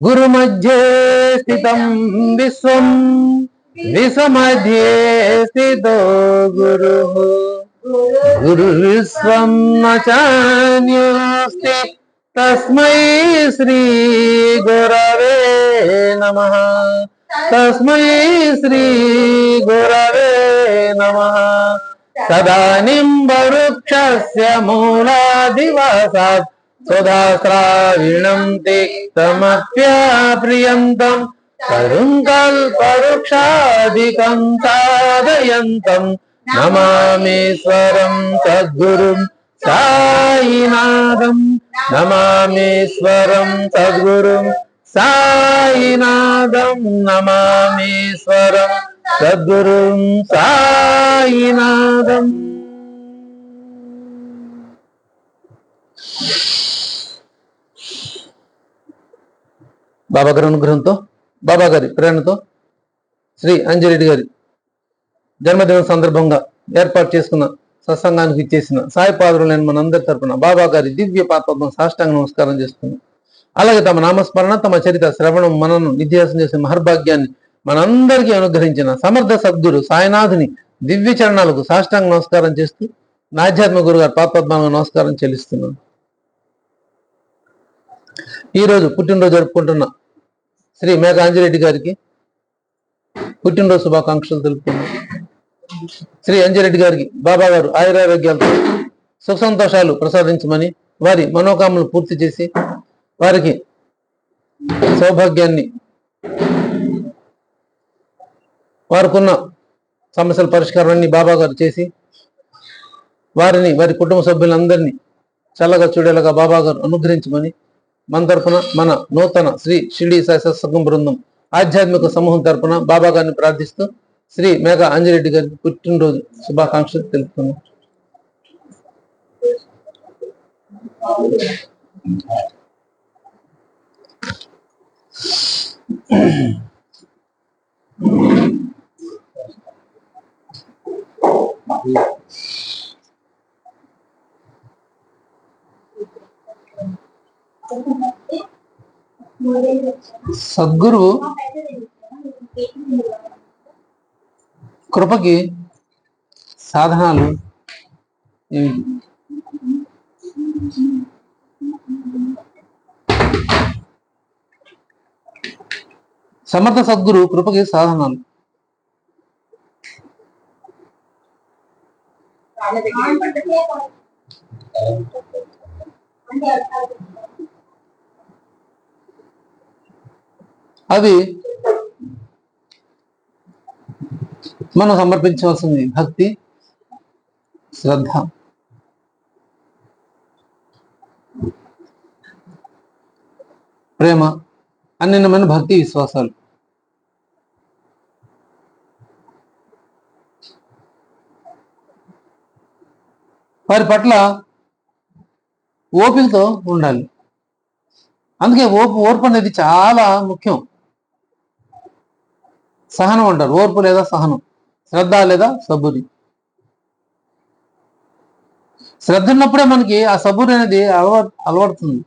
गुरुमध्ये स्थितं विश्वं विश्वमध्ये स्थितो गुरुः गुरुर्विश्वं न चान्योऽस्ति तस्मै श्री गुरवे नमः तस्मै श्री गुरवे नमः सदानिम्बवृक्षस्य मूलादिवासात् सुधाश्राविणं तिक्तमप्याप्रियन्तं तरुं कल्पवृक्षादिकं साधयन्तं नमामीश्वरं सद्गुरुं साईनाथं नमामीश्वरं सद्गुरुं साईनाथं नमामीश्वरं सद्गुरुं साईनाथं। బాబా గారి అనుగ్రహంతో బాబా గారి ప్రేరణతో శ్రీ అంజిరెడ్డి గారి జన్మదిన సందర్భంగా ఏర్పాటు చేసుకున్న సత్సంగానికి ఇచ్చేసిన సాయి పాదులైన మనందరి తరపున బాబా గారి దివ్య పాదపద్మం సాష్టాంగ నమస్కారం చేస్తున్నాం. అలాగే తమ నామస్మరణ తమ చరిత శ్రవణం మనను నిధ్యాసం చేసే మహర్భాగ్యాన్ని మనందరికీ అనుగ్రహించిన సమర్థ సద్గురు సాయినాథుని దివ్య చరణాలకు సాష్టాంగ నమస్కారం చేస్తూ ఆధ్యాత్మిక గురు గారి పాదపద్మాలకు నమస్కారం చెల్లిస్తున్నాను. ఈరోజు పుట్టినరోజు జరుపుకుంటున్న శ్రీ మేఘ అంజిరెడ్డి గారికి పుట్టినరోజు శుభాకాంక్షలు తెలుపుతున్నాం. శ్రీ అంజిరెడ్డి గారికి బాబా గారు ఆయురారోగ్యాలతో సుఖ సంతోషాలు ప్రసాదించమని, వారి మనోకామలు పూర్తి చేసి వారికి సౌభాగ్యాన్ని, వారికున్న సమస్యల పరిష్కారాన్ని బాబా గారు చేసి వారిని వారి కుటుంబ సభ్యులందరినీ చల్లగా చూడేలాగా బాబా గారు అనుగ్రహించమని మన తరపున మన నూతన శ్రీ షిరిడి సాయి సత్సంగం బృందం ఆధ్యాత్మిక సమూహం తరపున బాబా గారిని ప్రార్థిస్తూ శ్రీ మేఘ అంజిరెడ్డి గారికి పుట్టినరోజు శుభాకాంక్షలు తెలుపుతున్నాం. సద్గురు కృపకి సాధనాలు ఏమిటి? సమర్థ సద్గురు కృపకి సాధనాలు అవి మనం సమర్పించవలసింది భక్తి, శ్రద్ధ, ప్రేమ, అన్నిన్నమైన భక్తి విశ్వాసాలు. వారి పట్ల ఓపికతో ఉండాలి. అందుకే ఓర్పు అనేది చాలా ముఖ్యం. సహనం అంటారు, ఓర్పు లేదా సహనం, శ్రద్ధ లేదా సబూరి. శ్రద్ధ ఉన్నప్పుడే మనకి ఆ సబూరి అనేది అలవడుతుంది.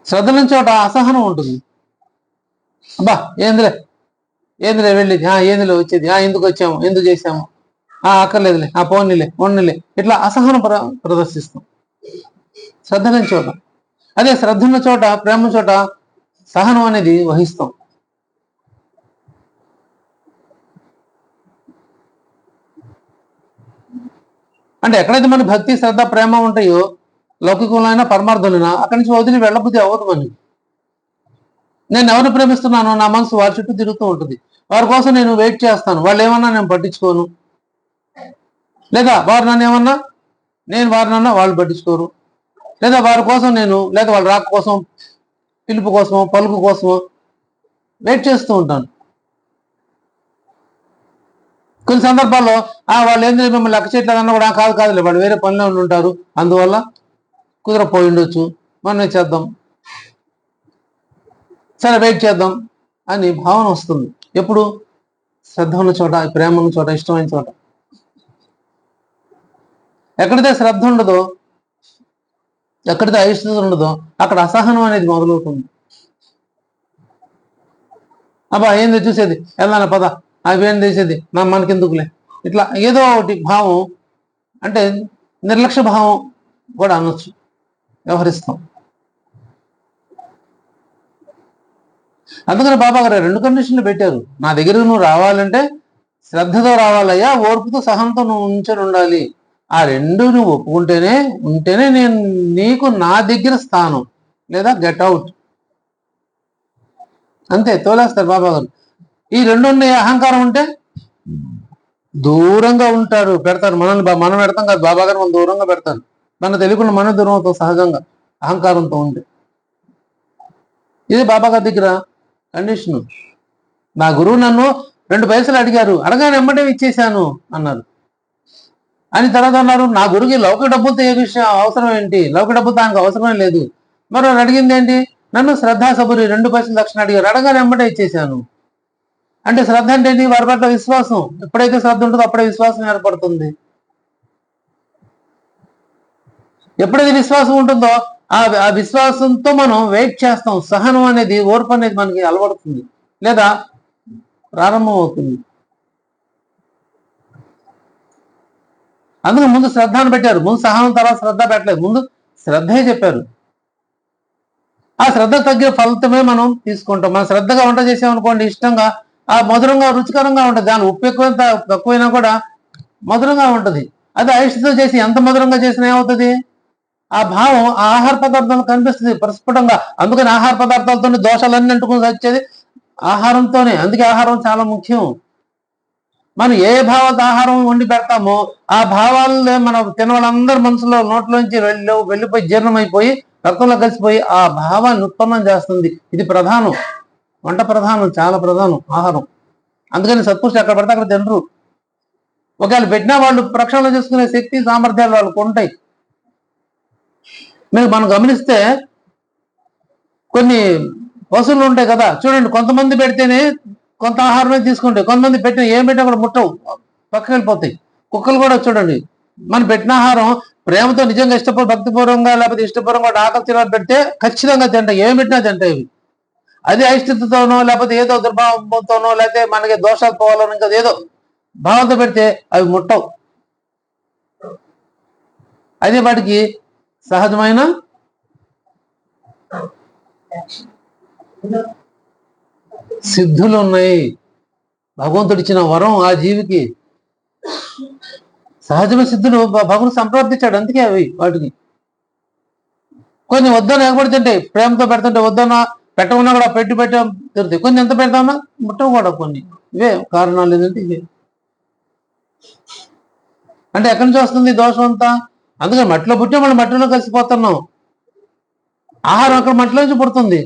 శ్రద్ధ నుంచి చోట అసహనం ఉంటుంది. అబ్బా ఏందిలే వెళ్ళేది, ఏందిలే వచ్చేది, ఎందుకు వచ్చాము, ఎందుకు చేసాము, అక్కర్లేదులే, పోనీలే, ఉండలే, ఇట్లా అసహనం ప్రదర్శిస్తాం శ్రద్ధ లేని చోట. అదే శ్రద్ధ ఉన్న చోట, ప్రేమ చోట సహనం అనేది వహిస్తాం. అంటే ఎక్కడైతే మన భక్తి, శ్రద్ధ, ప్రేమ ఉంటాయో, లౌకికంలో అయినా పరమార్థులైనా అక్కడి నుంచి వదిలి వెళ్ళబుద్ధి అవ్వదు మనకి. నేను ఎవరిని ప్రేమిస్తున్నానో నా మనసు వారి చుట్టూ తిరుగుతూ ఉంటుంది. వారి కోసం నేను వెయిట్ చేస్తాను. వాళ్ళు ఏమన్నా నేను పట్టించుకోను, లేదా వారు నన్ను ఏమన్నా నేను వారినన్నా వాళ్ళు పట్టించుకోరు, లేదా వారి కోసం నేను, లేదా వాళ్ళ రాక కోసం, పిలుపు కోసమో పలుకు కోసమో వెయిట్ చేస్తూ ఉంటాను. కొన్ని సందర్భాల్లో వాళ్ళు ఏంటంటే మిమ్మల్ని లెక్క చేయట్లేదన్నా కూడా కాదులే, వాళ్ళు వేరే పనిలో ఉంటారు, అందువల్ల కుదరపోయి ఉండొచ్చు, మనం చేద్దాం, సరే వెయిట్ చేద్దాం అని భావన వస్తుంది. ఎప్పుడు? శ్రద్ధ ఉన్న చోట, ప్రేమ ఉన్న చోట, ఇష్టమైన చోట. ఎక్కడైతే శ్రద్ధ ఉండదో ఎక్కడితే అయిష్టత ఉండదో అక్కడ అసహనం అనేది మొదలవుతుంది. అబ్బా ఏంది చూసేది, వెళ్ళాను పద, అవేం చేసేది మనకెందుకులే, ఇట్లా ఏదో ఒకటి భావం, అంటే నిర్లక్ష్య భావం కూడా అనొచ్చు, వ్యవహరిస్తాం. అందుకని బాబా గారు 2 కండిషన్లు పెట్టారు. నా దగ్గర నువ్వు రావాలంటే శ్రద్ధతో రావాలయ్యా, ఓర్పుతో సహనంతో నువ్వు ఉంచని ఉండాలి. ఆ 2 నువ్వు ఉంటేనే నేను నీకు నా దగ్గర స్థానం, లేదా గెట్ అవుట్, అంతే, తోలేస్తారు బాబా గారు. ఈ 2 ఉన్నాయి, అహంకారం ఉంటే దూరంగా ఉంటారు, పెడతారు మనల్ని. మనం పెడతాం కాదు, బాబా గారు మనం దూరంగా పెడతారు. మన తెలియకుండా మన దూరం అవుతాం సహజంగా, అహంకారంతో ఉంటే. ఇది బాబా గారి దగ్గర కండిషను. నా గురువు నన్ను 2 పైసలు అడిగారు, అడగానే ఎమ్మటే ఇచ్చేశాను అన్నారు. అని తర్వాత అన్నారు, నా గురువుకి లౌకిక డబ్బులతో ఏ విషయం అవసరం ఏంటి, లౌకిక డబ్బులతో ఆయనకు అవసరమే లేదు. మరో అడిగింది ఏంటి, నన్ను శ్రద్ధా సబురి 2 పైసలు దక్షిణ అడిగారు, అడగానే ఎమ్మటే ఇచ్చేశాను. అంటే శ్రద్ధ అంటే ఏంటి, వారి పట్ల విశ్వాసం. ఎప్పుడైతే శ్రద్ధ ఉంటుందో అప్పుడే విశ్వాసం ఏర్పడుతుంది. ఎప్పుడైతే విశ్వాసం ఉంటుందో ఆ విశ్వాసంతో మనం వెయిట్ చేస్తాం. సహనం అనేది, ఓర్పు అనేది మనకి అలవడుతుంది, లేదా ప్రారంభం అవుతుంది. అందుకే ముందు శ్రద్ధను పెట్టారు. ముందు సహనం, తర్వాత శ్రద్ధ పెట్టలేదు, ముందు శ్రద్ధే చెప్పారు. ఆ శ్రద్ధ తగ్గే ఫలితమే మనం తీసుకుంటాం. మనం శ్రద్ధగా వంట చేసామనుకోండి, ఇష్టంగా, ఆ మధురంగా, రుచికరంగా ఉంటుంది. దాని ఉప్పు ఎక్కువ తక్కువైనా కూడా మధురంగా ఉంటుంది. అది అయిష్టతో చేసి ఎంత మధురంగా చేసినా ఏమవుతుంది, ఆ భావం ఆ ఆహార పదార్థాలు కనిపిస్తుంది ప్రస్ఫుటంగా. అందుకని ఆహార పదార్థాలతో దోషాలన్నీ అంటుకుని వచ్చేది ఆహారంతోనే. అందుకే ఆహారం చాలా ముఖ్యం. మనం ఏ భావాలతో ఆహారం వండి పెడతామో ఆ భావాలే మన తినవాళ్ళందరి మనసులో, నోట్లోంచి వెళ్ళిపోయి జీర్ణమైపోయి రక్తంలో కలిసిపోయి ఆ భావాన్ని ఉత్పన్నం చేస్తుంది. ఇది ప్రధానం, వంట ప్రధానం, చాలా ప్రధానం ఆహారం. అందుకని సత్పురుషులు ఎక్కడ పడితే అక్కడ తినరు. ఒకవేళ పెట్టినా వాళ్ళు ప్రక్షాళన చేసుకునే శక్తి, సామర్థ్యాలు వాళ్ళకు ఉంటాయి. మనం గమనిస్తే కొన్ని వసూళ్ళు ఉంటాయి కదా, చూడండి, కొంతమంది పెడితేనే కొంత ఆహారమే తీసుకుంటాయి, కొంతమంది పెట్టిన ఏం పెట్టినా కూడా ముట్టవు, పక్కకి వెళ్ళిపోతాయి. కుక్కలు కూడా చూడండి, మనం పెట్టిన ఆహారం ప్రేమతో నిజంగా భక్తిపూర్వంగా లేకపోతే ఇష్టపూర్వంగా ఆకలి తీరాలు పెడితే ఖచ్చితంగా తింటాయి, ఏం పెట్టినా తింటాయి ఇవి. అది అయిష్టతతోనో లేకపోతే ఏదో దుర్భావంతోనో లేకపోతే మనకి దోషాలు పోవాలని ఇంకా ఏదో భావంతో పెడితే అవి ముట్టవు. అదే వాటికి సహజమైన సిద్ధులు ఉన్నాయి. భగవంతుడు ఇచ్చిన వరం ఆ జీవికి, సహజమైన సిద్ధులు భగవంతుడు సంప్రదించాడు. అందుకే అవి వాటికి కొన్ని వద్దన ఎగబడుతుంటాయి, ప్రేమతో పెడుతుంటే వద్దన పెట్టమన్నా కూడా పెట్టి తిరుగుతాయి. కొన్ని ఎంత పెడతామన్నా ముట్టం కూడా. కొన్ని ఇవే కారణాలు. ఏంటంటే ఇవే, అంటే ఎక్కడి నుంచి వస్తుంది దోషం అంతా. అందుకని మట్టిలో పుట్టే మనం మట్టిలో కలిసిపోతున్నాం. ఆహారం అక్కడ మట్టిలో నుంచి పుడుతుంది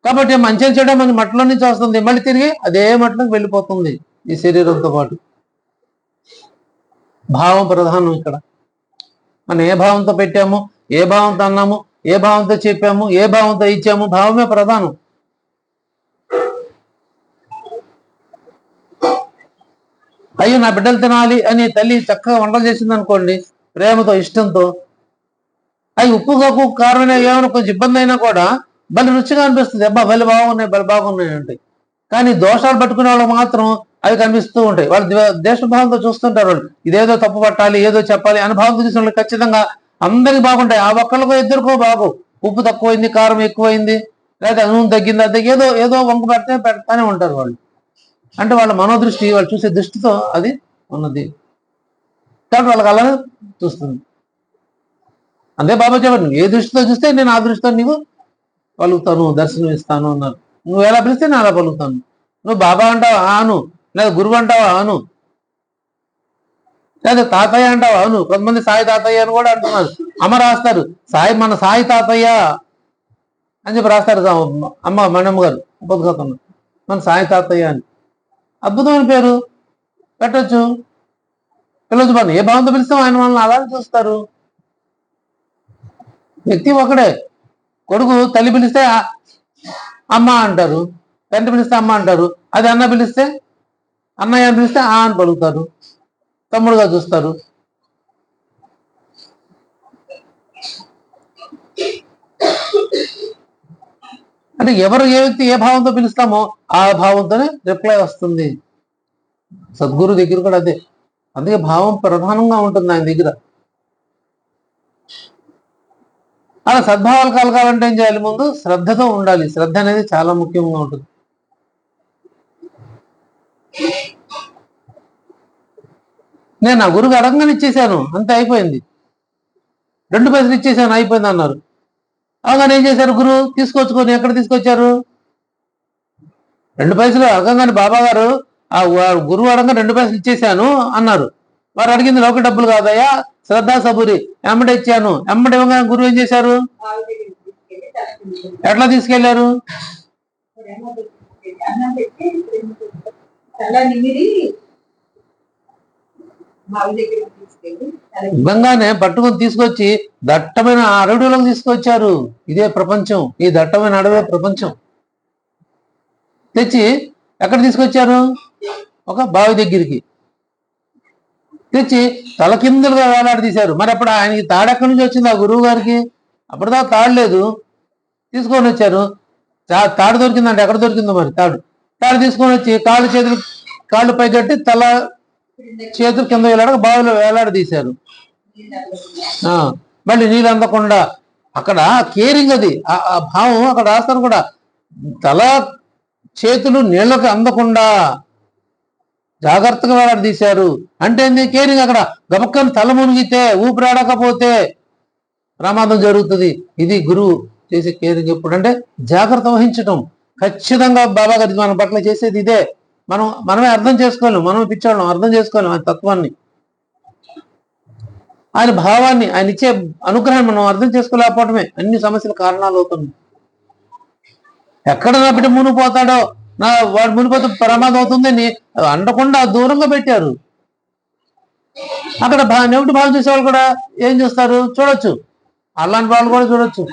కాబట్టి మంచిగా చేయడం మన మట్టిలో నుంచి వస్తుంది, మళ్ళీ తిరిగి అదే మట్టిలోకి వెళ్ళిపోతుంది ఈ శరీరంతో పాటు. భావం ప్రధానం ఇక్కడ. మనం ఏ భావంతో పెట్టాము, ఏ భావంతో అన్నాము, ఏ భావంతో చెప్పాము, ఏ భావంతో ఇచ్చాము, భావమే ప్రధానం. అయ్యో నా బిడ్డలు తినాలి అని తల్లి చక్కగా వంటలు చేసింది అనుకోండి, ప్రేమతో, ఇష్టంతో, అవి ఉప్పు తక్కువ కారమైనా ఏమైనా కొంచెం ఇబ్బంది అయినా కూడా భలే రుచిగా అనిపిస్తుంది. అబ్బా భలే బాగున్నాయి ఉంటాయి. కానీ దోషాలు పట్టుకునే వాళ్ళు మాత్రం అవి కనిపిస్తూ ఉంటాయి. వాళ్ళు దేశభావంతో చూస్తుంటారు. వాళ్ళు ఇదేదో తప్పు పట్టాలి, ఏదో చెప్పాలి అని భావంతో చూసిన వాళ్ళు ఖచ్చితంగా అందరికి బాగుంటాయి. ఆ ఒక్కరికో ఇద్దరికో బాగు, ఉప్పు తక్కువైంది, కారం ఎక్కువైంది, లేదా నూనె తగ్గింది, అది ఏదో వంక పెడతానే ఉంటారు వాళ్ళు. అంటే వాళ్ళ మనోదృష్టి, వాళ్ళు చూసే దృష్టితో అది ఉన్నది కాబట్టి వాళ్ళకి అలానే చూస్తుంది. అంతే బాబా చెప్పారు, నువ్వు ఏ దృష్టితో చూస్తే నేను ఆ దృష్టితో నీవు పలుకుతాను, దర్శనం ఇస్తాను అన్నారు. నువ్వు ఎలా పిలిస్తే నేను అలా పలుకుతాను. నువ్వు బాబా అంటావా అను, లేదా గురువు అంటావా అను, లేదా తాతయ్య అంటావా అను. కొంతమంది సాయి తాతయ్య అని కూడా అంటున్నారు. అమ్మ రాస్తారు, మన సాయి తాతయ్య అని చెప్పి రాస్తారు. అమ్మ మణమ్మ గారు బతుకుతున్నారు, మన సాయి తాతయ్య అని. అద్భుతమైన పేరు పెట్టచ్చు, పిల్లలు. మనం ఏ భావంతో పిలుస్తాం ఆయన మనల్ని అలానే చూస్తారు. వ్యక్తి ఒకడే. కొడుకు తల్లి పిలిస్తే అమ్మ అంటారు, తండ్రి పిలిస్తే అమ్మ అంటారు. అది అన్న పిలిస్తే, అన్నయ్య పిలిస్తే ఆ అని పలుకుతారు, తమ్ముడుగా చూస్తారు. అంటే ఎవరు ఏ వ్యక్తి ఏ భావంతో పిలుస్తామో ఆ భావంతోనే రిప్లై వస్తుంది. సద్గురు దగ్గర కూడా అదే. అందుకే భావం ప్రధానంగా ఉంటుంది ఆయన దగ్గర. అలా సద్భావాలు కలగాలంటే ఏం చేయాలి? ముందు శ్రద్ధతో ఉండాలి. శ్రద్ధ అనేది చాలా ముఖ్యంగా ఉంటుంది. నేను నా గురువు అడగంగానే ఇచ్చేసాను, అంతే అయిపోయింది. 2 పైసలు ఇచ్చేసాను, అయిపోయింది అన్నారు. అవగానే ఏం చేశారు? గురువు తీసుకొచ్చుకొని ఎక్కడ తీసుకొచ్చారు? 2 పైసలు అడగంగానే బాబా గారు ఆ గురువు అడగంగా 2 పైసలు ఇచ్చేసాను అన్నారు. వారు అడిగింది లోక డబ్బులు కాదయ్యా, శ్రద్ధా సబూరి. ఎమ్మడే ఇచ్చాను. ఎమ్మడి ఇవ్వగానే గురువు ఏం చేశారు? ఎట్లా తీసుకెళ్లారు? ఇవ్వంగానే పట్టుకొని తీసుకొచ్చి దట్టమైన అడవిలోకి తీసుకొచ్చారు. ఇదే ప్రపంచం, ఈ దట్టమైన అడవే ప్రపంచం. తెచ్చి ఎక్కడ తీసుకొచ్చారు? ఒక బావి దగ్గరికి తెచ్చి తలకిందులుగా వేలాడదీశారు. మరి అప్పుడు ఆయనకి తాడు ఎక్కడి నుంచి వచ్చింది? ఆ గురువు గారికి అప్పుడుదా తాడు లేదు, తీసుకొని వచ్చారు. తాడు దొరికిందంటే ఎక్కడ దొరికిందో మరి తాడు తీసుకొని వచ్చి కాళ్ళు పైగట్టి తల చేతులు కింద వేలాడక బావిలో వేలాడదీశారు. మళ్ళీ నీళ్ళు అందకుండా అక్కడ కేరింగ్, అది ఆ భావం అక్కడ రాస్తారు కూడా. తల చేతులు నీళ్ళకి అందకుండా జాగ్రత్తగా వేలాడదీశారు. అంటే ఏంది? కేరింగ్. అక్కడ గబక్కని తల మునిగితే, ఊపిరాడకపోతే ప్రమాదం జరుగుతుంది. ఇది గురువు చేసే కేరింగ్. ఎప్పుడంటే జాగ్రత్త వహించటం. ఖచ్చితంగా బాబా గారి మన పట్ల చేసేది ఇదే. మనమే అర్థం చేసుకోలేం, మనమే పిచ్చాళ్ళం, అర్థం చేసుకోలేం ఆయన తత్వాన్ని, ఆయన భావాన్ని, ఆయన ఇచ్చే అనుగ్రహాన్ని మనం అర్థం చేసుకోలేకపోవటమే అన్ని సమస్యల కారణాలు అవుతుంది. ఎక్కడ నా బిడ్డ మునిగిపోతాడో, వాడు మునిగిపోతే ప్రమాదం అవుతుందని అండకుండా దూరంగా పెట్టారు. అక్కడ నెగిటివ్ భావం చూసేవాళ్ళు కూడా ఏం చూస్తారు? చూడొచ్చు, అలాంటి వాళ్ళు కూడా చూడొచ్చు.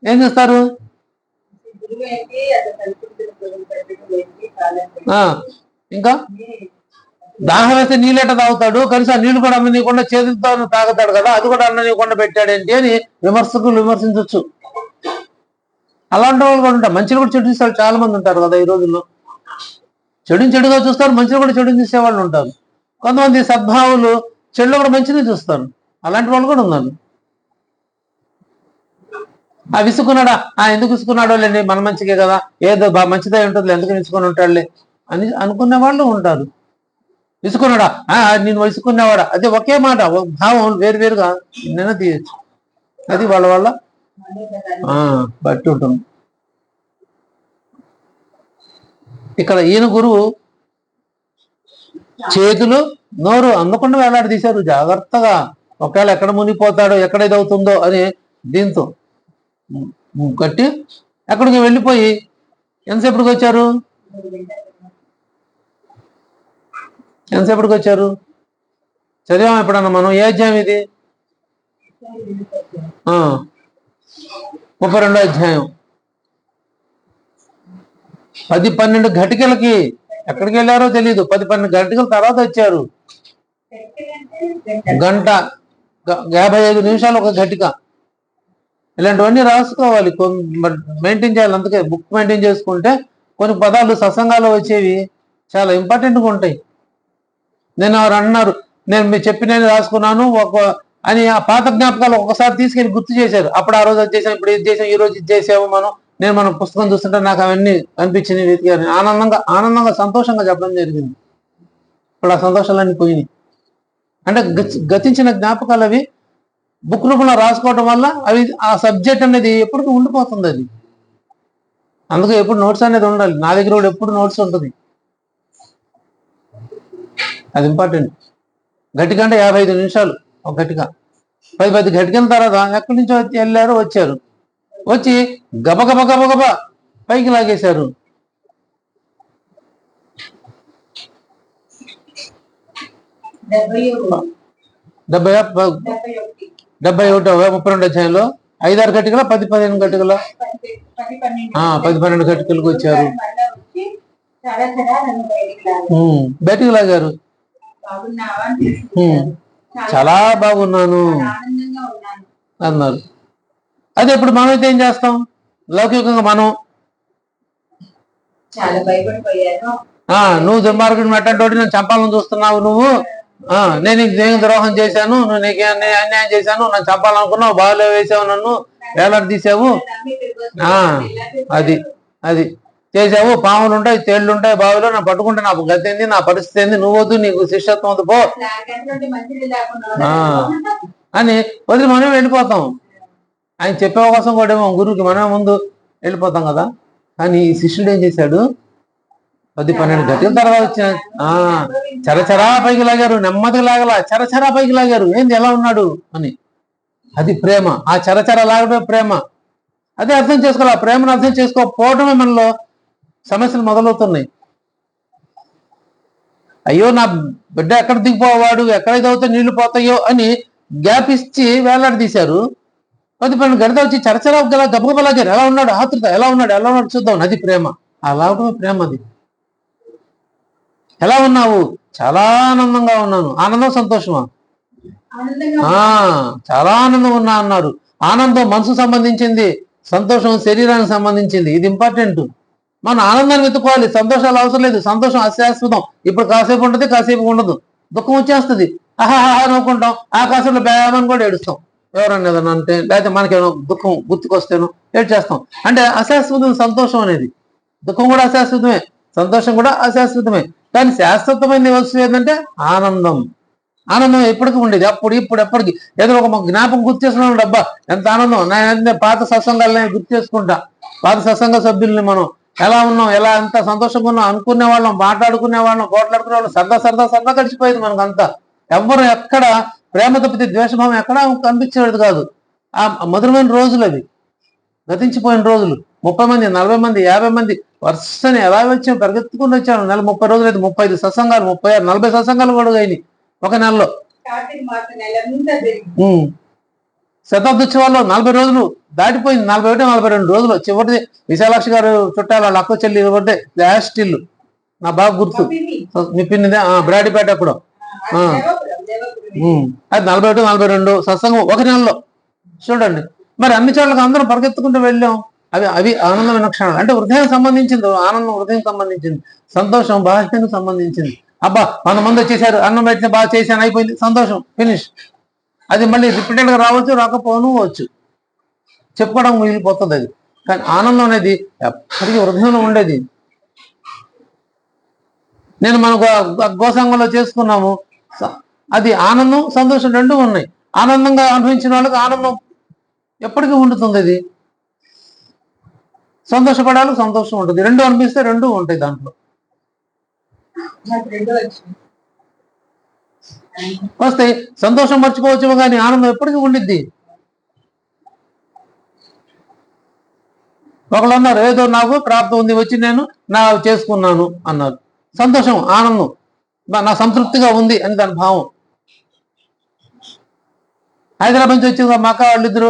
ఏం చూస్తారు? ఇంకా దాహం వేస్తే నీళ్ళెట తాగుతాడు, కనీసం ఆ నీళ్లు కూడా అన్ననీయకుండా చేతులతో తాగుతాడు కదా, అది కూడా అన్ననీయకుండా పెట్టాడేంటి అని విమర్శకులు విమర్శించవచ్చు. అలాంటి వాళ్ళు కూడా ఉంటారు. మంచిని కూడా చెడు చూసేవాళ్ళు చాలా మంది ఉంటారు కదా ఈ రోజుల్లో. చెడుగా చూస్తారు, మంచిని కూడా చెడుని చూసేవాళ్ళు ఉంటారు. కొంతమంది సద్భావులు చెడులో కూడా మంచిని చూస్తారు. అలాంటి వాళ్ళు కూడా ఉన్నారు. విసుకున్నాడా? ఎందుకు విసుకున్నాడో లేండి, మన మంచికే కదా, ఏదో మంచిదే ఉంటుంది, ఎందుకు విసుకొని ఉంటాడులే అని అనుకునే వాళ్ళు ఉంటారు. విసుకున్నాడా? నేను విసుకునేవాడా? అదే ఒకే మాట, భావం వేరువేరుగా నిన్న తీయచ్చు. అది వాళ్ళ బట్టి ఉంటుంది. ఇక్కడ ఈయన గురువు చేతులు నోరు అందకుండా వేలాడదీశారు జాగ్రత్తగా. ఒకవేళ ఎక్కడ మునిగిపోతాడో, ఎక్కడ ఇదవుతుందో అని దీంతో కట్టి ఎక్కడికి వెళ్ళిపోయి ఎంతసేపటికి వచ్చారు? చదివాం ఎప్పుడన్నా మనం? ఏ అధ్యాయం ఇది? 32వ అధ్యాయం. 10-12 ఘటికలకి ఎక్కడికి వెళ్ళారో తెలీదు. 10-12 ఘటికల తర్వాత వచ్చారు. గంట 55 నిమిషాలు ఒక ఘటిక. ఇలాంటివన్నీ రాసుకోవాలి, మెయింటైన్ చేయాలి. అందుకే బుక్ మెయింటైన్ చేసుకుంటే కొన్ని పదాలు సత్సంగాల్లో వచ్చేవి చాలా ఇంపార్టెంట్గా ఉంటాయి. నేను ఎవరు అన్నారు, నేను మీరు చెప్పిన రాసుకున్నాను అని ఆ పాత జ్ఞాపకాలు ఒకసారి తీసుకెళ్ళి గుర్తు చేశారు. అప్పుడు ఆ రోజు అది చేసాం, ఇప్పుడు ఇది చేసాం, ఈ రోజు ఇది చేసాము మనం పుస్తకం చూస్తుంటే నాకు అవన్నీ అనిపించినవి, వెతికాను. ఆనందంగా సంతోషంగా చెప్పడం జరిగింది. ఇప్పుడు ఆ సంతోషాలన్నీ పోయినాయి. అంటే గతించిన జ్ఞాపకాలు అవి బుక్ రూపంలో రాసుకోవటం వల్ల అవి ఆ సబ్జెక్ట్ అనేది ఎప్పటికీ ఉండిపోతుంది. అది అందుకే ఎప్పుడు నోట్స్ అనేది ఉండాలి. నా దగ్గర కూడా ఎప్పుడు నోట్స్ ఉంటుంది, అది ఇంపార్టెంట్. గట్టిగా అంటే 55 నిమిషాలు ఒక గట్టిగా. 10 గట్టికల తర్వాత ఎక్కడి నుంచో వెళ్ళారు, వచ్చి గబగబ పైకి లాగేశారు. 71వ 32 అధ్యాయంలో 5-6 గట్టికల 10-15 గట్టికల 10-12 గట్టికలకు వచ్చారు, బయటికి లాగారు. చాలా బాగున్నాను అన్నారు. అదే ఇప్పుడు మనమైతే ఏం చేస్తాం? లౌకికంగా మనం చాలా భయపడిపోయాను. నువ్వు దుర్మార్గుడు అట్టంటోటి నన్ను చంపాలని చూస్తున్నావు నువ్వు. నేను నీకు దేని ద్రోహం చేశాను, నువ్వు నీకు అన్యాయం చేశాను, నన్ను చంపాలనుకున్నావు, బావిలో వేసావు, నన్ను వేలాడి తీసావు. అది అది చేసావు. పాములు ఉంటాయి, తేళ్లు ఉంటాయి బావిలో, నన్ను పట్టుకుంటే నాకు గతి ఏంది, నా పరిస్థితి ఏంది, నువ్వు వద్దు, నీకు శిష్యత్వం వద్దు పో అని వదిలి మనమే వెళ్ళిపోతాం. ఆయన చెప్పే అవకాశం కూడా ఏమో గురువుకి మనమే ముందు వెళ్ళిపోతాం కదా. కానీ ఈ శిష్యుడు ఏం చేశాడు, 10-12 గంటల తర్వాత వచ్చిన చరచరా పైకి లాగారు, నెమ్మదిగా లాగల చరచరా పైకి లాగారు. ఏంది ఎలా ఉన్నాడు అని. అది ప్రేమ. ఆ చరచర లాగడమే ప్రేమ. అదే అర్థం చేసుకోవాలి. ఆ ప్రేమను అర్థం చేసుకోకపోవడమే మనలో సమస్యలు మొదలవుతున్నాయి. అయ్యో నా బిడ్డ ఎక్కడ దిగిపోవాడు, ఎక్కడ ఇదవుతే నీళ్లు పోతాయో అని గ్యాప్ ఇచ్చి వేలాడి తీశారు. 10-12 గంటలు వచ్చి చరచరా గబగబ లాగారు. ఎలా ఉన్నాడు, ఆతృత ఎలా ఉన్నాడు చూద్దాం. అది ప్రేమ. ఆ లాగడమే ప్రేమ. అది ఎలా ఉన్నావు, చాలా ఆనందంగా ఉన్నాను. ఆనందం సంతోషమా? చాలా ఆనందం ఉన్నా అన్నారు. ఆనందం మనసు సంబంధించింది, సంతోషం శరీరానికి సంబంధించింది. ఇది ఇంపార్టెంట్. మనం ఆనందాన్ని వెతుక్కోవాలి. సంతోషాలు అవసరం లేదు. సంతోషం అశాశ్వతం. ఇప్పుడు కాసేపు ఉంటుంది, కాసేపు ఉండదు. దుఃఖం వచ్చేస్తుంది. ఆహాహా నవ్వుకుంటాం. ఆకాశంలో బేమని కూడా ఏడుస్తాం. ఎవరన్నా ఏదన్నా అంటే, లేకపోతే మనకేమో దుఃఖం గుర్తుకొస్తేనో ఏడ్చేస్తాం. అంటే అశాశ్వతం సంతోషం అనేది. దుఃఖం కూడా అశాశ్వతమే, సంతోషం కూడా అశాశ్వతమే. కానీ శాశ్వతమైన వస్తువు ఏంటంటే ఆనందం. ఆనందం ఎప్పటికీ ఉండేది. అప్పుడు ఇప్పుడు ఎప్పటికీ ఏదో ఒక జ్ఞాపకం గుర్తు చేసుకున్నాను. డబ్బా ఎంత ఆనందం. నేను పాత సత్సంగాలని గుర్తు చేసుకుంటా. పాత సత్సంగ సభ్యుల్ని మనం ఎలా ఉన్నాం, ఎలా ఎంత సంతోషంగా ఉన్నాం, అనుకునే వాళ్ళం, మాట్లాడుకునే వాళ్ళం, పోట్లాడుకునే వాళ్ళం, సరదా గడిచిపోయింది మనకంతా. ఎవ్వరు ఎక్కడ ప్రేమ తప్పితే ద్వేషభావం ఎక్కడా కనిపించేది కాదు. ఆ మధురమైన రోజులు అవి, గతించిపోయిన రోజులు. 30 మంది, 40 మంది, 50 మంది వరుసని ఎలా వచ్చాం, పరిగెత్తుకుని వచ్చాను. నెల 30 రోజులు అయితే 35 సత్సంగాలు, 36, 40 సత్సంగాలు కూడా అయినాయి ఒక నెలలో. శతాబ్దోత్సవాల్లో 40 రోజులు దాటిపోయింది. 41, 42 రోజులు. చివరిది విశాలాక్షి గారు చుట్టాల వాళ్ళ అక్క చెల్లి ఒకటి లాస్ట్ ఇల్లు నా బాగా గుర్తు. మీ పిన్నిదే బ్రాడీపేట అప్పుడు. అది 41, 42 సత్సంగం ఒక నెలలో. చూడండి మరి అన్ని చోట్లకి అందరం పరిగెత్తుకుంటూ వెళ్ళాం. అవి ఆనందమైన క్షణాలు. అంటే హృదయానికి సంబంధించింది. ఆనందం హృదయం సంబంధించింది, సంతోషం బాహ్యానికి సంబంధించింది. అబ్బా 100 మంది వచ్చేసారు, అన్నం పెట్టిన బాగా చేశాను, అయిపోయింది, సంతోషం, ఫినిష్. అది మళ్ళీ రిపీటెడ్గా రావచ్చు, రాకపోవచ్చు, చెప్పుకోవడం మిగిలిపోతుంది అది. కానీ ఆనందం అనేది ఎప్పటికీ హృదయంలో ఉండేది. నేను మనకు గోసంగంలో చేసుకున్నాము. అది ఆనందం సంతోషం రెండూ ఉన్నాయి. ఆనందంగా అనుభవించిన వాళ్ళకి ఆనందం ఎప్పటికీ ఉండుతుంది. అది సంతోషపడాలి, సంతోషం ఉంటుంది. రెండు అనిపిస్తే రెండూ ఉంటాయి దాంట్లో. వస్తే సంతోషం మర్చిపోవచ్చు, కానీ ఆనందం ఎప్పటికీ ఉండిద్ది. ఒకళ్ళు అన్నారు, ఏదో నాకు ప్రాప్తం ఉంది, వచ్చి నేను చేసుకున్నాను అన్నారు. సంతోషం, ఆనందం, నా సంతృప్తిగా ఉంది అని దాని భావం. హైదరాబాద్ నుంచి వచ్చి మా అక్క వాళ్ళిద్దరు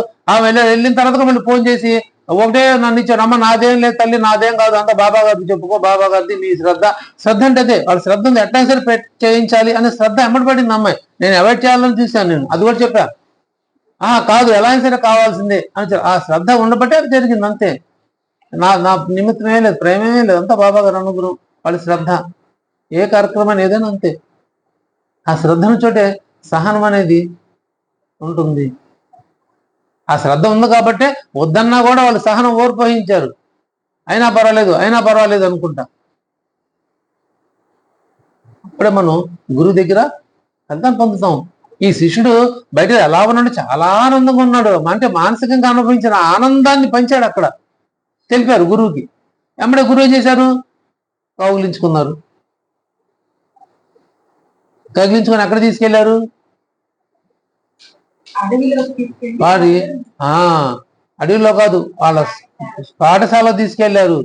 వెళ్ళిన తర్వాత మళ్ళీ ఫోన్ చేసి ఒకటే నన్ను ఇచ్చారు, అమ్మ నాదేం లేదు తల్లి, నాదేం కాదు, అంతా బాబా గారికి చెప్పుకో, బాబా గారిది మీ శ్రద్ధ అంటే అదే వాళ్ళ శ్రద్ధ ఉంది, ఎట్లా సరే చేయించాలి అనే శ్రద్ధ ఎమ్మడిపడింది అమ్మాయి. నేను అవాయిడ్ చేయాలని చూశాను, నేను అది కూడా చెప్పా. కాదు ఎలా అయినా సరే కావాల్సిందే అని ఆ శ్రద్ధ ఉండబట్టే అది జరిగింది, అంతే. నా నిమిత్తమే లేదు, ప్రేమేమే లేదు, అంతా బాబా గారు అనుగ్రహం, వాళ్ళ శ్రద్ధ. ఏ కార్యక్రమం ఏదైనా అంతే. ఆ శ్రద్ధను చోటే సహనం అనేది ఉంటుంది. ఆ శ్రద్ధ ఉంది కాబట్టే వద్దన్నా కూడా వాళ్ళు సహనం ఓర్పహించారు. అయినా పర్వాలేదు అనుకుంటా. అప్పుడే మనం గురువు దగ్గర ఫలితాన్ని పొందుతాం. ఈ శిష్యుడు బయట ఎలా ఉన్నాడు, చాలా ఆనందంగా ఉన్నాడు. అంటే మానసికంగా అనుభవించిన ఆనందాన్ని పంచాడు అక్కడ, తెలిపారు గురువుకి. ఎమ్మడే గురువు చేశారు, కౌగిలించుకున్నారు. కౌగిలించుకొని ఎక్కడ తీసుకెళ్లారు, వాడి అడవిలో కాదు, వాళ్ళ పాఠశాల తీసుకెళ్లారు.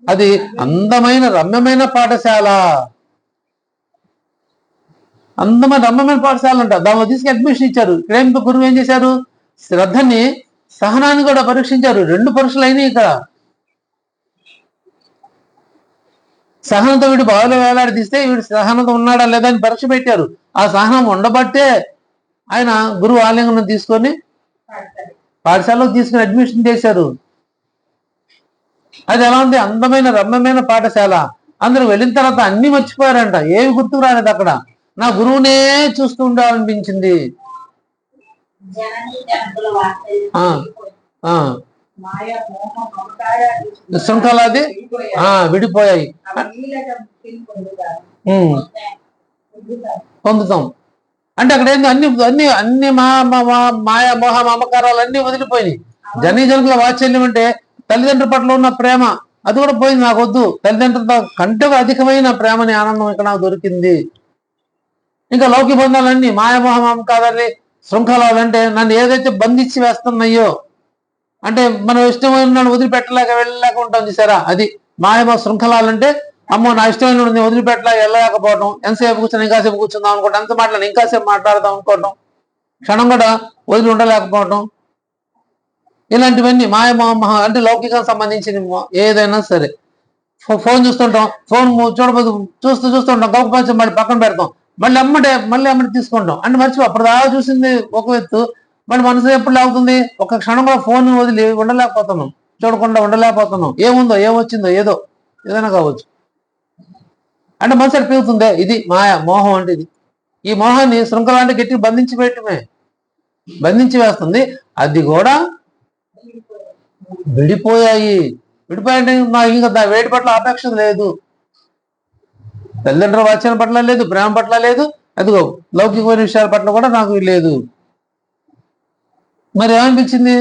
అది అందమైన రమ్యమైన పాఠశాల, రమ్యమైన పాఠశాల అంట. దానిలో తీసుకు అడ్మిషన్ ఇచ్చారు. ఇక్కడేంతో గురువు ఏం చేశారు, శ్రద్ధని సహనాన్ని కూడా పరీక్షించారు. 2 పరీక్షలు అయినాయి ఇక్కడ. సహనంతో వీడు బావిలో వేలాడి తీస్తే వీడు సహనంతో ఉన్నాడా లేదా అని పరీక్ష పెట్టారు. ఆ సహనం ఉండబట్టే ఆయన గురువు ఆలింగనం తీసుకొని పాఠశాలలో తీసుకుని అడ్మిషన్ చేశారు. అది ఎలా ఉంది, అందమైన రమ్యమైన పాఠశాల. అందరూ వెళ్ళిన తర్వాత అన్ని మర్చిపోయారంట, ఏమి గుర్తుకు రాలేదు అక్కడ. నా గురువునే చూస్తూ ఉండాలనిపించింది. శృంఖలాది విడిపోయాయి, పొందుతాం. అంటే అక్కడ ఏంది, అన్ని అన్ని అన్ని మాయా మోహ మమకారాలు అన్ని వదిలిపోయినాయి. జనకుల వాత్సల్యం అంటే తల్లిదండ్రుల పట్ల ఉన్న ప్రేమ, అది కూడా పోయింది. నాకు వద్దు, తల్లిదండ్రులతో కంటే అధికమైన ప్రేమని ఆనందం ఇక్కడ నాకు దొరికింది. ఇంకా లౌకిక బంధాలన్నీ మాయామోహ మమకారాలు శృంఖలాలంటే నన్ను ఏదైతే బంధించి వేస్తున్నాయో, అంటే మనం ఇష్టమైన వదిలిపెట్టలేక వెళ్ళలేక ఉంటాం చూసారా, అది మాయమోహ శృంఖలాలంటే. అమ్మో నా ఇష్టమైన వదిలిపెట్టలేక వెళ్ళలేకపోవడం, ఎంతసేపు కూర్చొని ఇంకాసేపు కూర్చుందాం అనుకోవడం, ఎంత మాట్లాడి ఇంకాసేపు మాట్లాడదాం అనుకోవడం, క్షణం కూడా వదిలి ఉండలేకపోవడం, ఇలాంటివన్నీ మాయమోహ అంటే లౌకికానికి సంబంధించిన ఏదైనా సరే. ఫోన్ చూస్తుంటాం, ఫోన్ చూడబోదు చూస్తుంటాం, గొప్ప పంచం మళ్ళీ పక్కన పెడతాం, మళ్ళీ అమ్మటే తీసుకుంటాం. అంటే మర్చిపో, అప్పటిదాకా చూసింది ఒక ఎత్తు, మళ్ళీ మనసు ఎప్పుడు లేవుతుంది, ఒక క్షణం కూడా ఫోన్ వదిలి ఉండలేకపోతున్నాం, చూడకుండా ఉండలేకపోతున్నాం. ఏముందో ఏమొచ్చిందో ఏదైనా కావచ్చు, అంటే మనసు అనిపిస్తుందే. ఇది మాయా మోహం అంటే ఇది. ఈ మోహాన్ని శృంఖలాంటి గట్టి బంధించి వేస్తుంది. అది కూడా విడిపోయాయంటే నాకు ఇంకా వేడి పట్ల ఆపేక్ష లేదు, తల్లిదండ్రుల వాత్సల్యం పట్ల లేదు, ప్రేమ పట్ల లేదు, అదిగో లౌకికమైన విషయాల పట్ల కూడా నాకు లేదు. మరి ఏమనిపించింది,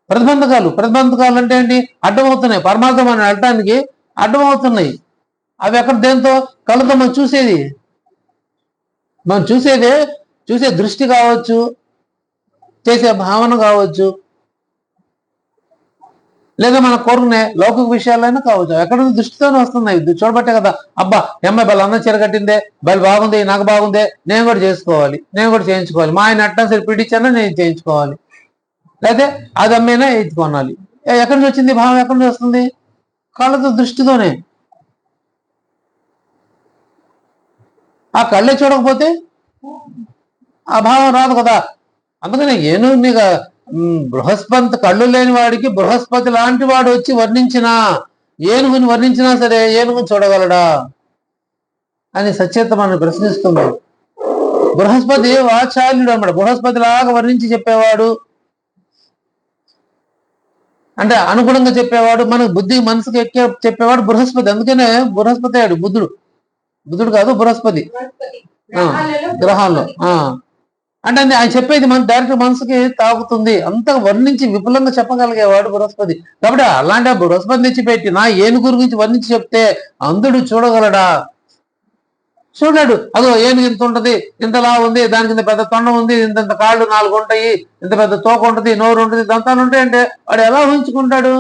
ప్రతిబంధకాలు అంటే ఏంటి, అడ్డమవుతున్నాయి. పరమార్థం అని వెళ్ళటానికి అడ్డమవుతున్నాయి. అవి ఎక్కడ, దేంతో, కళ్ళతో మనం చూసే దృష్టి కావచ్చు, చేసే భావన కావచ్చు, లేదా మన కోరుకునే లౌకిక విషయాలైనా కావచ్చు. ఎక్కడ దృష్టితోనే వస్తున్నాయి. చూడబట్టే కదా, అబ్బా అమ్మాయి బల అన్న చీర కట్టిందే, బలి బాగుంది, నాకు బాగుందే, నేను కూడా చేయించుకోవాలి. మా ఆయన అట్టా సరే పిడిచానా నేను చేయించుకోవాలి, లేకపోతే అది అమ్మైనా ఎత్తుకోనాలి. ఎక్కడి నుంచి వచ్చింది భావం, ఎక్కడి నుంచి వస్తుంది, కళ్ళతో దృష్టితోనే. ఆ కళ్ళే చూడకపోతే ఆ భావం రాదు కదా. అందుకనే ఏనుగునిగా బృహస్పతి, కళ్ళు లేని వాడికి బృహస్పతి లాంటి వాడు వచ్చి ఏనుగుని వర్ణించినా సరే ఏనుగుని చూడగలడా అని సచేతమాన్ని ప్రశ్నిస్తుంది. బృహస్పతి వాచాల్యుడు అన్నమాట, బృహస్పతి లాగా వర్ణించి చెప్పేవాడు, అంటే అనుగుణంగా చెప్పేవాడు, మన బుద్ధి మనసుకి ఎక్కే చెప్పేవాడు బృహస్పతి. అందుకనే బృహస్పతి అయ్యాడు బుద్ధుడు కాదు, బృహస్పతి గ్రహాల్లో. అంటే ఆయన చెప్పేది మన డైరెక్ట్ మనసుకి తాగుతుంది, అంత వర్ణించి విపులంగా చెప్పగలిగేవాడు బృహస్పతి. కాబట్టి అలాంటి బృహస్పతి తెచ్చిపెట్టి నా ఏనుగు గురించి వర్ణించి చెప్తే అంధుడు చూడగలడా? చూడాడు. అదో ఏనుగు ఇంత ఉంటది, ఇంతలా ఉంది, దానికి ఇంత పెద్ద తొండం ఉంది, ఇంత కాళ్ళు 4 ఉంటాయి, ఇంత పెద్ద తోక ఉంటుంది, నోరు ఉంటుంది, దంతాలు ఉంటాయంటే వాడు ఎలా ఊహించుకుంటాడు?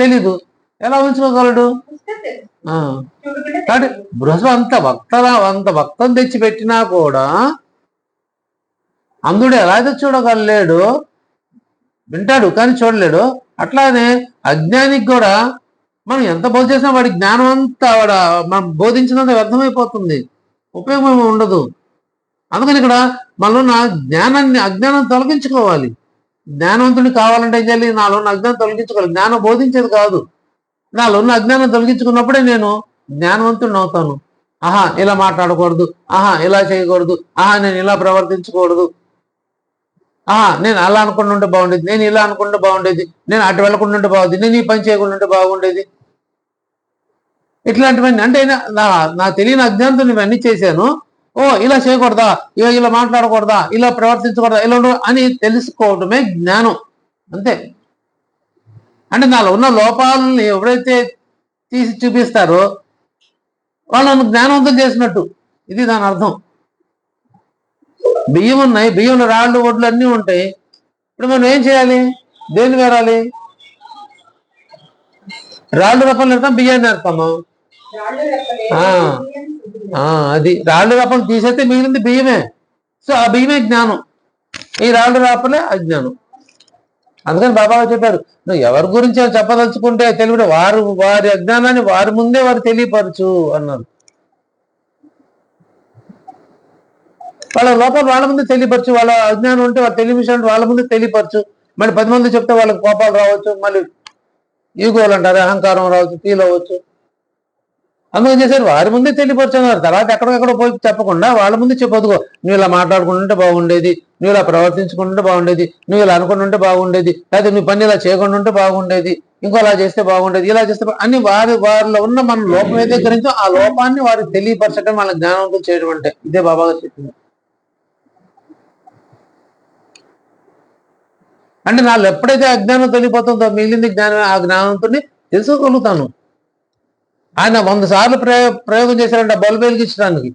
తెలీదు, ఎలా ఊహించుకోగలడు? కాబట్టి బృహస్పతి అంత భక్తం తెచ్చిపెట్టినా కూడా అందుడు ఎలా అయితే చూడగలలేడు, వింటాడు కానీ చూడలేడు. అట్లానే అజ్ఞానికి కూడా మనం ఎంత బోధ చేసినా వాడి జ్ఞానం అంతా మనం బోధించినంత వ్యర్థమైపోతుంది, ఉపయోగం ఉండదు. అందుకని ఇక్కడ మనలో ఉన్న అజ్ఞానం తొలగించుకోవాలి. జ్ఞానవంతుడిని కావాలంటే ఏం చేయాలి? నాలో ఉన్న అజ్ఞానం తొలగించుకోవాలి. జ్ఞానం బోధించేది కాదు, నాలో ఉన్న అజ్ఞానం తొలగించుకున్నప్పుడే నేను జ్ఞానవంతుడిని అవుతాను. ఇలా మాట్లాడకూడదు, ఇలా చేయకూడదు, నేను ఇలా ప్రవర్తించకూడదు, నేను అలా అనుకుంటూ ఉంటే బాగుండేది, నేను ఇలా అనుకుంటే బాగుండేది, నేను అటు వెళ్ళకుండా ఉంటే బాగుంది, నేను ఈ పని చేయకుండా ఉంటే బాగుండేది. ఇట్లాంటివన్నీ అంటే నా తెలియని అజ్ఞానంతో ఇవన్నీ చేశాను. ఇలా చేయకూడదా, ఇలా మాట్లాడకూడదా, ఇలా ప్రవర్తించకూడదా, ఇలా అని తెలుసుకోవడమే జ్ఞానం. అంతే. అంటే నాలో ఉన్న లోపాలని ఎవరైతే తీసి చూపిస్తారో వాళ్ళను జ్ఞానవంతం చేసినట్టు, ఇది దాని అర్థం. బియ్యం ఉన్నాయి, బియ్యంలో రాళ్ళు ఒడ్లు అన్నీ ఉంటాయి. ఇప్పుడు మనం ఏం చేయాలి? దేన్ని వేరాలి? రాళ్ళు రప్పలు నేర్తాం, బియ్యాన్ని నేర్తాము. అది రాళ్ళు రప్పలు తీసేస్తే మిగిలింది బియ్యమే. సో ఆ బియ్యమే జ్ఞానం, ఈ రాళ్ళు రప్పలే అజ్ఞానం. అందుకని బాబా చెప్పారు, నువ్వు ఎవరి గురించి చెప్పదలుచుకుంటే తెలివి వారి అజ్ఞానాన్ని వారి ముందే వారు తెలియపరచు అన్నారు. వాళ్ళ లోపల వాళ్ళ ముందు తెలియపరచు, వాళ్ళ అజ్ఞానం ఉంటే వాళ్ళ తెలివి విషయం వాళ్ళ ముందు తెలియపరచు. మళ్ళీ 10 మంది చెప్తే వాళ్ళకి కోపాలు రావచ్చు, మళ్ళీ ఈగోలు అంటారు, అహంకారం రావచ్చు, ఫీల్ అవ్వచ్చు. అందుకని చేశారు వారి ముందే తెలియపరచున్నారు. తర్వాత ఎక్కడికెక్కడో పోయి చెప్పకుండా వాళ్ళ ముందే చెప్పదుగో, నువ్వు ఇలా మాట్లాడుకుంటుంటే బాగుండేది, నువ్వు ఇలా ప్రవర్తించుకుంటుంటే బాగుండేది, నువ్వు ఇలా అనుకుంటుంటే బాగుండేది, లేదా నువ్వు పని ఇలా చేయకుండా ఉంటే బాగుండేది, ఇంకోలా చేస్తే బాగుండేది, ఇలా చేస్తే అని వారిలో ఉన్న మన లోపం ఏదైతే గ్రహించో ఆ లోపాన్ని వారికి తెలియపరచడం వాళ్ళ జ్ఞానవంతులు చేయడం అంటే ఇదే బాబా గారు చెప్పింది. అంటే నాలో ఎప్పుడైతే అజ్ఞానం తొలిపోతుందో మిగిలింది జ్ఞానం, ఆ జ్ఞానంతో తెలుసుకోగలుగుతాను. ఆయన 100 సార్లు ప్రయోగం చేశారంట బల్బు వెలిగించడానికి.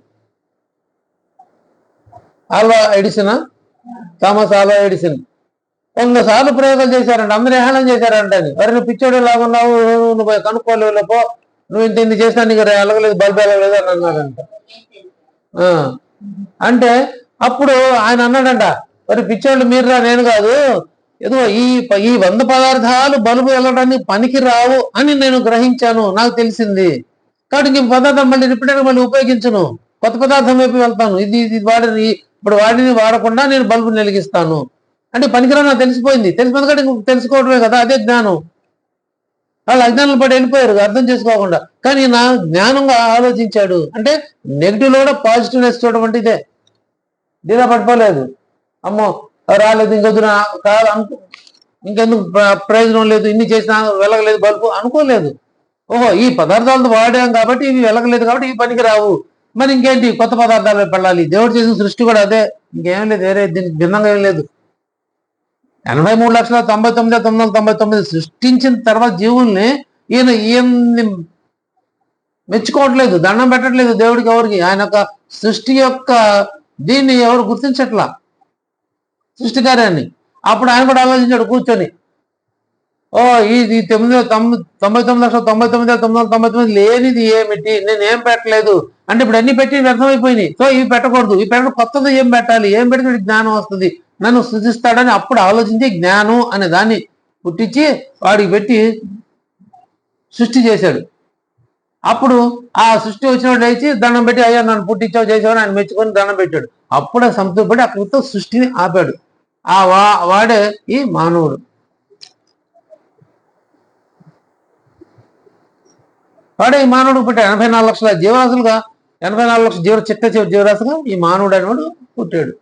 Alva Edison, Thomas Alva Edison 100 సార్లు ప్రయోగాలు చేశారంట. అందరూ ఏహనం చేశారంట. అని మరి నువ్వు పిచ్చోడు లాగున్నావు, నువ్వు కనుక్కోలేపో, నువ్వు ఇంత చేసినా నీకు ఎలగలేదు, బల్బు ఎలగలేదు అని అన్నాడంట. అంటే అప్పుడు ఆయన అన్నాడంట, మరి పిచ్చోళ్ళు మీరురా, నేను కాదు, ఏదో ఈ 100 పదార్థాలు బల్బు వెళ్ళడానికి పనికి రావు అని నేను గ్రహించాను, నాకు తెలిసింది. కాబట్టి ఇంక పదార్థం మళ్ళీ రిపీటెడ్ మళ్ళీ ఉపయోగించను, కొత్త పదార్థం వైపు వెళ్తాను. ఇది వాడిని ఇప్పుడు వాడిని వాడకుండా నేను బల్బు వెలిగిస్తాను అంటే పనికిరా నాకు తెలిసిపోయింది. తెలిసిపోయింది కాబట్టి ఇంక తెలుసుకోవడమే కదా, అదే జ్ఞానం. వాళ్ళు అజ్ఞానం పడి వెళ్ళిపోయారు అర్థం చేసుకోకుండా. కానీ నా జ్ఞానంగా ఆలోచించాడు అంటే నెగిటివ్ లో కూడా పాజిటివ్నెస్ చూడడం అంటే ఇదే. దీదా పడిపోలేదు, అమ్మో రాలేదు ఇంకొద్దు కాదు ఇంకెందుకు ప్రయోజనం లేదు, ఇన్ని చేసినా వెలగలేదు బల్బు అనుకోలేదు. ఓహో ఈ పదార్థాలతో వాడాం కాబట్టి ఇవి వెలగలేదు కాబట్టి ఇవి పనికి రావు, మరి ఇంకేంటి కొత్త పదార్థాలు పడాలి. దేవుడు చేసిన సృష్టి కూడా అదే, ఇంకేం లేదు, వేరే దీనికి భిన్నంగా ఏం లేదు. 83,99,999 సృష్టించిన తర్వాత జీవుల్ని ఈయన మెచ్చుకోవట్లేదు, దండం పెట్టట్లేదు దేవుడికి ఎవరికి. ఆయన యొక్క సృష్టి యొక్క దీన్ని ఎవరు గుర్తించట్లా, సృష్టి కార్యాన్ని. అప్పుడు ఆయన కూడా ఆలోచించాడు కూర్చొని, ఓ ఈ 99,99,999 లేనిది ఏమిటి, నేనేం పెట్టలేదు అంటే ఇప్పుడు అన్ని పెట్టి వ్యర్థమైపోయినాయి. సో ఇవి పెట్టకూడదు, ఇవి పెట్టడం కొత్తది ఏం పెట్టాలి, ఏం పెడితే జ్ఞానం వస్తుంది, నన్ను సృజిస్తాడని అప్పుడు ఆలోచించి జ్ఞానం అనే దాన్ని పుట్టించి వాడికి పెట్టి సృష్టి చేశాడు. అప్పుడు ఆ సృష్టి వచ్చినప్పుడు లేచి దండం పెట్టి అయ్యా నన్ను పుట్టించావు చేసావని ఆయన మెచ్చుకొని దండం పెట్టాడు. అప్పుడే సంతృప్తిపడి అక్కడితో సృష్టిని ఆపాడు. ఆ వాడే ఈ మానవుడు. వాడే ఈ మానవుడు పుట్టాడు. 84 లక్షల జీవరాశులుగా, 84 లక్షల చిట్ట జీవరాశుగా ఈ మానవుడు అనేవాడు పుట్టాడు.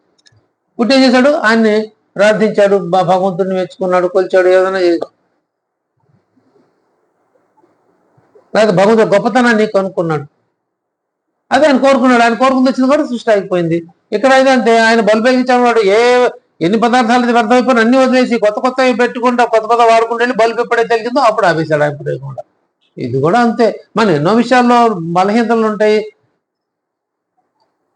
పుట్టేం చేశాడు, ఆయన్ని ప్రార్థించాడు, భగవంతుడిని మెచ్చుకున్నాడు, కొలిచాడు, ఏదైనా చేశాడు. లేదా భగవంతుడు గొప్పతనాన్ని కనుక్కున్నాడు. అదే ఆయన కోరుకున్నాడు. ఆయన కోరుకుని వచ్చింది కూడా సృష్టి అయిపోయింది. ఇక్కడ అయితే ఆయన బల్బు వెలిగించేవాడు ఎన్ని పదార్థాలు వ్యర్థమైపోయినా అన్ని వదిలేసి కొత్త కొత్తవి పెట్టుకుంటా కొత్త వాడుకుంటూ వెళ్ళి బల్బు ఎప్పుడైతే తెలిసిందో అప్పుడు ఆపేశాడు ఆయన ప్రయోగం. ఇది కూడా అంతే. మన ఎన్నో విషయాల్లో బలహీనతలు ఉంటాయి,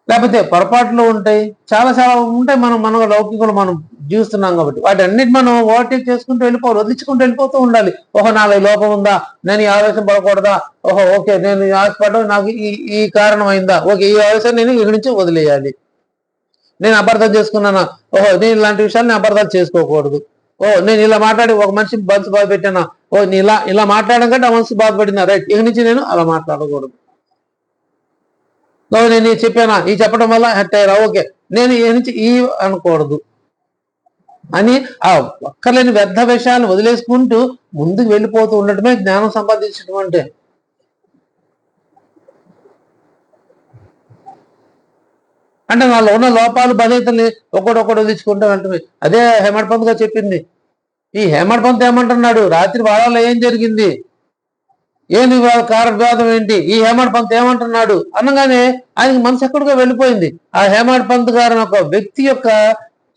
లేకపోతే పొరపాట్లు ఉంటాయి, చాలా ఉంటాయి. మన లౌకికంలో మనం జీవిస్తున్నాం కాబట్టి వాటి అన్నిటి మనం ఓవర్టేక్ చేసుకుంటూ వెళ్ళిపోవాలి, వదిలించుకుంటూ వెళ్ళిపోతూ ఉండాలి. ఓహో నాలో లోపం ఉందా, నేను ఈ ఆవేశం పడకూడదా, ఓహో ఓకే నేను ఆశపడడం నాకు ఈ కారణం అయిందా, ఓకే ఈ ఆవేశం నేను ఇక్కడి నుంచి వదిలేయాలి. నేను అపార్థం చేసుకున్నానా, ఓహో నేను ఇలాంటి విషయాలు నేను అపార్థాలు చేసుకోకూడదు. ఓ నేను ఇలా మాట్లాడి ఒక మనిషి మనసు బాధ పెట్టానా, ఓ నీ ఇలా మాట్లాడడం కంటే ఆ మనసు బాధపడిందా, రైట్ ఇక నుంచి నేను అలా మాట్లాడకూడదు. నేను చెప్పానా, ఈ చెప్పడం వల్ల హెట్ అయ్యారా, ఓకే నేను ఈ నుంచి ఈ అనకూడదు అని ఆ ఒక్కలేని వ్యర్థ విషయాన్ని వదిలేసుకుంటూ ముందుకు వెళ్ళిపోతూ ఉండటమే జ్ఞానం సంపాదించడం అంటే నాలో ఉన్న లోపాలు బలహీనతల్ని ఒక్కొక్కటి వదిలించుకుంటూ వెళ్తుంది. అదే హేమడ్ పంత్ గారు చెప్పింది. ఈ హేమడ్ పంత్ ఏమంటున్నాడు, రాత్రి వాళ్ళలో ఏం జరిగింది, ఏంది కారణభేదం ఏంటి, ఈ హేమడ్ పంత్ ఏమంటున్నాడు అనగానే ఆయనకి మనసు ఎక్కడికో వెళ్ళిపోయింది. ఆ హేమడ్ పంత్ గారి ఒక వ్యక్తి యొక్క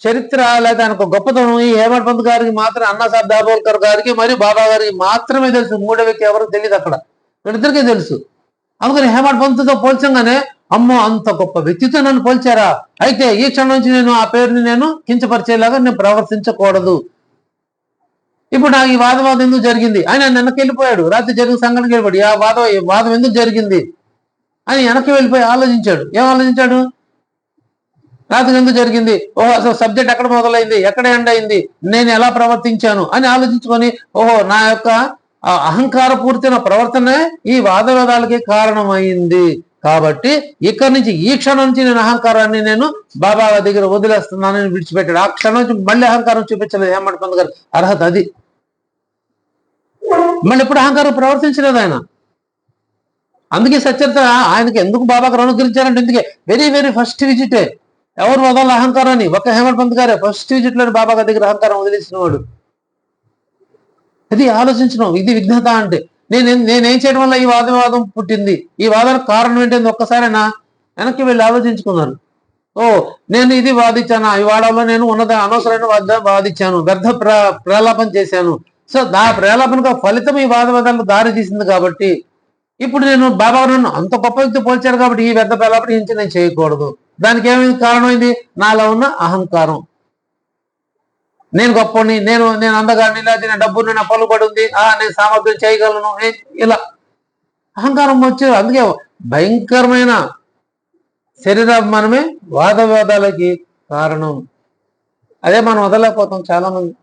చరిత్ర లేదా ఆయన ఒక గొప్పతనం ఈ హేమడ్ పంత్ గారికి మాత్రం, అన్నాసాహెబ్ దాబోల్కర్ గారికి మరియు బాబా గారికి మాత్రమే తెలుసు. మూడో వ్యక్తి ఎవరికి తెలియదు, అక్కడ వీళ్ళిద్దరికీ తెలుసు. అందుకని హేమడ్ పంత్తో పోల్చంగానే అమ్మో అంత గొప్ప వ్యక్తితో నన్ను పోల్చారా, అయితే ఈ క్షణం నుంచి నేను ఆ పేరుని నేను కించపరిచేలాగా నేను ప్రవర్తించకూడదు. ఇప్పుడు నాకు ఈ వాదం ఎందుకు జరిగింది, ఆయన వెనక్కి వెళ్ళిపోయాడు. రాత్రి జరిగిన సంఘటనకి వెళ్ళిపోయాడు. ఆ వాదం ఎందుకు జరిగింది అని వెనక్కి వెళ్ళిపోయి ఆలోచించాడు. ఏం ఆలోచించాడు, రాత్రి ఎందుకు జరిగింది, ఓహో అసలు సబ్జెక్ట్ ఎక్కడ మొదలైంది, ఎక్కడ ఎండ్ అయింది, నేను ఎలా ప్రవర్తించాను అని ఆలోచించుకొని, ఓహో నా యొక్క అహంకార పూర్తిన ప్రవర్తనే ఈ వాదవేదాలకి కారణమైంది. కాబట్టి ఇక్కడి నుంచి ఈ క్షణం నుంచి నేను అహంకారాన్ని నేను బాబా దగ్గర వదిలేస్తున్నానని విడిచిపెట్టాడు. ఆ క్షణం నుంచి మళ్ళీ అహంకారం చూపించలేదు హేమంత్ పంత్ గారు. అర్హత అది. మళ్ళీ ఎప్పుడు అహంకారం ప్రవర్తించలేదు ఆయన. అందుకే సత్యత ఆయనకి ఎందుకు బాబా గారు అనుగ్రహించారంటే ఇందుకే వెరీ వెరీ ఫస్ట్ విజిటే ఎవరు వదల అహంకారాన్ని, ఒక హేమంత్ పంత్ గారే ఫస్ట్ విజిట్ లోని బాబా గారి దగ్గర అహంకారం వదిలేసిన వాడు. ఇది ఆలోచించడం, ఇది విఘ్నత అంటే. నేనేం చేయడం వల్ల ఈ వాదం పుట్టింది, ఈ వాదానికి కారణం ఏంటంటే ఒక్కసారైనా వెనక్కి వెళ్ళి ఆలోచించుకున్నారు. ఓ నేను ఇది వాదించాను, ఈ వాడంలో నేను ఉన్నత అనవసరమైన వాదించాను, వ్యర్థ ప్రలాపం చేశాను. సో నా ప్రేలాపనగా ఫలితం ఈ వాదవాదాలకు దారి తీసింది. కాబట్టి ఇప్పుడు నేను బాబా నన్ను అంత గొప్ప వ్యక్తి పోల్చారు కాబట్టి ఈ వ్యర్థ ప్రలాపన నుంచి నేను చేయకూడదు. దానికి ఏమైంది, కారణమైంది నాలో ఉన్న అహంకారం. నేను గొప్పని, నేను అందగాడిని, లేదా నేను డబ్బుని, నా పలుబడి ఉంది, నేను సామర్థ్యం చేయగలను, ఇలా అహంకారం వచ్చేది. అందుకే భయంకరమైన శరీరాభిమానమే వాదవాదాలకి కారణం. అదే మనం వదలలేకపోతాం చాలా మంది.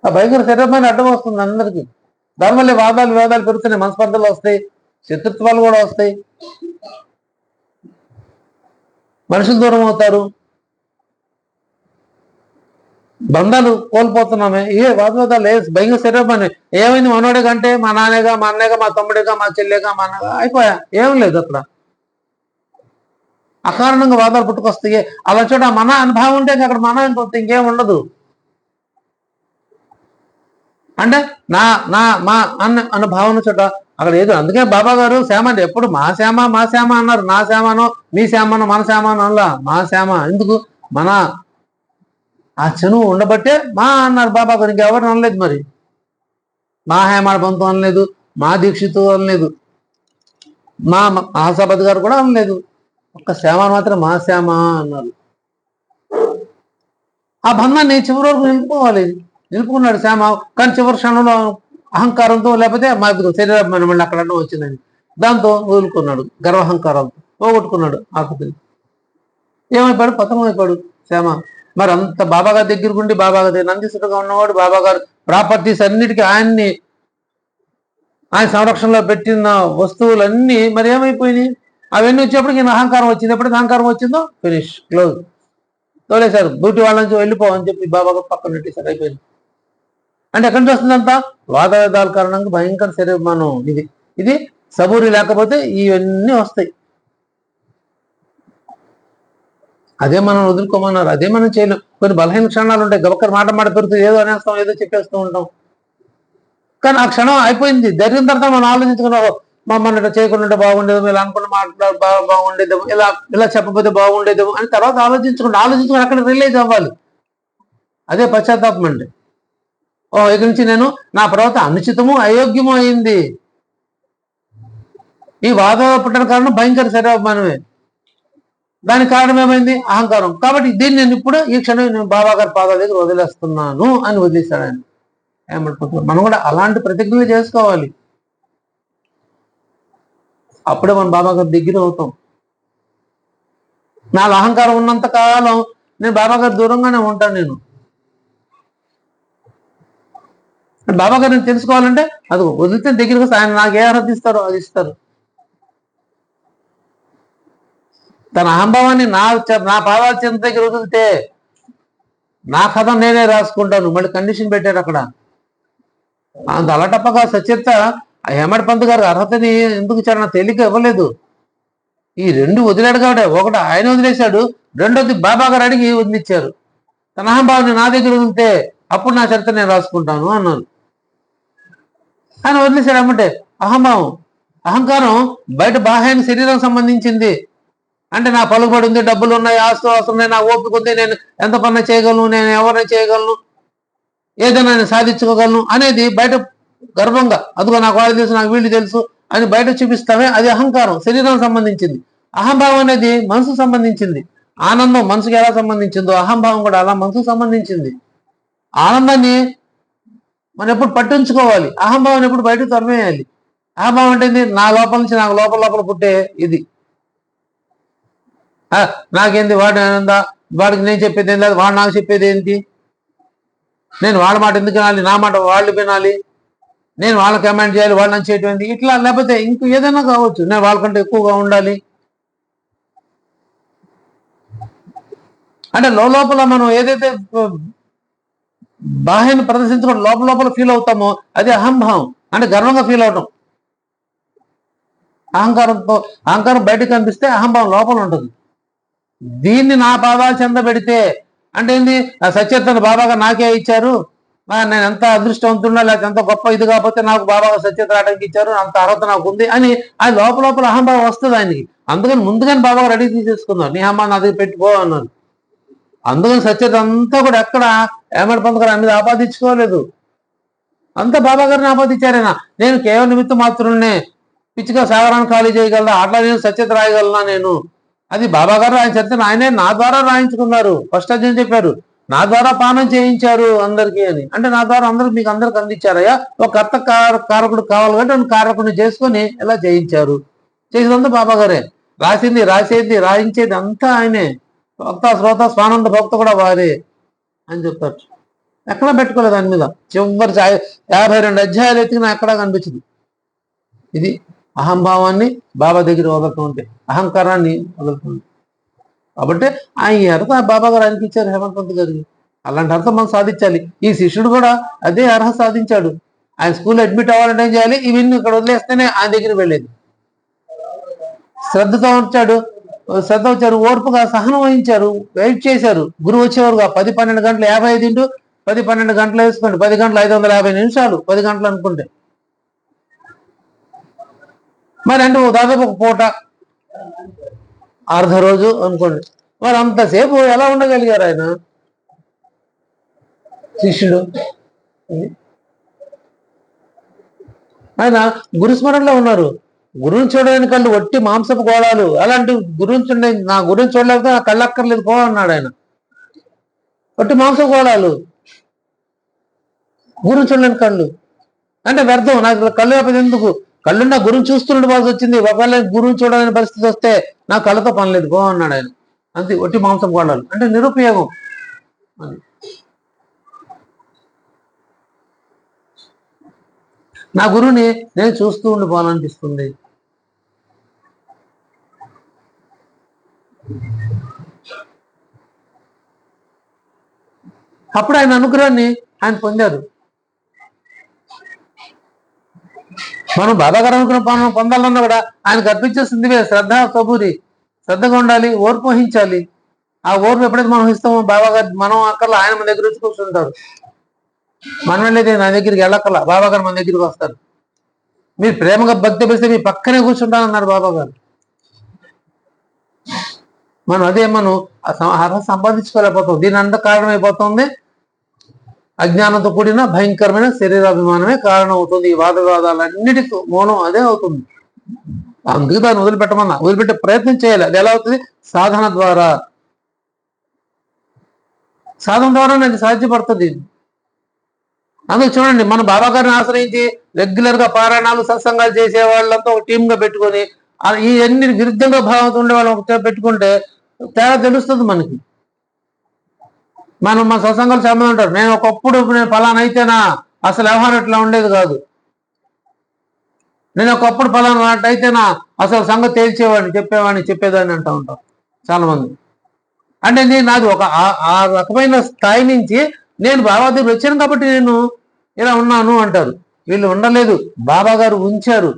ఆ భయంకర శరీరమైన అడ్డం వస్తుంది అందరికీ. దానివల్ల వాదాలు వివాదాలు పెరుగుతున్నాయి, మనస్పర్ధలు వస్తాయి, శత్రుత్వాలు కూడా వస్తాయి, మనుషులు దూరం అవుతారు, బంధాలు కోల్పోతున్నామే. వాదవాదాలు భయంకర శరీరమైన. ఏమైంది, మనోడే కంటే మా నాన్నగా, మా అన్నగా, మా తమ్ముడిగా, మా చెల్లెగా, మా అన్నగా అయిపోయా, ఏం లేదు అక్కడ. అకారణంగా వాదాలు పుట్టుకొస్తాయి. అలా చూడ మన అనుభవం ఉంటే అక్కడ మన ఇంకేం ఉండదు. అంటే మా అన్న భావన చోట అక్కడ ఏదో. అందుకే బాబా గారు శ్యామ అంటే ఎప్పుడు మా శ్యామ అన్నారు. నా శ్యామనో మీ శ్యామనో మన శ్యామనో అనలా, మా శ్యామ. ఎందుకు, మన ఆ చనువు ఉండబట్టే మా అన్నారు బాబా గారు. ఇంకెవరు అనలేదు. మరి మా హేమాడ్ పంతు అనలేదు, మా దీక్షితు అనలేదు, మా ఆశాపతి గారు కూడా అనలేదు. ఒక్క శ్యామ మాత్రం మా శ్యామ అన్నారు. ఆ బంధాన్ని చివరి వరకు నిలుపుకున్నాడు శ్యామ. కానీ చివరి క్షణంలో అహంకారంతో, లేకపోతే మా శరీరం మళ్ళీ అక్కడ వచ్చిందని దాంతో వదులుకున్నాడు. గర్వహంకారంతో పోగొట్టుకున్నాడు ఆకృతిని. ఏమైపోయాడు, పతనమైపోయాడు శ్యామ. మరి అంత బాబాగారి దగ్గరకు ఉండి బాబాగారి నందిసుడుగా ఉన్నవాడు, బాబాగారు ప్రాపర్టీస్ అన్నిటికీ ఆయన సంరక్షణలో పెట్టిన వస్తువులన్నీ మరి ఏమైపోయినాయి. అవన్నీ వచ్చేప్పటికి ఈయన అహంకారం వచ్చింది. ఎప్పుడైతే అహంకారం వచ్చిందో ఫినిష్, క్లోజ్, తోలేశారు. బూటి వాళ్ళ నుంచి వెళ్ళిపోవని చెప్పి బాబాగారు పక్కన పెట్టేశారు. అయిపోయింది. అంటే ఎక్కడి నుంచి వస్తుందంతా వాదవేదాల కారణంగా భయంకర శరీరమానం. ఇది సబూరి లేకపోతే ఇవన్నీ వస్తాయి. అదే మనం వదులుకోమన్నారు, అదే మనం చేయలేం. కొన్ని బలహీన క్షణాలు ఉంటాయి. గబక్కర మాట పెరుగుతుంది, ఏదో అనేస్తాం, ఏదో చెప్పేస్తూ ఉంటాం. కానీ ఆ క్షణం అయిపోయింది. జరిగిన తర్వాత మనం ఆలోచించుకున్నాం, మమ్మల్ని ఇట్లా చేయకుండా బాగుండేదేమో, ఇలా అనుకున్న మాట్లాడు బాగుండేదేమో, ఇలా చెప్పకపోతే బాగుండేదేమో అని తర్వాత ఆలోచించుకుని అక్కడ రిలీజ్ అవ్వాలి. అదే పశ్చాత్తాపం అంటే. ఇక్కడి నుంచి నేను నా ప్రవర్తన అనుచితము అయోగ్యము అయింది. ఈ వాదన పుట్టిన కారణం భయంకర శరీరాభిమానమే. దానికి కారణం ఏమైంది, అహంకారం. కాబట్టి దీన్ని నేను ఇప్పుడు ఈ క్షణం నేను బాబా గారి పాదాల దగ్గర వదిలేస్తున్నాను అని వదిలేశాడు ఆయన. ఏమంటున్నారు, మనం కూడా అలాంటి ప్రతిజ్ఞలు చేసుకోవాలి. అప్పుడే మనం బాబా గారి దగ్గర అవుతాం. నా అహంకారం ఉన్నంత కాలం నేను బాబా గారి దూరంగానే ఉంటాను. నేను బాబా గారిని తెలుసుకోవాలంటే అది వదిలితే దగ్గరికి వస్తే ఆయన నాకు ఏ అర్హత ఇస్తారో అది ఇస్తారు. తన అహంభావాన్ని నా పాదాల చెంత దగ్గర వదిలితే నా కథ నేనే రాసుకుంటాను. మళ్ళీ కండిషన్ పెట్టాడు అక్కడ. అంత అలటప్పగా సచేత హేమంత్ పంత్ గారు అర్హతని ఎందుకు ఇచ్చారన్న తేలిక ఇవ్వలేదు. ఈ రెండు వదిలాడు కాబట్టి, ఒకటి ఆయన వదిలేశాడు, రెండోది బాబా గారు అడిగి వదిలిచ్చారు. తన అహంభావాన్ని నా దగ్గర వదిలితే అప్పుడు నా చరిత్ర నేను రాసుకుంటాను అన్నారు. ఆయన వదిలేశాడు. అమ్మంటే అహంకారం బయట బాహ్యానికి శరీరం సంబంధించింది. అంటే నా పలుకుబడి ఉంది, డబ్బులు ఉన్నాయి, ఆస్తులు అవసరం, నా ఓపిక ఉంది, నేను ఎంత పని చేయగలను, నేను ఎవరైనా చేయగలను, ఏదైనా నేను సాధించుకోగలను అనేది బయట గర్వంగా, అదిగో నాకు వాళ్ళు తెలుసు, నాకు వీళ్ళు తెలుసు అని బయట చూపిస్తామే, అది అహంకారం, శరీరం సంబంధించింది. అహంభావం అనేది మనసుకు సంబంధించింది. ఆనందం మనసుకు ఎలా సంబంధించిందో అహంభావం కూడా అలా మనసుకు సంబంధించింది. ఆనందాన్ని మనం ఎప్పుడు పట్టించుకోవాలి, అహంభావం ఎప్పుడు బయటకు తరిమేయాలి. అహంభావం అంటే నా లోపల నుంచి నాకు లోపల పుట్టే ఇది. నాకేంది వాడు ఏందా, వాడికి నేను చెప్పేది ఏం లేదు, వాడు నాకు చెప్పేది ఏంటి, నేను వాళ్ళ మాట ఎందుకు వినాలి, నా మాట వాళ్ళు వినాలి, నేను వాళ్ళకి కమెంట్ చేయాలి, వాళ్ళు నన్ను చేయటం ఏంటి, ఇట్లా లేకపోతే ఇంకో ఏదైనా కావచ్చు, నేను వాళ్ళకంటే ఎక్కువగా ఉండాలి అంటే లోపల మనం ఏదైతే బాహ్యాన్ని ప్రదర్శించుకోవడం లోపల ఫీల్ అవుతామో అది అహంభావం, అంటే గర్వంగా ఫీల్ అవటం. అహంకారం బయటకు కనిపిస్తే అహంభావం లోపల ఉంటుంది. దీన్ని నా పాదాలు చెంద పెడితే అంటే ఏంది, ఆ సత్యతను బాబాగా నాకే ఇచ్చారు, నేను ఎంత అదృష్టవంతున్నా లేకపోతే ఎంత గొప్ప ఇది కాకపోతే నాకు బాబాగా సత్యత రావడానికి ఇచ్చారు, అంత అర్హత నాకు ఉంది అని అది లోపల అహంభావం వస్తుంది ఆయనకి. అందుకని ముందుగానే బాబాగా రెడీ తీసేసుకున్నారు, నీ అమ్మ నా దగ్గర పెట్టుకో అన్నారు. అందుకని సత్యత అంతా కూడా ఎక్కడ ఏమడి పొందగారు అనేది ఆపాదించుకోలేదు, అంతా బాబా గారిని ఆపాదించారైనా. నేను కేవలం నిమిత్తం మాత్రమే, పిచ్చిగా సాగరాన్ని ఖాళీ చేయగలరా, అట్లా నేను సత్యత రాయగలనా నేను, అది బాబా గారు ఆయన సత్యత ఆయనే నా ద్వారా రాయించుకున్నారు. ఫస్ట్ అధ్యయనం చెప్పారు, నా ద్వారా పానం చేయించారు అందరికీ అని, అంటే నా ద్వారా మీకు అందరికి అందించారయ్యా, ఒక కర్త కారకుడు కావాలి కాబట్టి నన్ను కారకుడిని చేసుకొని ఎలా చేయించారు, చేసినంతా బాబా గారే, రాసింది రాసేది రాయించేది అంతా ఆయనే, భక్త శ్రోత స్వానంద భక్త కూడా వారే అని చెప్తారు. ఎక్కడా పెట్టుకోలేదు దాని మీద, చివరి 52 అధ్యాయాలు ఎత్తికినా ఎక్కడా కనిపించదు. ఇది అహంభావాన్ని బాబా దగ్గర వదులుతుంటే, అహంకారాన్ని వదులుతుంది. కాబట్టి ఆయన అర్హత బాబా గారు ఆయనకి ఇచ్చారు హేమంత్ పంత్ గారికి, అలాంటి అర్థం మనం సాధించాలి. ఈ శిష్యుడు కూడా అదే అర్హత సాధించాడు. ఆయన స్కూల్లో అడ్మిట్ అవ్వాలంటే ఏం చేయాలి, ఇవన్నీ ఇక్కడ వదిలేస్తేనే ఆయన దగ్గరికి వెళ్ళేది. శ్రద్ధ వచ్చారు, ఓర్పుగా సహనం వహించారు, వెయిట్ చేశారు. గురువు వచ్చేవారుగా 10-12 గంటలు 55 10-12 గంటలు వేసుకోండి, 10 గంటలు 550 నిమిషాలు, 10 గంటలు అనుకుంటే మరి అంటే దాదాపు ఒక పూట అర్ధ రోజు అనుకోండి, మరి అంతసేపు ఎలా ఉండగలిగారు ఆయన శిష్యుడు. ఆయన గురుస్మరణలో ఉన్నారు. గురువుని చూడడానికి కళ్ళు ఒట్టి మాంసపు గోళాలు, అలాంటి గురువుని చూడండి, నా గురువుని చూడలేకపోతే నా కళ్ళు అక్కర్లేదు పో అన్నాడు ఆయన. ఒట్టి మాంసపు గోళాలు, గురువుని చూడలేని కళ్ళు అంటే వ్యర్థం, నాకు కళ్ళు లేకపోతే ఎందుకు, కళ్ళు నా గురువుని చూస్తుండవలసి వచ్చింది, ఒకవేళ గురువుని చూడలేని పరిస్థితి వస్తే నా కళ్ళతో పనిలేదు పో అన్నాడు ఆయన. అంతే, ఒట్టి మాంసపు గోళాలు అంటే నిరుపయోగం అని. నా గురువుని నేను చూస్తూ ఉండిపోవాలనిపిస్తుంది. అప్పుడు ఆయన అనుగ్రహాన్ని ఆయన పొందారు. మనం బాబా గారు అనుగ్రహం పొందాలన్నా కూడా ఆయనకు అర్పించేసింది శ్రద్ధ, సబూరి, శ్రద్ధగా ఉండాలి, ఓర్పు వహించాలి. ఆ ఓర్పు ఎప్పుడైతే మనం ఇస్తామో బాబా గారు మనం అక్కర్లా, ఆయన మన దగ్గర వచ్చి కూర్చుంటారు. మనం వెళ్ళేది నా దగ్గరికి వెళ్ళక్కర్లా, బాబా గారు మన దగ్గరికి వస్తారు. మీరు ప్రేమగా భక్తి పెడితే మీ పక్కనే కూర్చుంటానన్నారు బాబా గారు. మనం అర్హత సంపాదించుకోలేకపోతాం. దీని అంత కారణమైపోతుంది అజ్ఞానంతో కూడిన భయంకరమైన శరీరాభిమానమే కారణం అవుతుంది. ఈ వాదవాదాలన్నిటికీ మూలం అదే అవుతుంది. అందుకే దాన్ని వదిలిపెట్టే ప్రయత్నం చేయాలి. అది ఎలా అవుతుంది, సాధన ద్వారా అది సాధ్యపడుతుంది. అందుకు చూడండి, మన బాబా గారిని ఆశ్రయించి రెగ్యులర్ గా పారాయణాలు సత్సంగాలు చేసే వాళ్ళంతా ఒక టీమ్ గా పెట్టుకొని ఇవన్నీ విరుద్ధంగా భావంతో ఉండే వాళ్ళని ఒక పెట్టుకుంటే తేడా తెలుస్తుంది మనకి. మన సత్సంగాలు చాలా ఉంటారు, నేను ఒకప్పుడు నేను ఫలానా అయితేనా అసలు వ్యవహారం ఇట్లా ఉండేది కాదు, నేను ఒకప్పుడు ఫలానా అయితేనా అసలు సంగతి తేల్చేవాడిని చెప్పేదాన్ని అంటూ ఉంటాం చాలా మంది. అంటే నాది ఒక ఆ రకమైన స్థాయి నుంచి నేను బాబా దగ్గర వచ్చాను కాబట్టి నేను ఇలా ఉన్నాను అంటారు. వీళ్ళు ఉండలేదు, బాబా గారు ఉంచారు,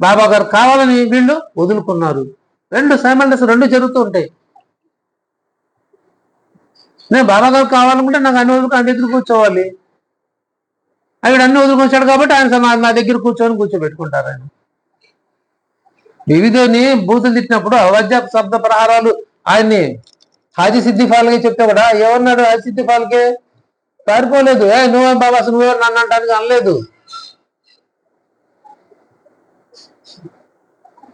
బాబా గారు కావాలని వీళ్ళు వదులుకున్నారు. రెండు జరుగుతూ ఉంటాయి. నేను బాబా గారు కావాలనుకుంటే నాకు అన్ని వదులుకు ఆయన దగ్గర కూర్చోవాలి, ఆయన అన్ని వదులుకొచ్చాడు కాబట్టి ఆయన నా దగ్గర కూర్చోబెట్టుకుంటారు. ఆయన వివిధని బూతులు తిట్టినప్పుడు అవాజ్య శబ్ద ప్రహారాలు ఆయన్ని హాజీ సిద్ధిఫాల్గా చెప్తే కూడా ఎవరున్నాడు, హాజీ సిద్ధిఫాల్కే పారిపోలేదు, నువ్వే బాబా అసలు నువ్వెవరు నన్ను అంటానికి అనలేదు.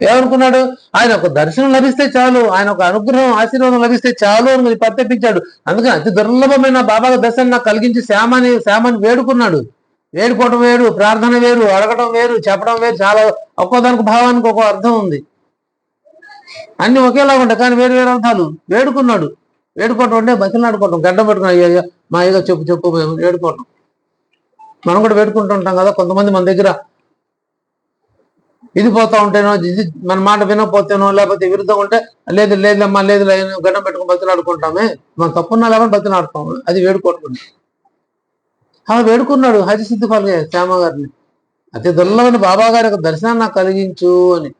ఏమనుకున్నాడు, ఆయన ఒక దర్శనం లభిస్తే చాలు, ఆయన ఒక అనుగ్రహం ఆశీర్వాదం లభిస్తే చాలు అని ప్రత్యపించాడు. అందుకని అతి దుర్లభమైన బాబా దర్శనం నాకు కలిగించి శ్యామని వేడుకున్నాడు. వేడుకోవటం వేరు, ప్రార్థన వేరు, అడగటం వేరు, చెప్పడం వేరు, చాలా ఒక్కోదానికి భావానికి ఒక అర్థం ఉంది. అన్ని ఒకేలాగా ఉంటాయి, కానీ వేరు వేరు అర్థాలు. వేడుకున్నాడు, వేడుకోవటం అంటే బతిని ఆడుకోవటం, గడ్డం పెట్టుకుని అయ్యా మా ఏదో చెప్పు చెప్పు వేడుకోవటం. మనం కూడా వేడుకుంటూ ఉంటాం కదా. కొంతమంది మన దగ్గర ఇది పోతా ఉంటేనో, ఇది మన మాట వినకపోతేనో, లేకపోతే విరుద్ధంగా ఉంటే లేదు లేదమ్మా లేదు గడ్డం పెట్టుకుని బతిలాడుకుంటామే, మనం తప్పున్నా లేకపోతే బతిలాడుతాము, అది వేడుకోవటం. అలా వేడుకున్నాడు హరిసిద్ధి ఫల్గే శ్యామ గారిని, అతి దుర్లభమైన బాబా గారి యొక్క దర్శనాన్ని నాకు కలిగించు అని.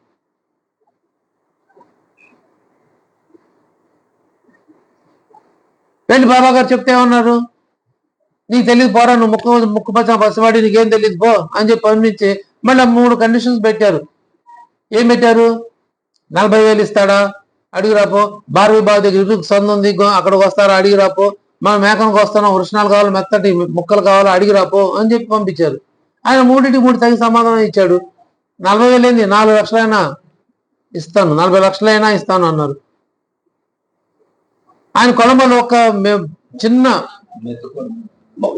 వెళ్ళి బాబా గారు చెప్తే ఏమన్నారు, నీకు తెలియదు పోరా, నువ్వు ముక్కు పచ్చ పసివాడి, నీకేం తెలియదు పో అని చెప్పి పంపించి మళ్ళీ 3 కండిషన్స్ పెట్టారు. ఏం పెట్టారు? 40,000 ఇస్తాడా, అడిగి రాపో. భారవి బాబు దగ్గర ఇరుకు సందు ఉంది, అక్కడికి వస్తారా, అడిగి రాపో. మనం మేకనికి వస్తున్నాం, వృషణాలు కావాలి, మెత్తటి ముక్కలు కావాలి, అడిగి రాపో అని చెప్పి పంపించారు. ఆయన 3 తగిన సమాధానం ఇచ్చాడు. 40,000 ఏంది, 4 లక్షలైనా ఇస్తాను, 40 లక్షలైనా ఇస్తాను అన్నారు. ఆయన కొలంబోలో ఒక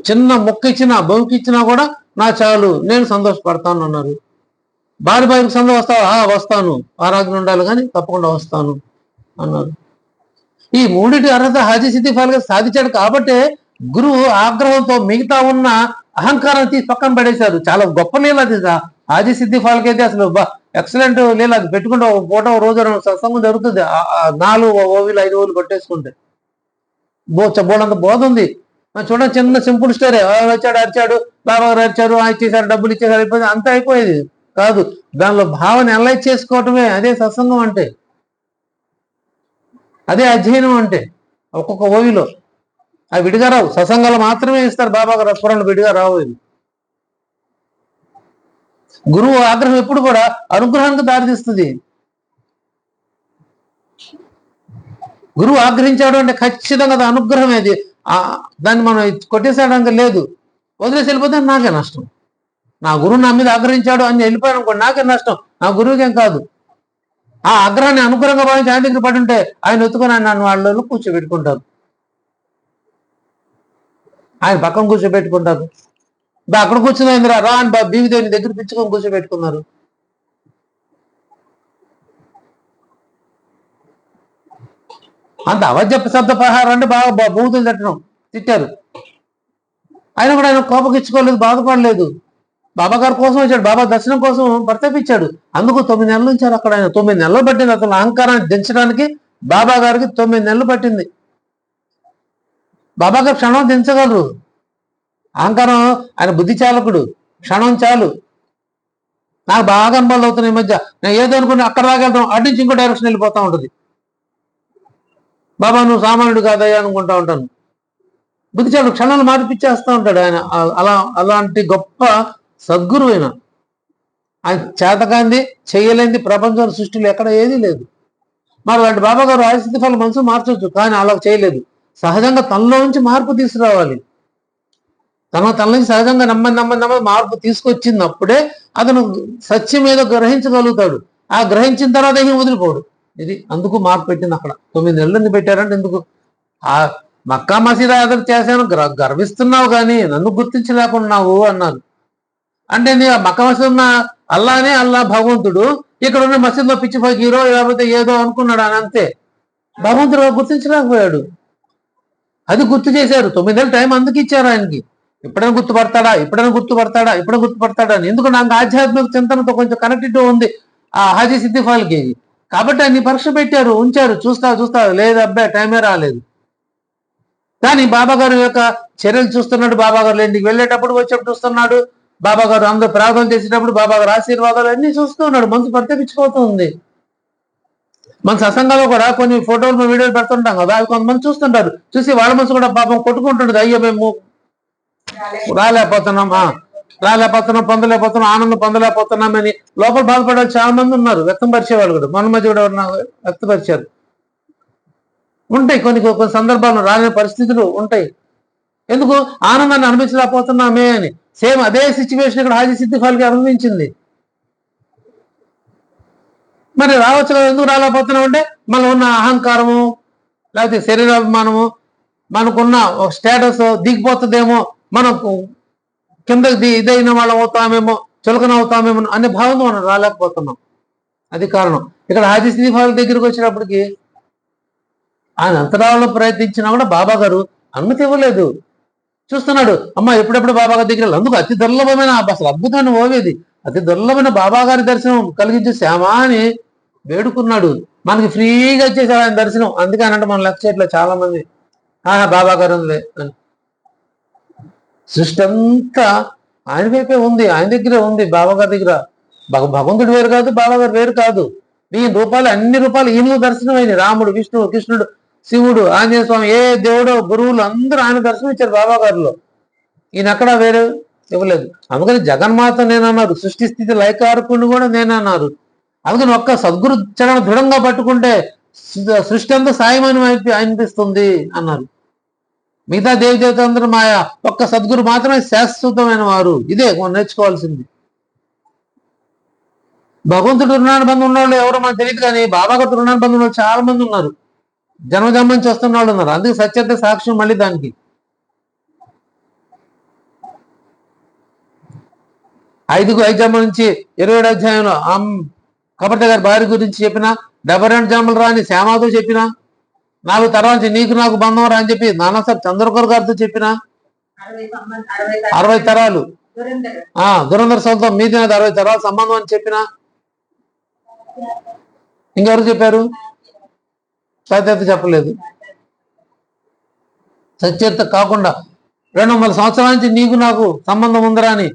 చిన్న మొక్క ఇచ్చినా బొంకి ఇచ్చినా కూడా నా చాలు, నేను సంతోషపడతాను అన్నారు. బాయికి సంతోషం వస్తావా? వస్తాను, ఆరాధన ఉండాలి కానీ తప్పకుండా వస్తాను అన్నారు. ఈ 3 అర్హత హాజీ సిద్ధి ఫాల్గా సాధించాడు కాబట్టే గురువు ఆగ్రహంతో మిగతా ఉన్న అహంకారాన్ని తీసి పక్కన పడేశారు. చాలా గొప్ప లీల అది. హాజీ సిద్ధి ఫాల్కి అయితే అసలు ఎక్సలెంట్ లీల. అది పెట్టుకుంటే ఒక పూట రోజు సత్సంగం జరుగుతుంది. 4 ఓవిలు 5 ఓవిలు కొట్టేసుకుంటే బోడంత బోధ ఉంది. చూడండి, చిన్న సింపుల్ స్టోరీ. వచ్చాడు, అరిచాడు, బాబా గారు అరిచారు, ఇచ్చేసారు, డబ్బులు ఇచ్చేసారు, అయిపోయింది, అంతా అయిపోయేది కాదు. దానిలో భావన అనలైజ్ చేసుకోవటమే అదే సత్సంగం అంటే, అదే అధ్యయనం అంటే. ఒక్కొక్క ఓవిలో అవి విడిగా రావు, సత్సంగాలు మాత్రమే ఇస్తారు బాబా గారు, స్ఫురణలు విడిగా రావు. గురువు ఆగ్రహం ఎప్పుడు కూడా అనుగ్రహానికి దారితీస్తుంది. గురువు ఆగ్రహించాడు అంటే ఖచ్చితంగా అది అనుగ్రహమే. అది దాన్ని మనం కొట్టేసేయడానికి లేదు. వదిలేసి వెళ్ళిపోతే నాకే నష్టం. నా గురువు నా మీద ఆగ్రహించాడు అని వెళ్ళిపోయాను అనుకోండి, నాకే నష్టం, నా గురువుకేం కాదు. ఆ ఆగ్రహాన్ని అనుగ్రహంగా భావించి ఆయన దగ్గర పడి ఉంటే ఆయన ఎత్తుకొని ఆయన నన్ను వాళ్ళలో కూర్చోబెట్టుకుంటారు, ఆయన పక్కన కూర్చోబెట్టుకుంటారు. అక్కడ కూర్చుంది రా అని బీవిదేవిని దగ్గర పిచ్చుకొని కూర్చోబెట్టుకున్నారు. అంత అవధ్య శబ్ద ప్రహారం అంటే బాగా బూతులు తిట్టారు. ఆయన కూడా ఆయన కోపకిచ్చుకోలేదు, బాధపడలేదు. బాబా గారి కోసం వచ్చాడు, బాబా దర్శనం కోసం ప్రతాపించాడు. అందుకు 9 నెలలు ఉంచారు అక్కడ. ఆయన 9 నెలలు పట్టింది అతను అహంకారాన్ని దించడానికి. బాబా గారికి 9 నెలలు పట్టింది. బాబా గారు క్షణం దించగలరు. అహంకారం ఆయన బుద్ధి చాలకుడు, క్షణం చాలు. నాకు బాగా అనుభవాలు అవుతున్నాయి ఈ మధ్య. నేను ఏదో అనుకుని అక్కడ రాగలుగుతాం, అటు నుంచి ఇంకో డైరెక్షన్ వెళ్ళిపోతూ ఉంటుంది. బాబా నువ్వు సామాన్యుడు కాదయ్యా అనుకుంటా ఉంటాను. బుద్ధి చాలు, క్షణాలు మార్పిచ్చేస్తూ ఉంటాడు ఆయన. అలాంటి గొప్ప సద్గురు ఆయన చేతకాంది చేయలేంది ప్రపంచం సృష్టిలో ఎక్కడ ఏదీ లేదు. మరి అలాంటి బాబా గారు ఆశిద్ధి ఫలం మనసు మార్చవచ్చు, కానీ అలా చేయలేదు. సహజంగా తనలో నుంచి మార్పు తీసుకురావాలి. తన నుంచి సహజంగా నెమ్మది మార్పు తీసుకొచ్చినప్పుడే అతను సత్యం ఏదో గ్రహించగలుగుతాడు. ఆ గ్రహించిన తర్వాత ఏం వదిలిపోడు. ఇది అందుకు మార్పు పెట్టింది అక్కడ. 9 నెలలు పెట్టారంటే ఎందుకు? ఆ మక్కా మసీదా ఎదురు చేశాను, గర్విస్తున్నావు కానీ నన్ను గుర్తించలేకున్నావు అన్నారు. అంటే నీ మక్కా మసీద్ ఉన్న అల్లానే అల్లా భగవంతుడు, ఇక్కడ ఉన్న మసీద్లో పిచ్చిపోయి హీరో లేకపోతే ఏదో అనుకున్నాడు అని అంతే. భగవంతుడు గుర్తించలేకపోయాడు. అది గుర్తు చేశారు. 9 నెలలు టైం అందుకు ఇచ్చారు ఆయనకి. ఎప్పుడైనా గుర్తుపడతాడా అని. ఎందుకు నాకు ఆధ్యాత్మిక చింతనతో కొంచెం కనెక్టివ్ ఉంది ఆ హాజీ సిద్ధి ఫాల్కి. కాబట్టి అన్ని పరీక్ష పెట్టారు, ఉంచారు. చూస్తా లేదు అబ్బాయి టైమే రాలేదు. కానీ బాబా గారు యొక్క చర్యలు చూస్తున్నాడు. బాబా గారు ఇంటికి వెళ్ళేటప్పుడు వచ్చేటప్పుడు చూస్తున్నాడు. బాబా గారు అందరూ ప్రార్థన చేసేటప్పుడు బాబా గారు ఆశీర్వాదాలు అన్ని చూస్తున్నాడు. మనసు ప్రత్యేకించుకోతుంది. మన సత్సంగాల్లో కూడా కొన్ని ఫోటోలు వీడియోలు పెడుతుంటాం కదా, అవి కొంతమంది చూస్తుంటారు. చూసి వాళ్ళ మనసు కూడా పాపం కొట్టుకుంటుంటుంది. అయ్యో మేము రాలేకపోతున్నాం, పొందలేకపోతున్నాం, ఆనందం పొందలేకపోతున్నామని లోపల బాధపడే చాలా మంది ఉన్నారు. వ్యక్తపరిచే వాళ్ళు కూడా మన మధ్య కూడా వ్యక్తపరిచారు. ఉంటాయి కొన్ని సందర్భాలు, రాని పరిస్థితులు ఉంటాయి. ఎందుకు? ఆనందాన్ని అనుభవించలేకపోతున్నామే అని. సేమ్ అదే సిచ్యువేషన్ ఇక్కడ హాజీ సిద్ధి ఫాల్కి అనుభవించింది. మరి రావచ్చు కదా, ఎందుకు రాలేకపోతున్నాం అంటే మనం ఉన్న అహంకారము లేకపోతే శరీరాభిమానము, మనకున్న స్టేటస్ దిగిపోతుందేమో, మనకు కిందకి ఇదైన వాళ్ళం అవుతామేమో, చులకన అవుతామేమో అనే భావంతో మనం రాలేకపోతున్నాం. అది కారణం. ఇక్కడ హాజీ శ్రీనివాస్ దగ్గరికి వచ్చినప్పటికి ఆయన అంతరాలను ప్రయత్నించినా కూడా బాబా గారు అనుమతి ఇవ్వలేదు. చూస్తున్నాడు, అమ్మ ఎప్పుడెప్పుడు బాబా గారి దగ్గర, అందుకు అతి దుర్లభమైన అసలు అద్భుతమైన ఓవేది, అతి దుర్లభమైన బాబా గారి దర్శనం కలిగించే శ్యామా అని వేడుకున్నాడు. మనకి ఫ్రీగా ఇచ్చేసాడు ఆయన దర్శనం. అందుకనంటే మనం లెక్క చేయట్లేదు చాలా మంది, బాబా గారు అని. సృష్టి అంతా ఆయన వైపే ఉంది, ఆయన దగ్గరే ఉంది, బాబా గారి దగ్గర. భగవంతుడు వేరు కాదు, బాబా గారు వేరు కాదు. ఈయన రూపాలు, అన్ని రూపాలు ఈయన దర్శనం అయింది. రాముడు, విష్ణువు, కృష్ణుడు, శివుడు, ఆంజనేయ స్వామి, ఏ దేవుడు, గురువులు అందరూ ఆయన దర్శనం ఇచ్చారు బాబా గారిలో. ఈయన అక్కడ వేరే ఇవ్వలేదు. అందుకని జగన్మాత నేనన్నారు, సృష్టి స్థితి లయకారకుడిని కూడా నేనన్నారు. అందుకని ఒక్క సద్గురు చరణ దృఢంగా పట్టుకుంటే సృష్టి అంతా సాయమని అనిపిస్తుంది అన్నారు. మిగతా దేవి దేవతలందరూ మాయా, ఒక్క సద్గురు మాత్రమే శాశ్వతమైన వారు. ఇదే మనం నేర్చుకోవాల్సింది. భగవంతుడు రుణానుబంధం ఉన్న వాళ్ళు ఎవరో మనకు తెలియదు, కానీ బాబా గారు రుణానుబంధం ఉన్న వాళ్ళు చాలా మంది ఉన్నారు, జన్మజన్మ నుంచి వస్తున్న వాళ్ళు ఉన్నారు. అందుకే సత్యత సాక్ష్యం మళ్ళీ దానికి. 5 జన్మల నుంచి 27 అధ్యాయంలో కపట గారి భార్య గురించి చెప్పిన, 72 జన్మలు రాని శ్యామాతో చెప్పిన, 4 తర్వాత నీకు నాకు బంధం రా అని చెప్పి నానాసాబ్ చంద్రకర్ గారితో చెప్పిన, 60 తరాలు దురంధర్ సొంతం మీది 60 తరాల సంబంధం అని చెప్పిన. ఇంకెవరు చెప్పారు? సత్యత చెప్పలేదు. సత్యత కాకుండా 200 సంవత్సరాల నుంచి నీకు నాకు సంబంధం ఉందరా అని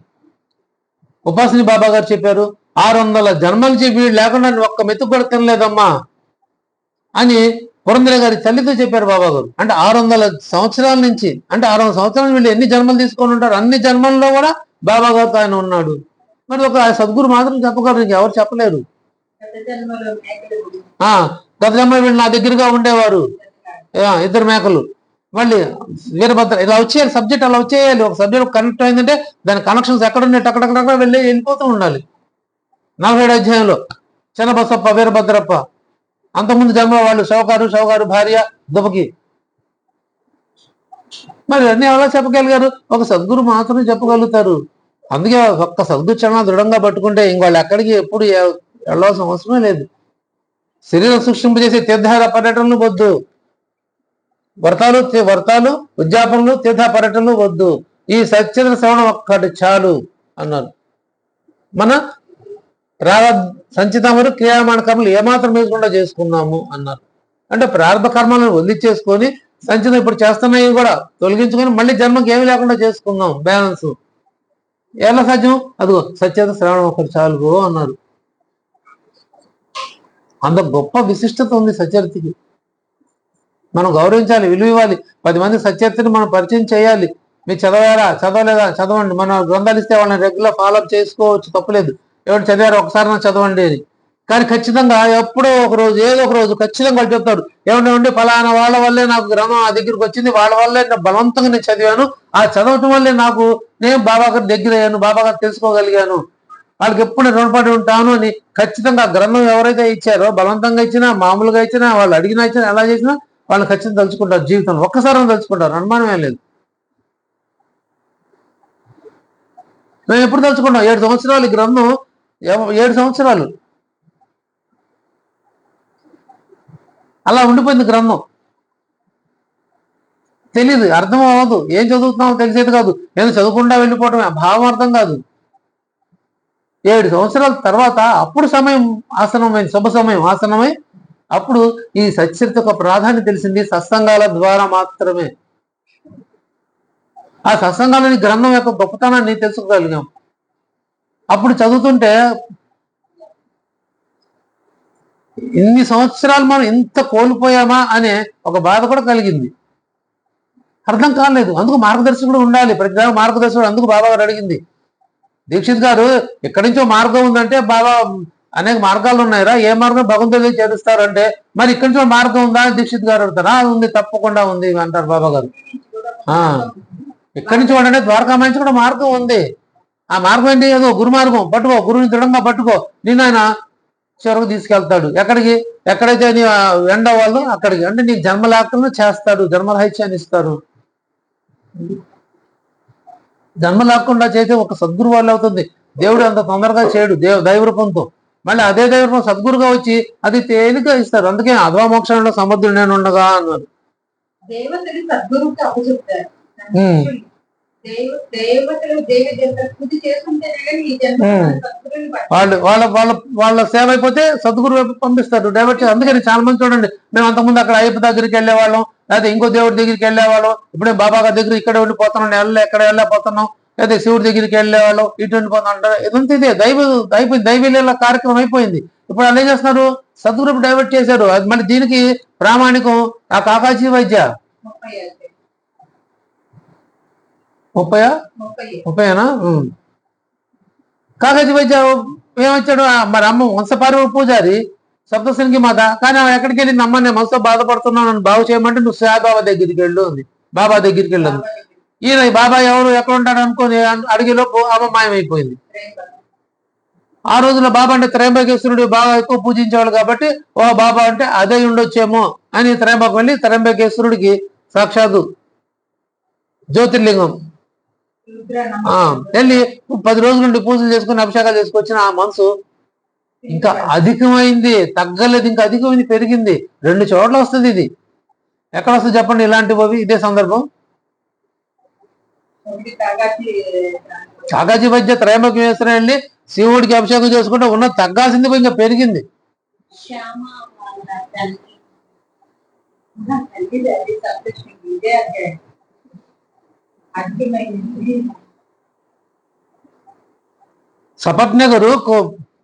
ఉపాసని బాబా గారు చెప్పారు. 600 జన్మల నుంచి వీడు లేకుండా ఒక్క మెతుకు కూడా తినలేదమ్మా అని పురంధర గారి తల్లితో చెప్పారు బాబా గారు. అంటే 600 సంవత్సరాల నుంచి, అంటే 600 సంవత్సరాలు వీళ్ళు ఎన్ని జన్మలు తీసుకొని ఉంటారు, అన్ని జన్మల్లో కూడా బాబా గారితో ఆయన ఉన్నాడు. మరి ఒక సద్గురు మాత్రం చెప్పగలరు, ఎవరు చెప్పలేరు. గత జన్మ వీళ్ళు నా దగ్గరగా ఉండేవారు, 2 మేకలు, మళ్ళీ వీరభద్ర, ఇలా వచ్చేయాలి సబ్జెక్ట్, అలా వచ్చేయాలి. ఒక సబ్జెక్ట్ కనెక్ట్ అయిందంటే దాని కనెక్షన్స్ ఎక్కడున్నాయి అక్కడక్కడ వెళ్ళిపోతూ ఉండాలి. 47 అధ్యాయంలో చెన్నబసప్ప, వీరభద్రప్ప, అంతకుముందు జన్మ వాళ్ళు షౌకారు భార్య దుబకి, మరి అన్ని ఎవరో చెప్పగలిగారు, ఒక సద్గురు మాత్రమే చెప్పగలుగుతారు. అందుకే ఒక్క సద్గురు చరణ దృఢంగా పట్టుకుంటే ఇంకోళ్ళు ఎక్కడికి ఎప్పుడు వెళ్ళవలసిన అవసరమే లేదు. శరీరం సూక్ష్మింపజేసే తీర్థాల పర్యటనలు వద్దు, వ్రతాలు ఉద్యాపనలు తీర్థ పర్యటనలు వద్దు, ఈ సత్యత శ్రవణం ఒక్కటి చాలు అన్నారు. మన సంచితమరు క్రియామాణ కర్మలు ఏమాత్రం వేసుకుండా చేసుకున్నాము అన్నారు. అంటే ప్రారంభ కర్మలను వదిలిచేసుకొని సంచితం ఇప్పుడు చేస్తున్నాయి కూడా తొలగించుకొని మళ్ళీ జన్మకి ఏమి లేకుండా చేసుకుందాం, బ్యాలెన్స్. ఎలా సాధ్యం? అదిగో సత్యత శ్రవణం ఒకటి చాలు అన్నారు. అంత గొప్ప విశిష్టత ఉంది సత్యర్థికి. మనం గౌరవించాలి, విలువ ఇవ్వాలి. 10 మంది సత్యర్థిని మనం పరిచయం చేయాలి. మీరు చదవారా, చదవలేదా, చదవండి. మన గ్రంథాలు ఇస్తే వాళ్ళని రెగ్యులర్ ఫాలోఅప్ చేసుకోవచ్చు, తప్పలేదు. ఎవరు చదివారు ఒకసారి నాకు చదవండి అని. కానీ ఖచ్చితంగా ఎప్పుడో ఒక రోజు, ఏదో ఒక రోజు ఖచ్చితంగా వాళ్ళు చెప్తాడు, ఏమంటే ఫలానా వాళ్ళ వల్లే నాకు గ్రంథం నా దగ్గరికి వచ్చింది, వాళ్ళ వల్లే బలవంతంగా నేను చదివాను, ఆ చదవటం వల్లే నేను బాబా గారి దగ్గర అయ్యాను, బాబా గారు తెలుసుకోగలిగాను, వాళ్ళకి ఎప్పుడు నేను రుణపడి ఉంటాను అని ఖచ్చితంగా గ్రంథం ఎవరైతే ఇచ్చారో, బలవంతంగా ఇచ్చినా మామూలుగా ఇచ్చినా వాళ్ళు అడిగినా ఇచ్చినా ఎలా చేసినా వాళ్ళని ఖచ్చితంగా తలుచుకుంటారు. జీవితంలో ఒక్కసారి తలుచుకుంటారు, అనుమానమే లేదు. మేము ఎప్పుడు తలుచుకున్నాం? 7 సంవత్సరాలు ఈ గ్రంథం, 7 సంవత్సరాలు అలా ఉండిపోయింది గ్రంథం. తెలీదు, అర్థం అవ్వదు, ఏం చదువుతున్నామో తెలిసేది కాదు, నేను చదువుకుండా వెళ్ళిపోవటమే, భావం అర్థం కాదు. 7 సంవత్సరాల తర్వాత అప్పుడు సమయం ఆసనమైంది, శుభ సమయం ఆసనమై అప్పుడు ఈ సత్యత యొక్క ప్రాధాన్యత తెలిసింది. సత్సంగాల ద్వారా మాత్రమే ఆ సత్సంగాలని గ్రంథం యొక్క గొప్పతనాన్ని తెలుసుకోగలిగాం. అప్పుడు చదువుతుంటే ఇన్ని సంవత్సరాలు మనం ఇంత కోల్పోయామా అనే ఒక బాధ కూడా కలిగింది. అర్థం కాలేదు. అందుకు మార్గదర్శకుడు ఉండాలి, ప్రతి మార్గదర్శకుడు. అందుకు బాబా గారు అడిగింది, దీక్షిత్ గారు ఎక్కడి నుంచో మార్గం ఉందంటే, బాబా అనేక మార్గాలు ఉన్నాయరా, ఏ మార్గం భగవంతుడికి చేరుస్తారు అంటే, మరి ఇక్కడి నుంచో మార్గం ఉందా అని దీక్షిత్ గారు అడుగుతారా? ఉంది, తప్పకుండా ఉంది అంటారు బాబా గారు. ఇక్కడి నుంచి వాడంటే ద్వారకా నుంచి కూడా మార్గం ఉంది. ఆ మార్గం ఏంటి? ఏదో గురు మార్గం, పట్టుకో, గురువుని దృఢంగా పట్టుకో, నిన్ను ఆయన చివరకు తీసుకెళ్తాడు. ఎక్కడైతే నీ ఎండ వాళ్ళు అక్కడికి, అంటే నీకు జన్మ లేకుండా చేస్తాడు, జన్మరహిత్యాన్ని ఇస్తారు. జన్మ లేకుండా చేస్తే ఒక సద్గురు వాళ్ళు అవుతుంది. దేవుడు అంత తొందరగా చేయడు దైవరూపంతో. మళ్ళీ అదే దైవం సద్గురుగా వచ్చి అది తేలిక ఇస్తారు. అందుకే అధోమోక్షంలో సముద్రుడు నేను ఉండగా అన్నారు. దేవతలు సద్గురువుకి అప్పచెప్తారు. దేవతలు దేవి దేవతలు పూజ చేసుకుంటేనే కానీ ఈ జన్మ సద్గురువుని వాళ్ళు వాళ్ళ వాళ్ళ వాళ్ళ సేవ అయిపోతే సద్గురు వైపు పంపిస్తారు డైవర్ట్. అందుకని చాలా మంది చూడండి, మేము అంతకుముందు అక్కడ అయ్యప్ప దగ్గరికి వెళ్ళేవాళ్ళం, లేదా ఇంకో దేవుడి దగ్గరికి వెళ్ళేవాళ్ళం, ఇప్పుడే బాబా గారి దగ్గర ఇక్కడ ఉండిపోతున్నాం, ఎక్కడ వెళ్ళకపోతున్నాం, లేదా శివుడి దగ్గరికి వెళ్ళేవాళ్ళం, ఇటు ఉండిపోతున్నాం అంటారు. ఇదంతా ఇదే దైవీల కార్యక్రమం అయిపోయింది. ఇప్పుడు వాళ్ళు ఏం చేస్తున్నారు, సద్గురు డైవర్ట్ చేశారు. అది మళ్ళీ దీనికి ప్రామాణికం ఆ కాకాజీ వైద్య 30 కాకాజీ వైద్య ఏమొచ్చాడు, మరి అమ్మ వంశపార్వ పూజారి సప్తశృంగి మాత, కానీ ఆమె ఎక్కడికి వెళ్ళింది, అమ్మ నేను మనసుతో బాధపడుతున్నాను నన్ను బాగు చేయమంటే నువ్వు సాయిబాబా దగ్గరికి వెళ్ళు ఉంది. బాబా దగ్గరికి వెళ్ళింది. ఈయన బాబా ఎవరు ఎక్కడ ఉంటాడు అనుకుని అడిగేలోపు అమ్మ మాయమైపోయింది. ఆ రోజుల్లో బాబా అంటే త్రయంబకేశ్వరుడు బాగా ఎక్కువ పూజించేవాళ్ళు కాబట్టి ఓ బాబా అంటే అదే ఉండొచ్చేమో అని త్రయంబకం వెళ్ళి త్రయంబకేశ్వరుడికి సాక్షాత్తు జ్యోతిర్లింగం వెళ్ళి 10 రోజుల నుండి పూజలు చేసుకుని అభిషేకాలు చేసుకొచ్చిన ఆ మనసు ఇంకా అధికమైంది, తగ్గలేదు, ఇంకా అధికమైంది, పెరిగింది. 2 చోట్ల వస్తుంది. ఇది ఎక్కడ వస్తుంది చెప్పండి ఇలాంటివి? ఇదే సందర్భం. కాకాజీ వైద్య త్రయంబకేశ్వరం వెళ్ళి శివుడికి అభిషేకం చేసుకుంటే ఉన్న తగ్గాల్సింది ఇంకా పెరిగింది. సపజ్ఞగరు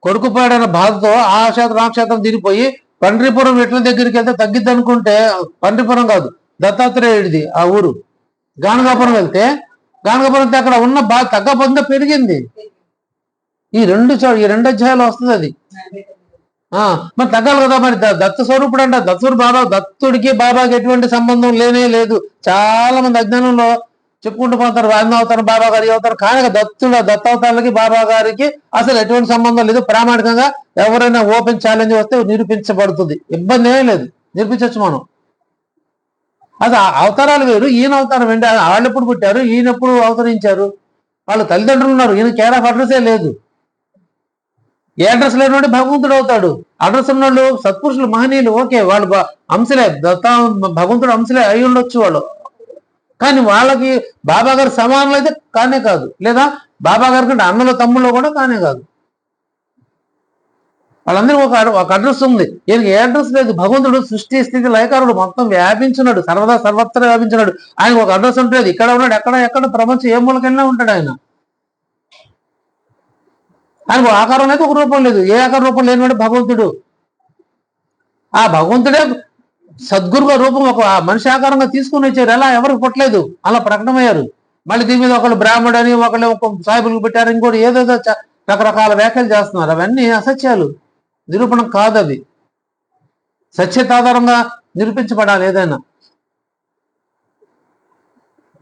కొడుకు పాడైన బాధతో ఆ క్షేత్రం ఆ క్షేత్రం తిరిగిపోయి పండ్రిపురం విట్ల దగ్గరికి వెళ్తే తగ్గిద్ది అనుకుంటే, పండ్రిపురం కాదు దత్తాత్రేయుడిది ఆ ఊరు, గానగాపురం వెళ్తే గానగాపురం అక్కడ ఉన్న బాధ తగ్గపోతుందో పెరిగింది. ఈ 2 అధ్యాయాలు వస్తుంది అది. మరి తగ్గాలి కదా. మరి దత్త స్వరూపుడు అంట, దత్తుడు బాబా, దత్తుడికి బాబాకి ఎటువంటి సంబంధం లేనే లేదు. చాలా మంది అజ్ఞానంలో చెప్పుకుంటూ పోతారు, ఆయన అవుతారు, బాబా గారి అవుతారు. కానీ దత్తావతారాలకి బాబా గారికి అసలు ఎటువంటి సంబంధం లేదు. ప్రామాణికంగా ఎవరైనా ఓపెన్ ఛాలెంజ్ వస్తే నిరూపించబడుతుంది, ఇబ్బంది ఏమీ లేదు, నిరూపించవచ్చు మనం. అది అవతారాలు వేరు, ఈయన అవతారం ఏంటి, వాళ్ళు ఎప్పుడు పుట్టారు, ఈయన ఎప్పుడు అవతరించారు, వాళ్ళ తల్లిదండ్రులు ఉన్నారు, ఈయన కేర్ ఆఫ్ అడ్రస్సే లేదు. ఏ అడ్రస్ లేనివాడు భగవంతుడు అవుతాడు. అడ్రస్ ఉన్నోళ్ళు సత్పురుషులు, మహనీయులు, ఓకే, వాళ్ళు అంశలే, భగవంతుడు అంశలే అయి ఉండొచ్చు వాళ్ళు. కానీ వాళ్ళకి బాబా గారు సమానులు అయితే కానే కాదు, లేదా బాబా గారి కంటే అన్నలో తమ్ముళ్ళు కూడా కానే కాదు. వాళ్ళందరూ ఒక అడ్రస్ ఉంది, ఈయనకి ఏ అడ్రస్ లేదు. భగవంతుడు సృష్టి స్థితి లయకారుడు, మొత్తం వ్యాపించున్నాడు, సర్వత్ర వ్యాపించున్నాడు. ఆయనకు ఒక అడ్రస్ ఉంటుంది, ఇక్కడ ఉన్నాడు, ఎక్కడ ప్రపంచం ఏ మూలకెళ్ళినా ఉంటాడు ఆయన. ఆయనకు ఆకారం అయితే ఒక రూపం లేదు, ఏ ఆకార రూపం లేనివాడు భగవంతుడు. ఆ భగవంతుడే సద్గురుగా రూపం ఒక మనిషి ఆకారంగా తీసుకుని వచ్చారు. ఎలా ఎవరికి పుట్టలేదు, అలా ప్రకటమయ్యారు. మళ్ళీ దీని మీద ఒకళ్ళు బ్రాహ్మడు అని, ఒకళ్ళు సాయిబులకు పెట్టారు, ఇంకోటి ఏదేదో రకరకాల వ్యాఖ్యలు చేస్తున్నారు. అవన్నీ అసత్యాలు, నిరూపణం కాదు. అవి సత్యతాధారంగా నిరూపించబడాలి ఏదైనా.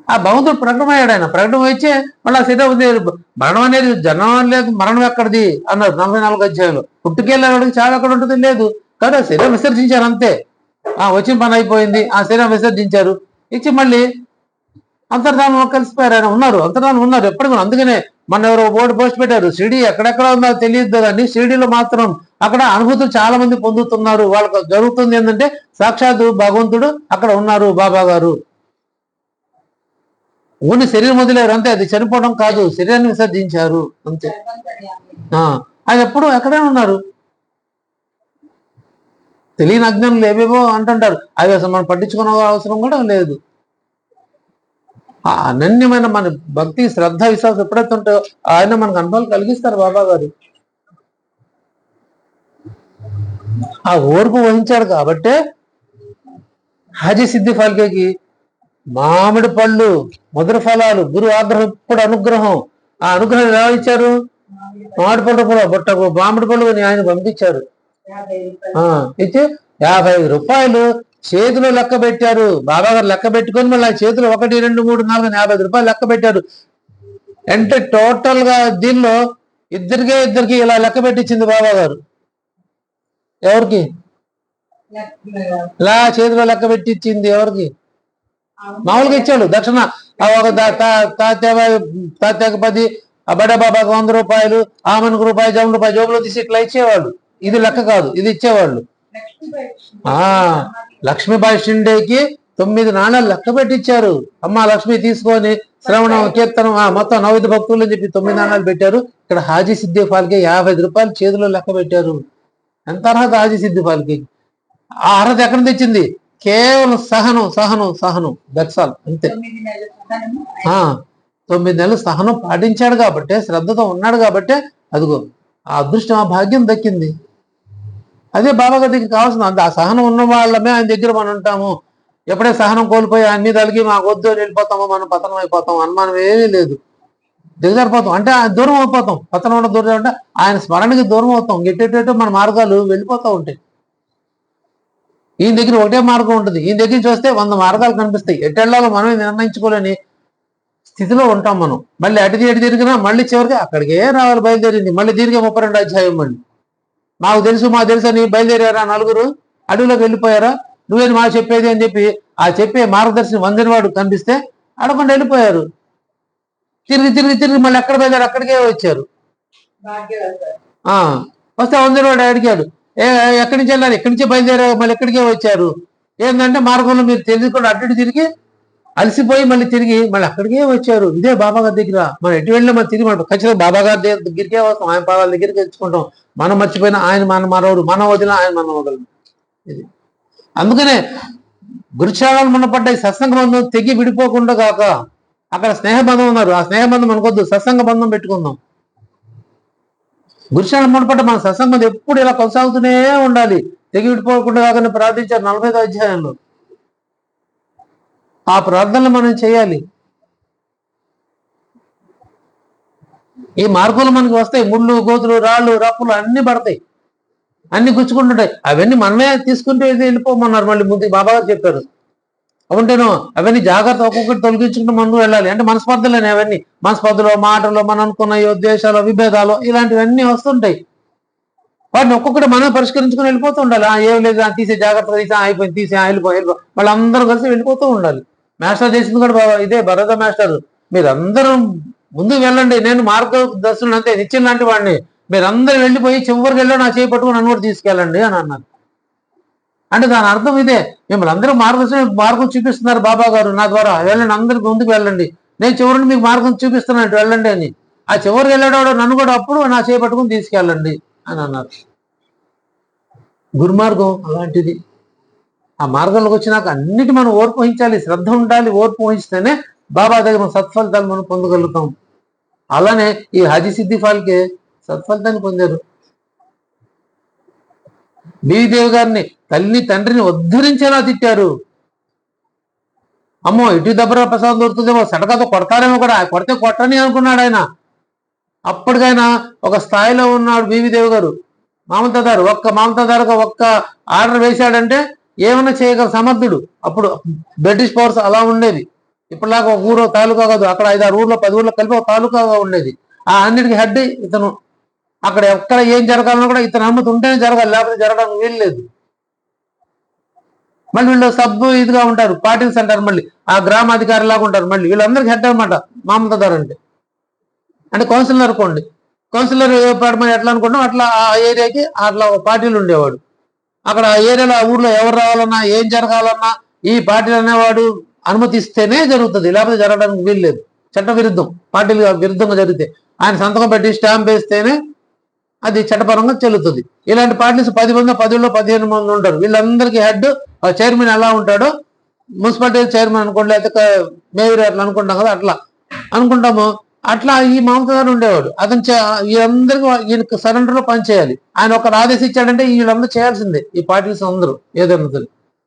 ఆ భగవంతుడు ప్రకటమయ్యాడు. ఆయన ప్రకటన వచ్చే మళ్ళీ ఆ శరీరం ఉంది. మరణం అనేది జన్మం లేదు, మరణం ఎక్కడిది అన్నారు 44 అధ్యాయంలో. పుట్టుకెళ్ళేవాడికి చాలా ఎక్కడ ఉంటుంది, లేదు. కాబట్టి ఆ శరీరం విసర్జించారు అంతే. వచ్చిన పని అయిపోయింది, ఆ శరీరం విసర్జించారు, ఇచ్చి మళ్ళీ అంతర్ధానం కలిసిపోయారు. ఆయన ఉన్నారు, అంతర్ధానం ఉన్నారు ఎప్పటికీ. అందుకనే మన ఎవరో బోర్డు పోస్ట్ పెట్టారు, షిరిడి ఎక్కడెక్కడ ఉందో తెలియదు కానీ షిరిడిలో మాత్రం అక్కడ అనుభూతులు చాలా మంది పొందుతున్నారు. వాళ్ళకు జరుగుతుంది ఏంటంటే సాక్షాత్తు భగవంతుడు అక్కడ ఉన్నారు, బాబా గారు. ఓన్లీ శరీరం వదిలేరు అంతే, అది చనిపోవడం కాదు, శరీరాన్ని విసర్జించారు అంతే. అది ఎప్పుడు ఎక్కడే ఉన్నారు. తెలియని అజ్ఞానులు ఏవేవో అంటుంటారు, అవి అసలు మనం పట్టించుకునే అవసరం కూడా లేదు. ఆ అనన్యమైన మన భక్తి, శ్రద్ధ, విశ్వాసం ఎప్పుడైతే ఉంటాయో ఆయన మనకు అనుభవాలు కలిగిస్తారు బాబా గారు. ఆ ఓర్పు వహించాడు కాబట్టే హాజీ సిద్ధి ఫాల్కేకి మామిడి పళ్ళు, మధుర ఫలాలు, గురు ఆగ్రహం, ఇప్పుడు అనుగ్రహం. ఆ అనుగ్రహం ఎలా ఇచ్చారు, మామిడి పళ్ళు బుట్టకు మామిడి పళ్ళు ఆయన పంపించారు. ఇచ్చి 55 రూపాయలు చేతిలో లెక్క పెట్టారు. బాబా గారు లెక్క పెట్టుకొని మళ్ళీ చేతిలో 1, 2, 3, 4 50 రూపాయలు లెక్క పెట్టారు. అంటే టోటల్ గా దీనిలో ఇద్దరికి ఇలా లెక్క పెట్టించింది బాబా గారు. ఎవరికి ఇలా చేతిలో లెక్క పెట్టించింది? ఎవరికి? మామూలుగా ఇచ్చాడు దక్షిణ, ఒక తాత్యాగ 10, ఆ బడే బాబాకి 100 రూపాయలు, ఆమెకు రూపాయి, జోబులో తీసి ఇట్లా ఇచ్చేవాళ్ళు. ఇది లెక్క కాదు, ఇది ఇచ్చేవాళ్ళు. లక్ష్మీబాయి షిండేకి 9 నాణాలు లెక్క పెట్టించారు. అమ్మ లక్ష్మి తీసుకొని శ్రవణం, కీర్తనం మొత్తం నవవిధ భక్తులు అని చెప్పి 9 నాణాలు పెట్టారు. ఇక్కడ హాజీ సిద్ది ఫాల్కే 50 రూపాయలు చేతిలో లెక్క పెట్టారు. ఎంత అర్హత హాజీ సిద్ది ఫాల్కి? ఆ అర్హత ఎక్కడ తెచ్చింది? కేవలం సహనం, సహనం, సహనం. దట్స్ ఆల్, అంతే. 9 నెలలు సహనం పాటించాడు కాబట్టి, శ్రద్ధతో ఉన్నాడు కాబట్టి అదిగో ఆ అదృష్టం, ఆ భాగ్యం దక్కింది. అదే బాబా గారికి కావాల్సింది. ఆ సహనం ఉన్న వాళ్ళమే ఆయన దగ్గర మనం ఉంటాము. ఎప్పుడే సహనం కోల్పోయి ఆయన మీద అలిగి మాకు వద్దు అని వెళ్ళిపోతామో మనం పతనం అయిపోతాం. అనుమానం ఏమీ లేదు. దిగజారిపోతాం అంటే ఆయన దూరం అయిపోతాం. పతనం ఉన్న దూరం అంటే ఆయన స్మరణకి దూరం అవుతాం. ఎట్టేటో మన మార్గాలు వెళ్ళిపోతూ ఉంటాయి. ఈయన దగ్గర ఒకటే మార్గం ఉంటుంది. ఈయన దగ్గర చూస్తే 100 మార్గాలు కనిపిస్తాయి. ఎట్టెళ్ళాలో మనమే నిర్ణయించుకోలేని స్థితిలో ఉంటాం మనం. మళ్ళీ అటు తిరిగినా మళ్ళీ చివరికి అక్కడికే రావాలి, బయలుదేరింది. మళ్ళీ దీనికి 32 అధ్యాయం. మళ్ళీ మాకు తెలుసు అని బయలుదేరారా నలుగురు, అడవిలోకి వెళ్ళిపోయారా, నువ్వేది మాకు చెప్పేది అని చెప్పి ఆ చెప్పే మార్గదర్శనం వందినవాడు కనిపిస్తే అడగకుండా వెళ్ళిపోయారు. తిరిగి మళ్ళీ ఎక్కడ బయలుదేరారు, అక్కడికే వచ్చారు. వస్తే వందినవాడు అడిగాడు, ఎక్కడి నుంచి వెళ్ళారు, ఎక్కడి నుంచి బయలుదేరారు, మళ్ళీ ఎక్కడికే వచ్చారు. ఏంటంటే మార్గంలో మీరు తెలియకుండా అటు తిరిగి అలసిపోయి మళ్ళీ అక్కడికే వచ్చారు. ఇదే బాబా గారి దగ్గర. మనం ఎటు వెళ్ళినా మనం తిరిగి మనం ఖచ్చితంగా బాబా గారి దగ్గరికే వస్తాం. ఆయన పాదాల దగ్గరికి తెచ్చుకుంటాం. మనం మర్చిపోయినా ఆయన మన మరవడు, మనం వదిలినా ఆయన మనం వదలడు. ఇది అందుకనే గురుచారాలు మునపడ్డ ఈ సత్సంగ బంధం తెగి విడిపోకుండా కాక అక్కడ స్నేహబంధం ఉన్నారు. ఆ స్నేహబంధం మనకొద్దు, సత్సంగ బంధం పెట్టుకుందాం. గురుచారాలు మునపడ్డ మన సత్సంగ బంధం ఎప్పుడు ఇలా కొనసాగుతూనే ఉండాలి. తెగి విడిపోకుండా కాకని ప్రార్థించారు 45వ అధ్యాయంలో. ఆ ప్రార్థనలు మనం చేయాలి. ఈ మార్పులు మనకి వస్తాయి. ముళ్ళు, గోతులు, రాళ్ళు, రప్పులు అన్ని పడతాయి, అన్ని గుచ్చుకుంటుంటాయి. అవన్నీ మనమే తీసుకుంటే వెళ్ళిపోమన్నారు. మళ్ళీ ముందు బాబా గారు చెప్పారు. అవుంటేనో అవన్నీ జాగ్రత్త ఒక్కొక్కటి తొలగించుకుంటూ ముందు వెళ్ళాలి. అంటే మనస్పర్ధలేని అవన్నీ, మనస్పర్ధలో, మాటలో, మనం అనుకున్న ఉద్దేశాలు, విభేదాలు ఇలాంటివన్నీ వస్తుంటాయి. వాటిని ఒక్కొక్కటి మనం పరిష్కరించుకుని వెళ్ళిపోతూ ఉండాలి. ఏం లేదు తీసే, జాగ్రత్తగా తీసే, అయిపోయింది, తీసే, వెళ్ళిపో వాళ్ళు అందరూ కలిసి వెళ్ళిపోతూ ఉండాలి. మాస్టర్ చేసింది కూడా బాబా ఇదే. భరత మాస్టర్, మీరందరూ ముందుకు వెళ్ళండి, నేను మార్గదర్శనం అంతే, నిత్యం లాంటి వాడిని, మీరందరూ వెళ్ళిపోయి చివరికి వెళ్ళి నా చేయి పట్టుకుని నన్ను కూడా తీసుకెళ్ళండి అని అన్నారు. అంటే దాని అర్థం ఇదే, మిమ్మల్ని అందరూ మార్గం చూపిస్తున్నారు బాబా గారు నా ద్వారా. వెళ్ళండి, అందరికి ముందుకు వెళ్ళండి, నేను చివరిని మీకు మార్గం చూపిస్తున్నాను, వెళ్ళండి అని. ఆ చివరికి వెళ్ళాడు నన్ను కూడా అప్పుడు నా చేయి పట్టుకుని తీసుకెళ్ళండి అని అన్నారు. గురుమార్గం అలాంటిది. ఆ మార్గంలోకి వచ్చినాక అన్నిటి మనం ఓర్పు వహించాలి, శ్రద్ధ ఉండాలి. ఓర్పు వహిస్తేనే బాబా దగ్గర సత్ఫలితాలు మనం పొందగలుగుతాం. అలానే ఈ హాజీ సిద్ది ఫాల్కే సత్ఫలితాన్ని పొందారు. బీవీదేవి గారిని, తల్లిని తండ్రిని ఉద్ధరించేలా తిట్టారు. అమ్మో ఇటు దెబ్బర ప్రసాదం దొరుకుతుందేమో, సడకతో కొడతారేమో కూడా, కొడితే కొట్టని అనుకున్నాడు ఆయన. అప్పటికైనా ఒక స్థాయిలో ఉన్నాడు బీవీదేవి గారు. మామూలుదారు మామూలుదారుగా ఒక్క ఆర్డర్ వేశాడంటే ఏమైనా చేయగల సమర్థుడు. అప్పుడు బ్రిటిష్ పవర్స్ అలా ఉండేది. ఇప్పటిలాగా ఒక ఊరో తాలూకా కాదు, అక్కడ 5-6 ఊర్లో 10 ఊర్లో కలిపి ఒక తాలూకాగా ఉండేది. ఆ అన్నిటికీ హెడ్ ఇతను. అక్కడ ఎక్కడ ఏం జరగాలన్నా కూడా ఇతను అనుమతి ఉంటేనే జరగాలి, లేకపోతే జరగడానికి వీలు లేదు. మళ్ళీ వీళ్ళు ఇదిగా ఉంటారు, పార్టీస్ అంటారు, మళ్ళీ ఆ గ్రామాధికారి లాగా ఉంటారు. మళ్ళీ వీళ్ళందరికీ హెడ్ అనమాట మామూలుదారు అంటే కౌన్సిలర్ అనుకోండి. కౌన్సిలర్ ఎట్లా అనుకుంటాం అట్లా ఆ ఏరియాకి అట్లా పార్టీలు ఉండేవాడు. అక్కడ ఆ ఏరియాలో, ఆ ఊర్లో ఎవరు రావాలన్నా, ఏం జరగాలన్నా ఈ పార్టీలు అనేవాడు అనుమతిస్తేనే జరుగుతుంది, లేకపోతే జరగడానికి వీలు లేదు. చట్ట విరుద్ధం, పార్టీలు విరుద్ధంగా జరిగితే ఆయన సంతకం పెట్టి స్టాంప్ వేస్తేనే అది చట్టపరంగా చెల్లుతుంది. ఇలాంటి పార్టీస్ 10 మంది, 10లో 15 మంది ఉంటారు. వీళ్ళందరికీ హెడ్ చైర్మన్ ఎలా ఉంటాడో, మున్సిపాలిటీ చైర్మన్ అనుకోండి, లేకపోతే మేయర్ అట్లా అనుకుంటాం కదా, అట్లా అనుకుంటాము. అట్లా ఈ మామూలుగా ఉండేవాడు. అతను వీళ్ళందరికీ ఈయనకు సరెండర్లో పనిచేయాలి. ఆయన ఒకరు ఆదేశించాడంటే వీళ్ళందరూ చేయాల్సిందే, ఈ పార్టీస్ అందరూ ఏదైనా.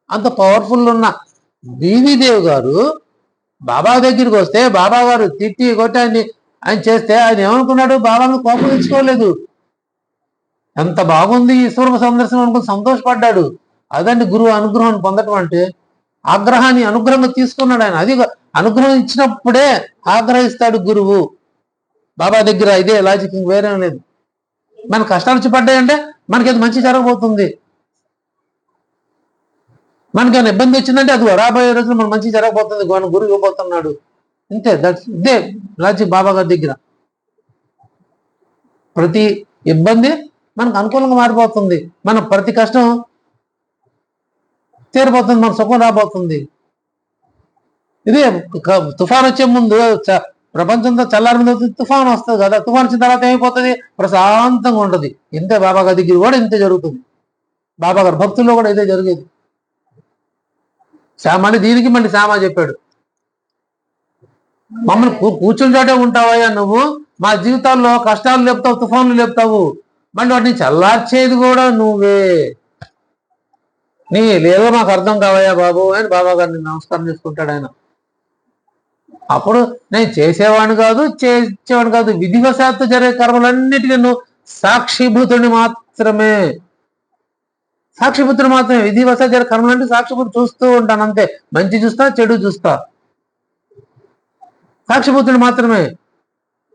అంత పవర్ఫుల్ ఉన్న బీవీదేవి గారు బాబా దగ్గరికి వస్తే బాబా గారు తిట్టి కొట్టి ఆయన చేస్తే ఆయన ఏమనుకున్నాడు, బాబాను కోపం తెచ్చుకోలేదు. ఎంత బాగుంది ఈశ్వర సందర్శనం అనుకుని సంతోషపడ్డాడు. అదండి గురువు అనుగ్రహాన్ని పొందటం అంటే. ఆగ్రహాన్ని అనుగ్రహంగా తీసుకున్నాడు ఆయన. అది అనుగ్రహం ఇచ్చినప్పుడే ఆగ్రహిస్తాడు గురువు బాబా దగ్గర. ఇదే లాజిక్, వేరే లేదు. మన కష్టాలు వచ్చి పడ్డాయంటే మనకి మంచి జరగబోతుంది. మనకేమైనా ఇబ్బంది వచ్చిందంటే అది రాబోయే రోజులు మన మంచి జరగబోతుంది, గురువు ఇవ్వబోతున్నాడు. ఇంతే, ఇదే లాజిక్ బాబా గారి దగ్గర. ప్రతి ఇబ్బంది మనకు అనుకూలంగా మారిపోతుంది, మన ప్రతి కష్టం తీరిపోతుంది, మన సుఖం రాబోతుంది. ఇదే తుఫాన్ వచ్చే ముందు ప్రపంచంతో చల్లారి మీద తుఫాన్ వస్తుంది కదా, తుఫాన్ వచ్చిన తర్వాత ఏమైపోతుంది, ప్రశాంతంగా ఉంటుంది. ఇంతే బాబాగారి దగ్గర కూడా ఇంతే జరుగుతుంది, బాబాగారు భక్తుల్లో కూడా ఇదే జరిగేది. మళ్ళీ దీనికి మళ్ళీ శ్యామ చెప్పాడు, మమ్మల్ని కూర్చుని చోటే ఉంటావయ్యా నువ్వు, మా జీవితాల్లో కష్టాలు లేపుతావు, తుఫాన్లు లేపుతావు, మళ్ళీ వాటిని చల్లార్చేది కూడా నువ్వే, నీ లేదో మాకు అర్థం కావయ్యా బాబు అని బాబా గారిని నమస్కారం చేసుకుంటాడు ఆయన. అప్పుడు నేను చేసేవాడిని కాదు, చేసేవాడిని కాదు, విధివశాత్తు జరిగే కర్మలన్నిటికీ నువ్వు సాక్షిభూతుడిని మాత్రమే, సాక్షిపుత్రుడు మాత్రమే. విధివశాత్తు జరిగే కర్మలంటే సాక్షిపుత్రుడు చూస్తూ ఉంటాను అంతే, మంచి చూస్తా చెడు చూస్తా, సాక్షిపుత్రుడు మాత్రమే.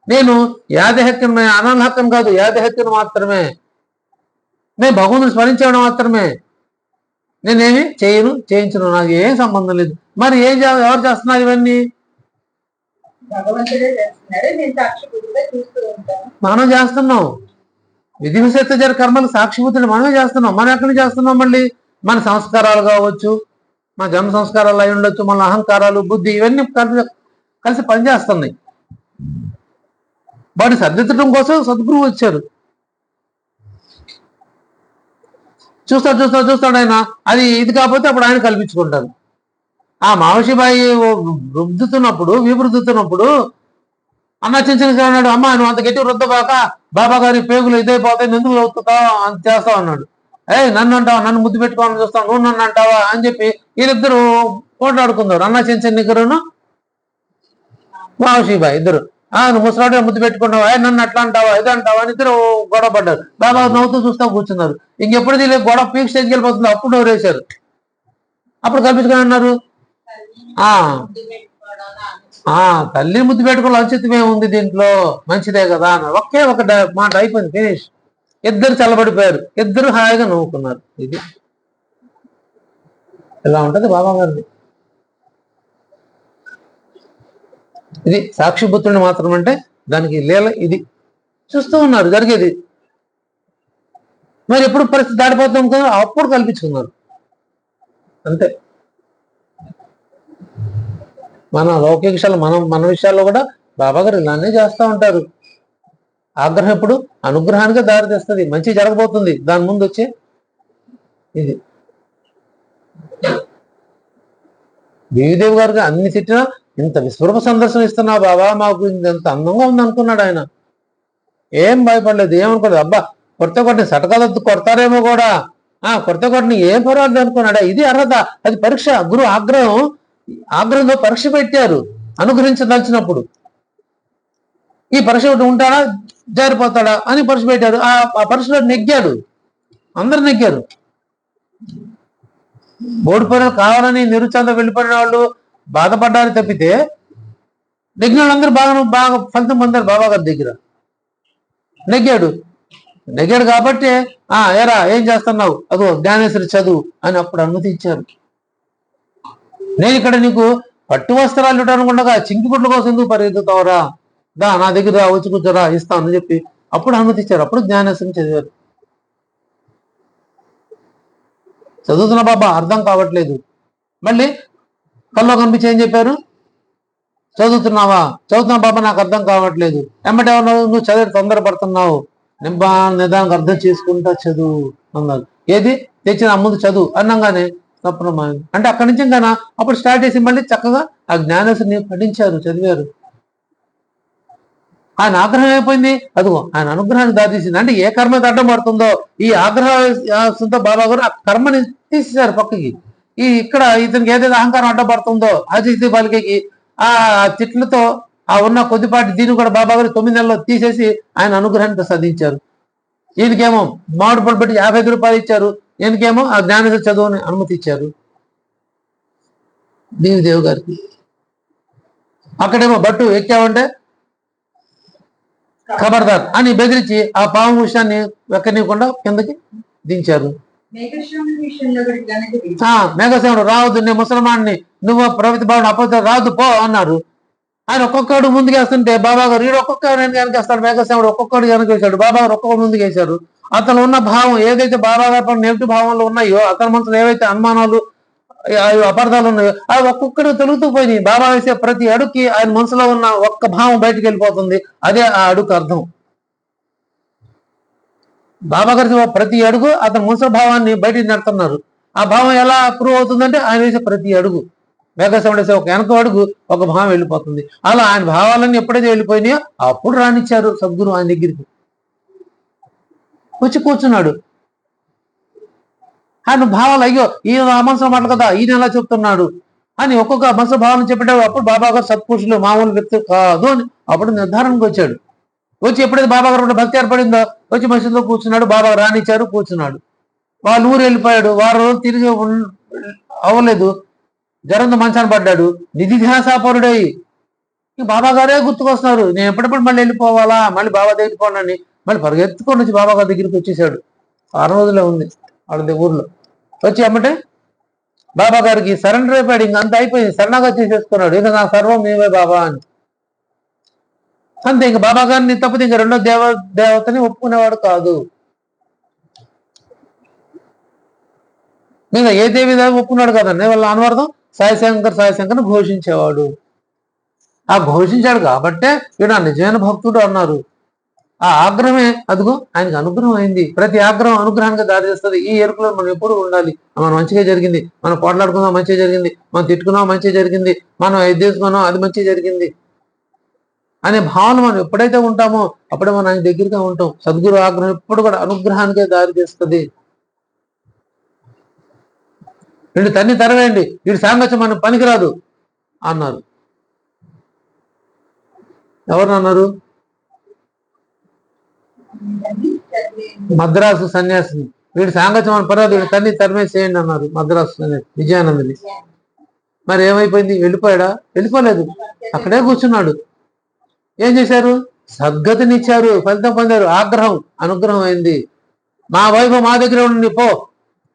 నేను యాదహక్యం అనాహక్యం కాదు, యాదహక్యం మాత్రమే. నేను భగవంతుని స్మరించేవాడు మాత్రమే, నేనేమి చేయను చేయించను, నాకు ఏం సంబంధం లేదు. మరి ఎవరు చేస్తున్నారు ఇవన్నీ? మనం చేస్తున్నాం. విధివశాత్తు జరిగే కర్మలు సాక్షిభూతులు మనమే చేస్తున్నాం. మనం ఎక్కడి చేస్తున్నాం? మళ్ళీ మన సంస్కారాలు కావచ్చు, మన జన్మ సంస్కారాలు అయి ఉండొచ్చు, మన అహంకారాలు, బుద్ధి, ఇవన్నీ కలిసి పనిచేస్తున్నాయి. వాటిని సర్దిద్దడం కోసం సద్గురువు వచ్చారు. చూస్తాడు ఆయన, అది ఇది కాకపోతే అప్పుడు ఆయన కల్పించుకుంటారు. ఆ మావశిబాయి వీపు రుద్దుతున్నప్పుడు అన్న చిన్న అన్నాడు, అమ్మ నువ్వు అంత గట్టి రుద్దబాక, బాబా గారి పేగులు ఇదైపోతాయి, ఎందుకు రుద్దుతావు అంత చేస్తావు అన్నాడు. నన్ను అంటావా, నన్ను ముద్దు పెట్టుకోవాలని చూస్తావు, నువ్వు నన్ను అంటావా అని చెప్పి వీళ్ళిద్దరు పోట్లాడుకున్నారు. అన్న చిన్న నిగ్గరును మావశిబాయి ఇద్దరు. నువ్వు ముసలాడే ముద్దు పెట్టుకున్నావా, నన్ను అట్లా అంటావా, ఇది అంటావా అని ఇద్దరు గొడవ పడ్డారు. బాబా నవ్వుతూ చూస్తా కూర్చున్నారు. ఇంకెప్పుడు దీనికి గొడవ పీక్ స్టేజ్కి వెళ్ళిపోతుంది. అప్పుడు నవ్వురేశారు. అప్పుడు కల్పించుకొని అన్నారు, తల్లి ముద్దు పెట్టుకుని ఔచిత్యం ఏముంది దీంట్లో, మంచిదే కదా అన్నారు. ఒకే ఒక మాట అయిపోయింది, ఫినిష్. ఇద్దరు చల్లబడిపోయారు, ఇద్దరు హాయిగా నవ్వుకున్నారు. ఇది ఇలా ఉంటది బాబా గారిది. ఇది సాక్షిపుత్రుని మాత్రం అంటే దానికి లీల ఇది. చూస్తూ ఉన్నారు జరిగేది. మరి ఎప్పుడు పరిస్థితి దాటిపోతాం కదా, అప్పుడు కల్పించుకున్నారు అంతే. మన లౌకిక విషయాలు మన విషయాల్లో కూడా బాబాగారు ఇలానే చేస్తూ ఉంటారు. ఆగ్రహం ఎప్పుడు అనుగ్రహానికి దారి తెస్తుంది, మంచి జరగబోతుంది దాని ముందు వచ్చే ఇది. దేవిదేవి గారికి అన్ని తిట్టినా ఇంత విశ్వరూప సందర్శన ఇస్తున్నా బాబా, మాకు ఇంత అందంగా ఉంది అనుకున్నాడు ఆయన. ఏం భయపడలేదు, ఏమనుకోలేదు. అబ్బా కొడితే సటకాలొద్దు కొడతారేమో కూడా, కొడితే కొట్టని ఏం పర్వాలేదు అనుకున్నాడా. ఇది అర్హత, అది పరీక్ష. గురువు ఆగ్రహంలో పరీక్ష పెట్టారు అనుగ్రహించదలిచినప్పుడు. ఈ పరీక్ష ఉంటాడా జారిపోతాడా అని పరీక్ష పెట్టారు. ఆ పరీక్షలో నెగ్గాడు, అందరు నెగ్గారు. ఓడిపోయిన కావాలని నిరుచంద వెళ్ళిపోయిన వాళ్ళు బాధపడ్డారు తప్పితే నెగ్గిన వాళ్ళందరూ బాగా ఫలితం పొందారు బాబా గారి దగ్గర. నెగ్గాడు కాబట్టి ఏరా ఏం చేస్తున్నావు, అదో జ్ఞానేశ్వరి చదువు అని అప్పుడు అనుమతించారు. నేను ఇక్కడ నీకు పట్టు వస్త్రాలు ఇవ్వడానుకుండగా చింకి గుడ్ల కోసం ఎందుకు పరిగెత్తుతావురా, నా దగ్గర వచ్చి కూర్చోరా ఇస్తాను అని చెప్పి అప్పుడు అనుమతించారు. అప్పుడు జ్ఞానేశ్వరిని చదివారు. చదువుతున్న బాబా అర్థం కావట్లేదు, మళ్ళీ కల్లో కనిపించి ఏం చెప్పారు, చదువుతున్నా బాబా నాకు అర్థం కావట్లేదు. ఎమ్మటేమన్నావు, నువ్వు చదివి తొందరపడుతున్నావు, నిదానికి అర్థం చేసుకుంటా చదువు అన్నారు. ఏది తెచ్చిన ముందు చదువు అన్నంగానే తప్పనమైంది. అంటే అక్కడి నుంచి ఇంకా అప్పుడు స్టార్ట్ చేసి మళ్ళీ చక్కగా ఆ జ్ఞానేశ్వరిని పఠించారు, చదివారు. ఆయన ఆగ్రహం అయిపోయింది, అదిగో ఆయన అనుగ్రహాన్ని దారితీసింది. అంటే ఏ కర్మ అడ్డం పడుతుందో ఈ ఆగ్రహంతో బాబా గారు ఆ కర్మని తీసేశారు పక్కకి. ఇక్కడ ఇతనికి ఏదైతే అహంకారం అడ్డపడుతుందో అజిత్ బాలికకి ఆ తిట్లతో ఉన్న కొద్దిపాటి దీన్ని కూడా బాబా గారు 9 నెలల్లో తీసేసి ఆయన అనుగ్రహాన్ని ప్రసాదించారు. ఈయనకేమో మామిడి పళ్ళు పెట్టి 55 రూపాయలు ఇచ్చారు, ఈయనకేమో ఆ జ్ఞానేశ్వరి చదువుని అనుమతి ఇచ్చారు దేవిదేవి గారికి. అక్కడేమో బట్టు ఎక్కామంటే ఖబర్దార్ అని బెదిరించి ఆ పాము విషయాన్ని ఎక్కనివ్వకుండా కిందకి దించారు. మేఘశ్రవణుడు రావద్దు, నేను ముసల్మాన్ని, నువ్వు ప్రవృత్తి భావన అపోతే రాదు పో అన్నారు. ఆయన ఒక్కొక్కడు ముందుకేస్తుంటే బాబా గారు వీడు ఒక్కొక్కడు వెనకేస్తాడు, మేఘశ్యాముడు ఒక్కొక్కడు వెనకేశాడు, బాబా గారు ఒక్కొక్కడు ముందుకేశారు. అతను ఉన్న భావం ఏదైతే బాబా గారు నెగిటివ్ భావంలో ఉన్నాయో, అతని మనసులో ఏవైతే అనుమానాలు అపార్థాలు ఉన్నాయో అవి ఒక్కొక్కడు తొలుగుతూ పోయినాయి. బాబా వేసే ప్రతి అడుగుకి ఆయన మనసులో ఉన్న ఒక్క భావం బయటకు వెళ్ళిపోతుంది. అదే ఆ అడుగు అర్థం. బాబా గారి ప్రతి అడుగు అతని మనసుల భావాన్ని బయటికి నెడుతున్నారు. ఆ భావం ఎలా ప్రూవ్ అవుతుందంటే ఆయన వేసే ప్రతి అడుగు, మేఘశ్యాముడు వేసే ఒక వెనక అడుగు ఒక భావం వెళ్ళిపోతుంది. అలా ఆయన భావాలన్నీ ఎప్పుడైతే వెళ్ళిపోయినాయో అప్పుడు రానిచ్చారు సద్గురు ఆయన దగ్గరికి. వచ్చి కూర్చున్నాడు. ఆయన భావాలు, అయ్యో ఈయన ఆ మనసులో మాట కదా, ఈయన ఎలా చెప్తున్నాడు అని ఒక్కొక్క మనసు భావాలను చెప్పేటప్పుడు అప్పుడు బాబా గారు సత్పురుషులు మామూలు వ్యక్తి కాదు అని అప్పుడు నిర్ధారణకు వచ్చాడు. వచ్చి ఎప్పుడైతే బాబా గారు భక్తి ఏర్పడిందో వచ్చి మసీదులో కూర్చున్నాడు. బాబా రానిచ్చారు, కూర్చున్నాడు. వాళ్ళు ఊరు వెళ్ళిపోయాడు. వారం రోజులు తిరిగి అవ్వలేదు. జ్వరంతో మంచాన్ని పడ్డాడు. నిధిధ్యాసాపరుడై బాబా గారే గుర్తుకొస్తున్నారు. నేను ఎప్పుడెప్పుడు మళ్ళీ వెళ్ళిపోవాలా, మళ్ళీ బాబా దగ్గరికి పోనని మళ్ళీ పరిగెత్తుకొని వచ్చి బాబా గారి దగ్గరికి వచ్చేసాడు. 6 రోజులే ఉంది వాళ్ళ ఊర్లో. వచ్చి అమ్మటే బాబా గారికి సరెండర్ అయిపోయాడు. ఇంక అంత అయిపోయింది, శరణాగతి చేసేసుకున్నాడు. ఇక నా సర్వం మేమే బాబా అని. అంతే, ఇంక బాబా గారిని తప్పితే ఇంక రెండో దేవతని ఒప్పుకునేవాడు కాదు. ఇంకా ఏ దేవి ఒప్పుకున్నాడు కదండి, వాళ్ళ అనువర్తం సాయిశంకర్ ఘోషించేవాడు. ఆ ఘోషించాడు కాబట్టే ఈయన నిజమైన భక్తుడు అన్నారు. ఆ ఆగ్రహమే అదిగో ఆయనకు అనుగ్రహం అయింది. ప్రతి ఆగ్రహం అనుగ్రహానికి దారి చేస్తుంది. ఈ ఎరుకలో మనం ఎప్పుడు ఉండాలి. మనం మంచిగా జరిగింది, మనం పోట్లాడుకుందాం మంచిగా జరిగింది, మనం తిట్టుకున్నాం మంచిగా జరిగింది, మనం ఎద్దేసుకున్నాం అది మంచిగా జరిగింది అనే భావన మనం ఎప్పుడైతే ఉంటామో అప్పుడే మనం ఆయన దగ్గరగా ఉంటాం. సద్గురు ఆగ్రహం ఎప్పుడు కూడా అనుగ్రహానికే దారి చేస్తుంది. వీడు తన్ని తరవేయండి, వీడి సాంగత్యం మనకు పనికిరాదు అన్నారు. ఎవరు అన్నారు? మద్రాసు సన్యాసిని. వీడి సాంగత్యం మన పర్వాలేదు, వీడి తన్ని తరిమేసేయండి అన్నారు మద్రాసు సన్యాసి విజయానందని. మరి ఏమైపోయింది? వెళ్ళిపోయాడా? వెళ్ళిపోలేదు, అక్కడే కూర్చున్నాడు. ఏం చేశారు? సద్గతినిచ్చారు, ఫలితం పొందారు. ఆగ్రహం అనుగ్రహం అయింది. మా వైభవం మా దగ్గర ఉండి పో,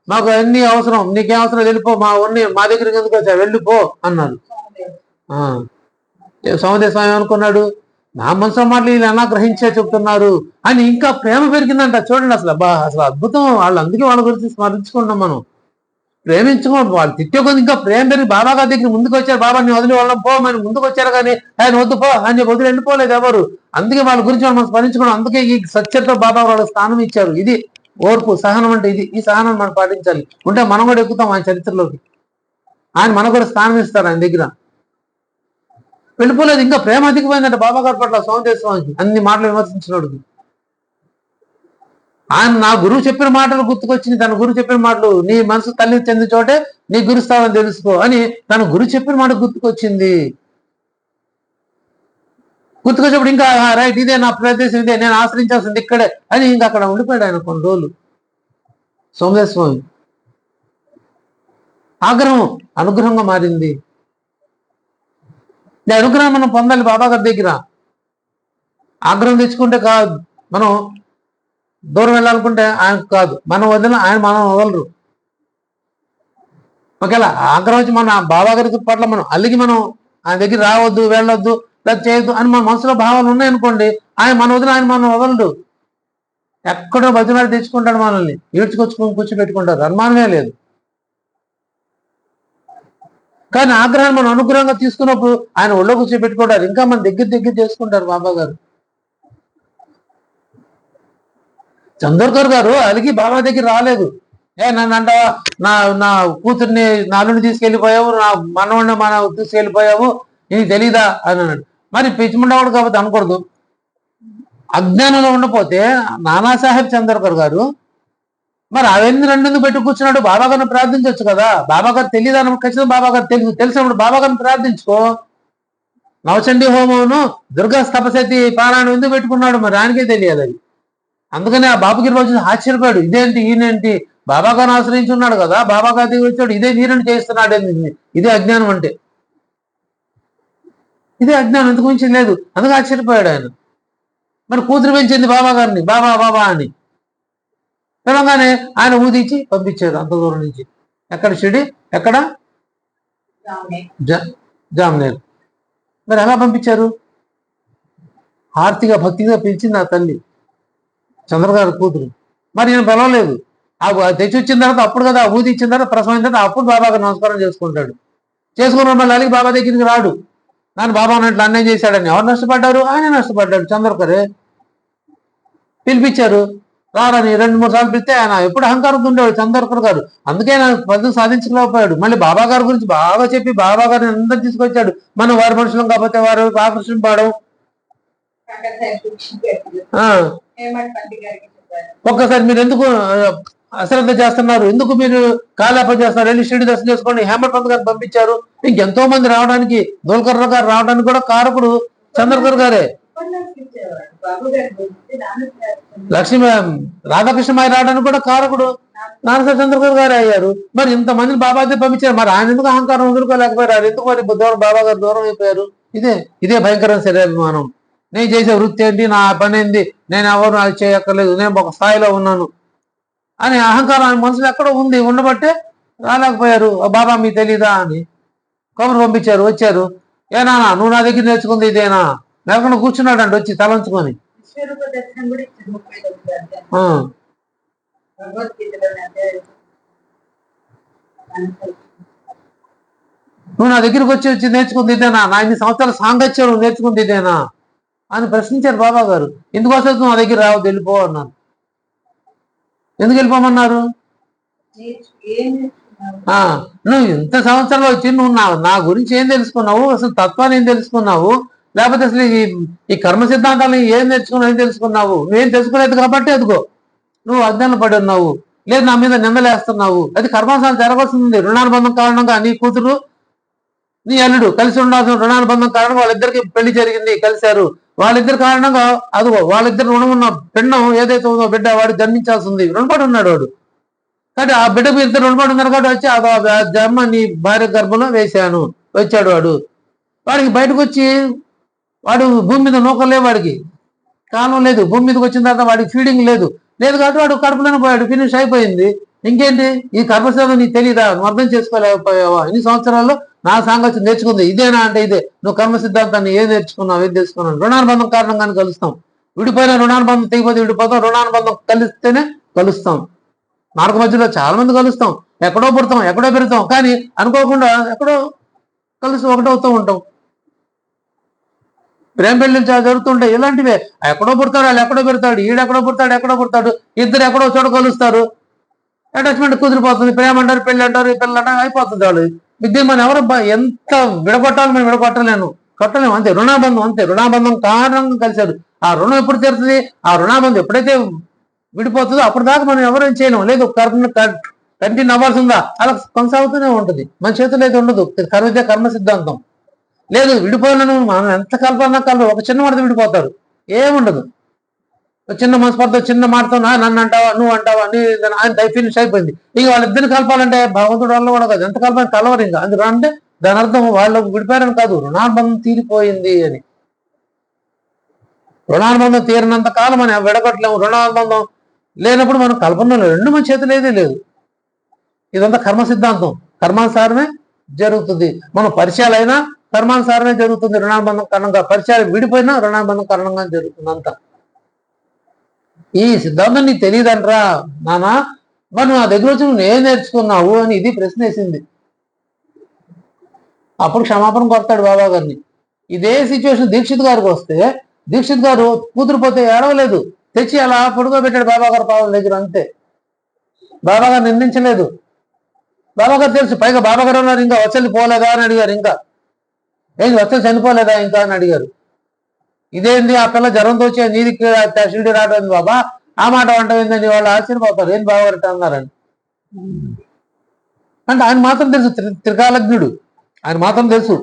మాకు అన్ని అవసరం, నీకేం అవసరం వెళ్ళిపో, మా దగ్గరికి ఎందుకు వచ్చా, వెళ్ళిపో అన్నారు. సోమదేవ స్వామి అనుకున్నాడు, నా మనసులో మాటలు వీళ్ళు ఎలా గ్రహించే చెప్తున్నారు అని ఇంకా ప్రేమ పెరిగిందంట. చూడండి అసలు అసలు అద్భుతం. వాళ్ళు అందుకే వాళ్ళ గురించి స్మరించుకుంటాం మనం. ప్రేమించుకోండి. వాళ్ళు తిట్టే కొద్ది ఇంకా ప్రేమ పెరిగి బాబా గారి దగ్గర ముందుకు వచ్చారు. బాబా నీ వదిలి వాళ్ళం పో, మనం ముందుకు వచ్చారు కానీ ఆయన వద్దు పో అని చెప్పి వదిలి వెళ్ళిపోలేదు ఎవరు. అందుకే వాళ్ళ గురించి మనం స్మరించుకోవడం. అందుకే ఈ సత్యంతో బాబా వాళ్ళకి స్థానం ఇచ్చారు. ఇది ఓర్పు, సహనం అంటే ఇది. ఈ సహనం మనం పాటించాలి. ఉంటే మనం కూడా ఎక్కుతాం ఆయన చరిత్రలోకి. ఆయన మనకు కూడా స్థానం ఇస్తారు ఆయన దగ్గర. వెళ్ళిపోలేదు, ఇంకా ప్రేమ అధికమైందంటే బాబా గారి పట్ల సోమదేవ స్వామికి అన్ని మాటలు విమర్శించినోడు. ఆయన నా గురువు చెప్పిన మాటలు గుర్తుకొచ్చింది. తన గురువు చెప్పిన మాటలు, నీ మనసు తల్లి చెంది చోటే నీ గురుస్థానం తెలుసుకో అని తన గురువు చెప్పిన మాట గుర్తుకొచ్చింది. గుర్తుకొచ్చినప్పుడు ఇంకా రైట్, ఇదే నా ప్రదేశం, ఇదే నేను ఆశ్రయించాల్సింది ఇక్కడే అని ఇంకా అక్కడ ఉండిపోయాడు ఆయన కొన్ని రోజులు. సోమదేవ స్వామి ఆగ్రహం అనుగ్రహంగా మారింది. ఈ అనుగ్రహం మనం పొందాలి బాబా గారి దగ్గర. ఆగ్రహం తెచ్చుకుంటే కాదు, మనం దూరం వెళ్ళాలనుకుంటే ఆయన కాదు, మనం వదిలిన ఆయన మనం వదలరు. ఒకవేళ ఆగ్రహం వచ్చి మన బాబా గారి పట్ల మనం అలిగి మనం ఆయన దగ్గర రావద్దు, వెళ్ళొద్దు, లేదా చేయొద్దు అని మన మనసులో భావాలు ఉన్నాయనుకోండి, ఆయన మన వదిలి ఆయన మనం వదలడు. ఎక్కడో భజనాలు తెచ్చుకుంటాడు, మనల్ని ఈడ్చుకొచ్చుకొని కూర్చోబెట్టుకుంటారు, అనుమానమే లేదు. కానీ ఆగ్రహాన్ని మనం అనుగ్రహంగా తీసుకున్నప్పుడు ఆయన ఒళ్ళో కూర్చోబెట్టుకుంటారు, ఇంకా మన దగ్గర చేసుకుంటారు బాబా గారు. చందోర్కర్ గారు అలిగి బాబా దగ్గర రాలేదు. నన్ను అంటావా, నా కూతుర్ని నాలుని తీసుకెళ్ళిపోయావు, నా మనవాడిని తీసుకెళ్ళిపోయావు, నీకు తెలీదా అని అన్నాడు. మరి పిచ్చిముండవాడు కాబట్టి అనకూడదు. అజ్ఞానంలో ఉండపోతే నానాసాహెబ్ చందోర్కర్ గారు మరి అవన్నీ రెండెందుకు పెట్టి కూర్చున్నాడు? బాబా గారిని ప్రార్థించవచ్చు కదా. బాబా గారు తెలియదు ఖచ్చితంగా బాబా గారు తెలిసినప్పుడు బాబా గారిని ప్రార్థించుకో. నవచండీ హోమమును దుర్గా తపశక్తి పారాయణం ఎందుకు పెట్టుకున్నాడు? మరి ఆయనకే తెలియదు అది. అందుకని ఆ బాబుకి రోజు ఆశ్చర్యపోయాడు, ఇదేంటి ఈయనేంటి బాబా గారిని ఆశ్రయించున్నాడు కదా, బాబా గారి దగ్గర వచ్చాడు, ఇదే నీరని చేస్తున్నాడు. ఇదే అజ్ఞానం అంటే, ఇదే అజ్ఞానం, ఎందుకు మించి లేదు. అందుకు ఆశ్చర్యపోయాడు ఆయన. మరి కూతురు పెంచింది బాబా గారిని, బాబా బాబా అని తెలంగానే ఆయన ఊదించి పంపించారు అంత దూరం నుంచి. ఎక్కడ షిరిడి, ఎక్కడ జామ్నేర్. మరి ఎలా పంపించారు? ఆర్తిగా భక్తిగా పిలిచింది ఆ తల్లి, చంద్రగారి కూతురు. మరి నేను పిలవలేదు. ఆ తెచ్చి వచ్చిన తర్వాత అప్పుడు కదా ఊది ఇచ్చిన తర్వాత ప్రసవం తర్వాత అప్పుడు బాబా గారు నమస్కారం చేసుకుంటాడు. చేసుకున్న మళ్ళీ అలిగి బాబా దగ్గరికి రాడు. నన్ను బాబా అన్నట్లు అన్యాయం చేశాడని. ఎవరు నష్టపడ్డారు? ఆయన నష్టపడ్డాడు. చంద్రకరే పిలిపించారు, రారని 2-3 సార్లు పిలిస్తే ఆయన ఎప్పుడు అహంకారంతో ఉండేవాడు చంద్రకర్ గారు. అందుకే ఆయన పదవి సాధించలేకపోయాడు. మళ్ళీ బాబా గారి గురించి బాగా చెప్పి బాబా గారిని అందరూ తీసుకొచ్చాడు. మనం వారి మనుషులం కాకపోతే వారు ఆకర్షింపడం. ఒక్కసారి మీరు ఎందుకు అశ్రద్ధ చేస్తున్నారు, ఎందుకు మీరు కాలాపన చేస్తున్నారు, వెళ్ళి షిరిడి దర్శనం చేసుకోండి హేమంత్ పంత్ గారిని పంపించారు. ఇంకెంతో మంది రావడానికి, దోల్కర్ గారు రావడానికి కూడా కారకుడు చంద్రకర్ గారే. లక్ష్మీ రాధాకృష్ణమాయి రావడానికి కూడా కారకుడు నానసారి చంద్రకర్ గారే అయ్యారు. మరి ఇంతమందిని బాబాదే పంపించారు. మరి ఆయన ఎందుకు అహంకారం వదులుకోలేకపోయారు? ఎందుకు మరి దూరం బాబా గారు దూరం అయిపోయారు? ఇదే భయంకరం శరీరాభిమానం. నేను చేసే వృత్తి ఏంటి, నా పని ఏంటి, నేను ఎవరు అది చేయక్కర్లేదు, నేను ఒక స్థాయిలో ఉన్నాను అని అహంకారం ఆయన మనసులో ఎక్కడో ఉంది. ఉండబట్టే రాలేకపోయారు. బాబా మీకు తెలీదా అని కబురు పంపించారు. వచ్చారు. ఏనా నువ్వు నా దగ్గర నేర్చుకుంది ఇదేనా? లేకుండా కూర్చున్నాడండి వచ్చి తలంచుకొని. నువ్వు నా దగ్గరికి వచ్చి నేర్చుకుంది ఇదేనా? నా 8 సంవత్సరాల సాంగత్యం నువ్వు నేర్చుకుంది ఇదేనా అని ప్రశ్నించారు బాబా గారు. ఎందుకోసం నువ్వు నా దగ్గర రావద్దు, వెళ్ళిపో అన్నారు. ఎందుకు వెళ్ళిపోమన్నారు? నువ్వు ఇంత సంవత్సరంలో వచ్చి నువ్వు నా గురించి ఏం తెలుసుకున్నావు, అసలు తత్వాన్ని ఏం తెలుసుకున్నావు, లేకపోతే అసలు ఈ కర్మ సిద్ధాంతాలను ఏం నేర్చుకున్నావు, ఏం తెలుసుకున్నావు? నువ్వేం తెలుసుకోలేదు కాబట్టి ఎదుగో నువ్వు అజ్ఞానం పడి ఉన్నావు, లేదు నా మీద నిందలేస్తున్నావు. అది కర్మానుసారం జరగాల్సింది. రుణానుబంధం కారణంగా నీ కూతురు నీ అల్లుడు కలిసి ఉండాల్సిన రుణానుబంధం కారణంగా వాళ్ళిద్దరికి పెళ్లి జరిగింది, కలిశారు. వాళ్ళిద్దరి కారణంగా అదిగో వాళ్ళిద్దరు రుణం ఉన్న పిండం ఏదైతే ఉందో బిడ్డ వాడు జన్మించాల్సింది, రుణపడి ఉన్నాడు వాడు. కాబట్టి ఆ బిడ్డకు ఇద్దరు రుణపడి ఉన్నారు కాబట్టి వచ్చి ఆ జన్మ నీ భార్య గర్భంలో వేశాను వచ్చాడు వాడు. వాడికి బయటకు వచ్చి వాడు భూమి మీద నూకలే, వాడికి కాలం లేదు. భూమి మీదకి వచ్చిన తర్వాత వాడికి ఫీడింగ్ లేదు కాబట్టి వాడు కడుపులోనే పోయాడు, ఫినిష్ అయిపోయింది. ఇంకేంటి ఈ కర్మసేవ నీకు తెలీదా? నువ్వు అర్థం చేసుకోలేకపోయావా? ఇన్ని సంవత్సరాల్లో నా సాంగత్యం నేర్చుకుంది ఇదేనా అంటే ఇదే. నువ్వు కర్మ సిద్ధాంతాన్ని ఏం నేర్చుకున్నావు, ఏం తెలుసుకున్నావు? రుణానుబంధం కారణంగానే కలుస్తాం. విడిపోయిన రుణానుబంధం తెగిపోతే విడిపోతాం, రుణానుబంధం కలిస్తేనే కలుస్తాం. మార్గ మధ్యలో చాలా మంది కలుస్తాం, ఎక్కడో పుడతాం, ఎక్కడో పెడతాం, కానీ అనుకోకుండా ఎక్కడో కలిసి ఒకటవుతూ ఉంటాం. ప్రేమ పెళ్లి జరుగుతుంటాయి ఇలాంటివే. ఎక్కడో పుడతాడు, వాళ్ళు ఎక్కడో పెడతాడు, ఈడెక్కడో పుడతాడు, ఎక్కడో పుడతాడు, ఇద్దరు ఎక్కడో చోట కలుస్తారు, అటాచ్మెంట్ కుదిరిపోతుంది. ప్రేమ అంటారు, పెళ్లి అంటారు, ఈ పిల్లలు అంటారు, అయిపోతుంది. వాళ్ళు విద్య మనం ఎవరు ఎంత విడగొట్టాలి, మనం కొట్టలేము అంతే. రుణాబంధం అంతే. రుణాబంధం కారణంగా కలిశారు. ఆ రుణం ఎప్పుడు తీరుతుంది? ఆ రుణాబంధం ఎప్పుడైతే విడిపోతుందో అప్పుడు దాకా మనం ఎవరేం చేయలేము. లేదు కంటిన్యూ అవ్వాల్సిందా, అలా కొనసాగుతూనే ఉంటుంది. మన చేతులు అయితే ఉండదు. కర్మ సిద్ధాంతం లేదు. విడిపోయినను మనం ఎంత కలపాలన్నా ఒక చిన్న మాటతో విడిపోతారు, ఏముండదు. చిన్న మనస్పర్ధ, చిన్న మాటతో నన్ను అంటావా, నువ్వు అంటావా అని ఆయన ఫినిష్ అయిపోయింది. ఇక వాళ్ళిద్దరిని కలపాలంటే భగవంతుడు వల్ల కూడా కాదు, ఎంత కలపాలని కలవరు. ఇంకా అందులో అంటే దాని అర్థం వాళ్ళు విడిపోయారని కాదు, రుణానుబంధం తీరిపోయింది అని. రుణానుబంధం తీరినంత కాలం మనం విడగొట్టలేము. రుణానుబంధం లేనప్పుడు మనం కల్పనలో రెండు మన చేతులు ఏదీ లేదు. ఇదంతా కర్మ సిద్ధాంతం. కర్మానుసారమే జరుగుతుంది. మనం పరిచయాలైనా కర్మానుసారమే జరుగుతుంది. రుణానుబంధం కారణంగా పరిచయాలు విడిపోయినా రుణానుబంధం కారణంగా జరుగుతుంది అంతా. ఈ సిద్ధాంతం నీకు తెలియదంటరా నానా, మరి నా దగ్గర వచ్చి నువ్వు ఏం నేర్చుకున్నావు అని ఇది ప్రశ్న వేసింది. అప్పుడు క్షమాపణ కొడతాడు బాబా గారిని. ఇదే సిచ్యువేషన్ దీక్షిత్ గారికి వస్తే, దీక్షిత్ గారు కూతురు పోతే ఏడవలేదు, తెచ్చి అలా పడుకోబెట్టాడు బాబా గారు పావుల దగ్గర, అంతే. బాబా గారు నిందించలేదు. బాబా గారు తెలుసు. పైగా బాబా గారు ఉన్నారు, ఇంకా వచ్చలి పోలేదా అని అడిగారు. ఇంకా ఏంటి వచ్చలి చనిపోలేదా ఇంకా అని అడిగారు. ఇదేంది ఆ పిల్ల జ్వరంతో వచ్చి నీదికి షిరిడి రావడం బాబా, ఆ మాట అంటేందని వాళ్ళు ఆశ్చర్యపోతారు. ఏం బాబా గారు అన్నారని. అంటే ఆయన మాత్రం తెలుసు, త్రికాలజ్ఞుడు, ఆయన మాత్రం తెలుసు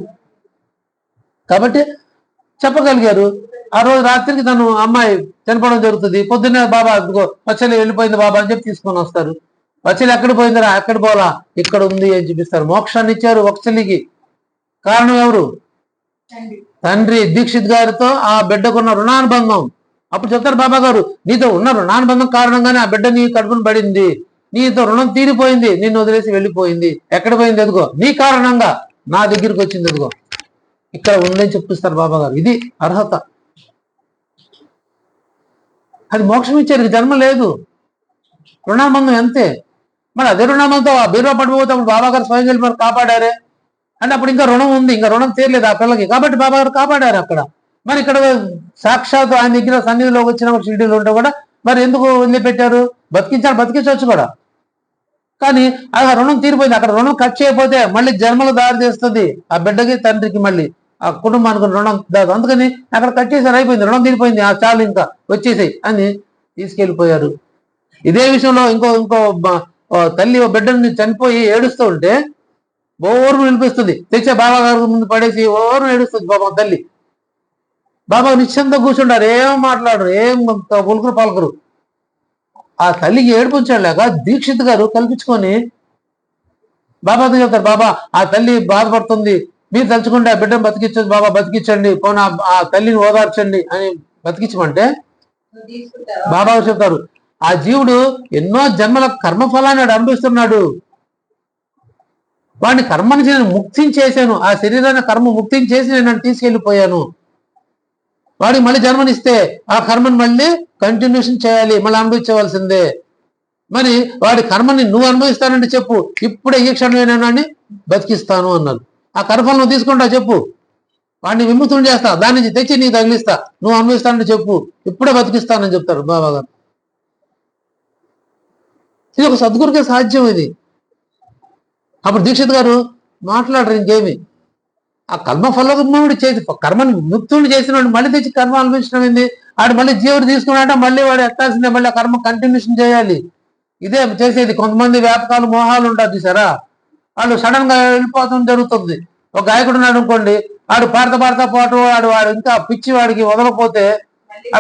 కాబట్టి చెప్పగలిగారు. ఆ రోజు రాత్రికి తను అమ్మాయి చనిపోవడం జరుగుతుంది. పొద్దున్నే బాబా వచ్చలి వెళ్ళిపోయింది బాబా అని చెప్పి తీసుకొని వస్తారు. వచ్చలి ఎక్కడ పోయిందిరా, ఎక్కడ పోలా, ఇక్కడ ఉంది అని చూపిస్తారు. మోక్షాన్ని ఇచ్చారు వత్సలికి. కారణం ఎవరు? తండ్రి. దీక్షిత్ గారితో ఆ బిడ్డకున్న రుణానుబంధం. అప్పుడు చెప్తారు బాబా గారు, నీతో ఉన్న రుణానుబంధం కారణంగానే ఆ బిడ్డ నీ కడుపును పడింది, నీతో రుణం తీరిపోయింది, నిన్ను వదిలేసి వెళ్ళిపోయింది. ఎక్కడ పోయింది? ఎదుగో నీ కారణంగా నా దగ్గరికి వచ్చింది. ఎదుగో ఇక్కడ ఉందని చెప్పిస్తారు బాబా గారు. ఇది అర్హత. అది మోక్షం ఇచ్చారు, జన్మ లేదు. రుణాబంధం అంతే. మరి అదే రుణాబంధంతో ఆ బీరువా పడిపోతే అప్పుడు బాబా గారు స్వయం వెళ్ళి మరి కాపాడారే అంటే అప్పుడు ఇంకా రుణం ఉంది, ఇంకా రుణం తీరలేదు ఆ పిల్లకి, కాబట్టి బాబా గారు కాపాడారు అక్కడ. మరి ఇక్కడ సాక్షాత్ ఆయన దగ్గర సన్నిధిలోకి వచ్చిన షిరిడీలో ఉంటే కూడా మరి ఎందుకు వదిలిపెట్టారు? బతికించారు, బతికించవచ్చు కూడా, కానీ ఆ రుణం తీరిపోయింది. అక్కడ రుణం కట్ చేయకపోతే మళ్ళీ జన్మలు దారి చేస్తుంది ఆ బిడ్డకి, తండ్రికి, మళ్ళీ ఆ కుటుంబానికి రుణం దారి. అందుకని అక్కడ కట్ చేశారు, అయిపోయింది, రుణం తీరిపోయింది, ఆ చాలు ఇంకా వచ్చేసాయి అని తీసుకెళ్ళిపోయారు. ఇదే విషయంలో ఇంకో ఇంకో తల్లి బిడ్డని చనిపోయి ఏడుస్తూ ఉంటే ఓరు వినిపిస్తుంది, తెచ్చే బాబా గారి ముందు పడేసి ఓరు ఏడుస్తుంది బాబా తల్లి. బాబా నిశ్చంతో కూర్చుంటారు, ఏం మాట్లాడరు, ఏం పులుకురు పలుకురు. ఆ తల్లికి ఏడుపుంచలేక దీక్షిత్ గారు కల్పించుకొని బాబాతో చెప్తారు, బాబా ఆ తల్లి బాధపడుతుంది, మీరు తలుచుకుంటే ఆ బిడ్డను బతికించదు బాబా, బతికించండి, పోనా ఆ తల్లిని ఓదార్చండి అని బతికించమంటే బాబా చెప్తారు, ఆ జీవుడు ఎన్నో జన్మల కర్మఫలాన్ని అనుభవిస్తున్నాడు, వాడిని కర్మ నుంచి నేను ముక్తించేసాను, ఆ శరీరాన్ని కర్మ ముక్తించేసి నేను తీసుకెళ్లిపోయాను. వాడికి మళ్ళీ జన్మనిస్తే ఆ కర్మను మళ్ళీ కంటిన్యూషన్ చేయాలి, మళ్ళీ అనుభవించవలసిందే. మరి వాడి కర్మని నువ్వు అనుభవిస్తానంటే చెప్పు, ఇప్పుడే ఈ క్షణమేనాన్ని బతికిస్తాను అన్నారు. ఆ కర్మఫలం నువ్వు తీసుకుంటా చెప్పు, వాడిని విముక్తుని చేస్తా, దాని నుంచి తెచ్చి నీకు తగిలిస్తా, నువ్వు అనుభవిస్తానంటే చెప్పు, ఇప్పుడే బతికిస్తానని చెప్తారు బాబా గారు. ఇది ఒక సద్గురుకే సాధ్యం ఇది. అప్పుడు దీక్షిత్ గారు మాట్లాడరు ఇంకేమి. ఆ కర్మఫలముడు చేసి కర్మని ముక్తుడు చేసిన వాడు మళ్ళీ తెచ్చి కర్మ అనుభవించడం ఏంది? ఆడు మళ్ళీ జీవుడు తీసుకున్నాడంటే మళ్ళీ వాడు ఎత్తాల్సిందే, మళ్ళీ ఆ కర్మ కంటిన్యూషన్ చేయాలి. ఇదే చేసేది. కొంతమంది వ్యాపకాలు మోహాలు ఉంటారు చూసారా, వాళ్ళు సడన్ గా వెళ్ళిపోవడం జరుగుతుంది. ఒక గాయకుడు ఉన్నాడు అనుకోండి, వాడు పాడతా పాటు వాడు ఇంకా పిచ్చి వాడికి వదలకపోతే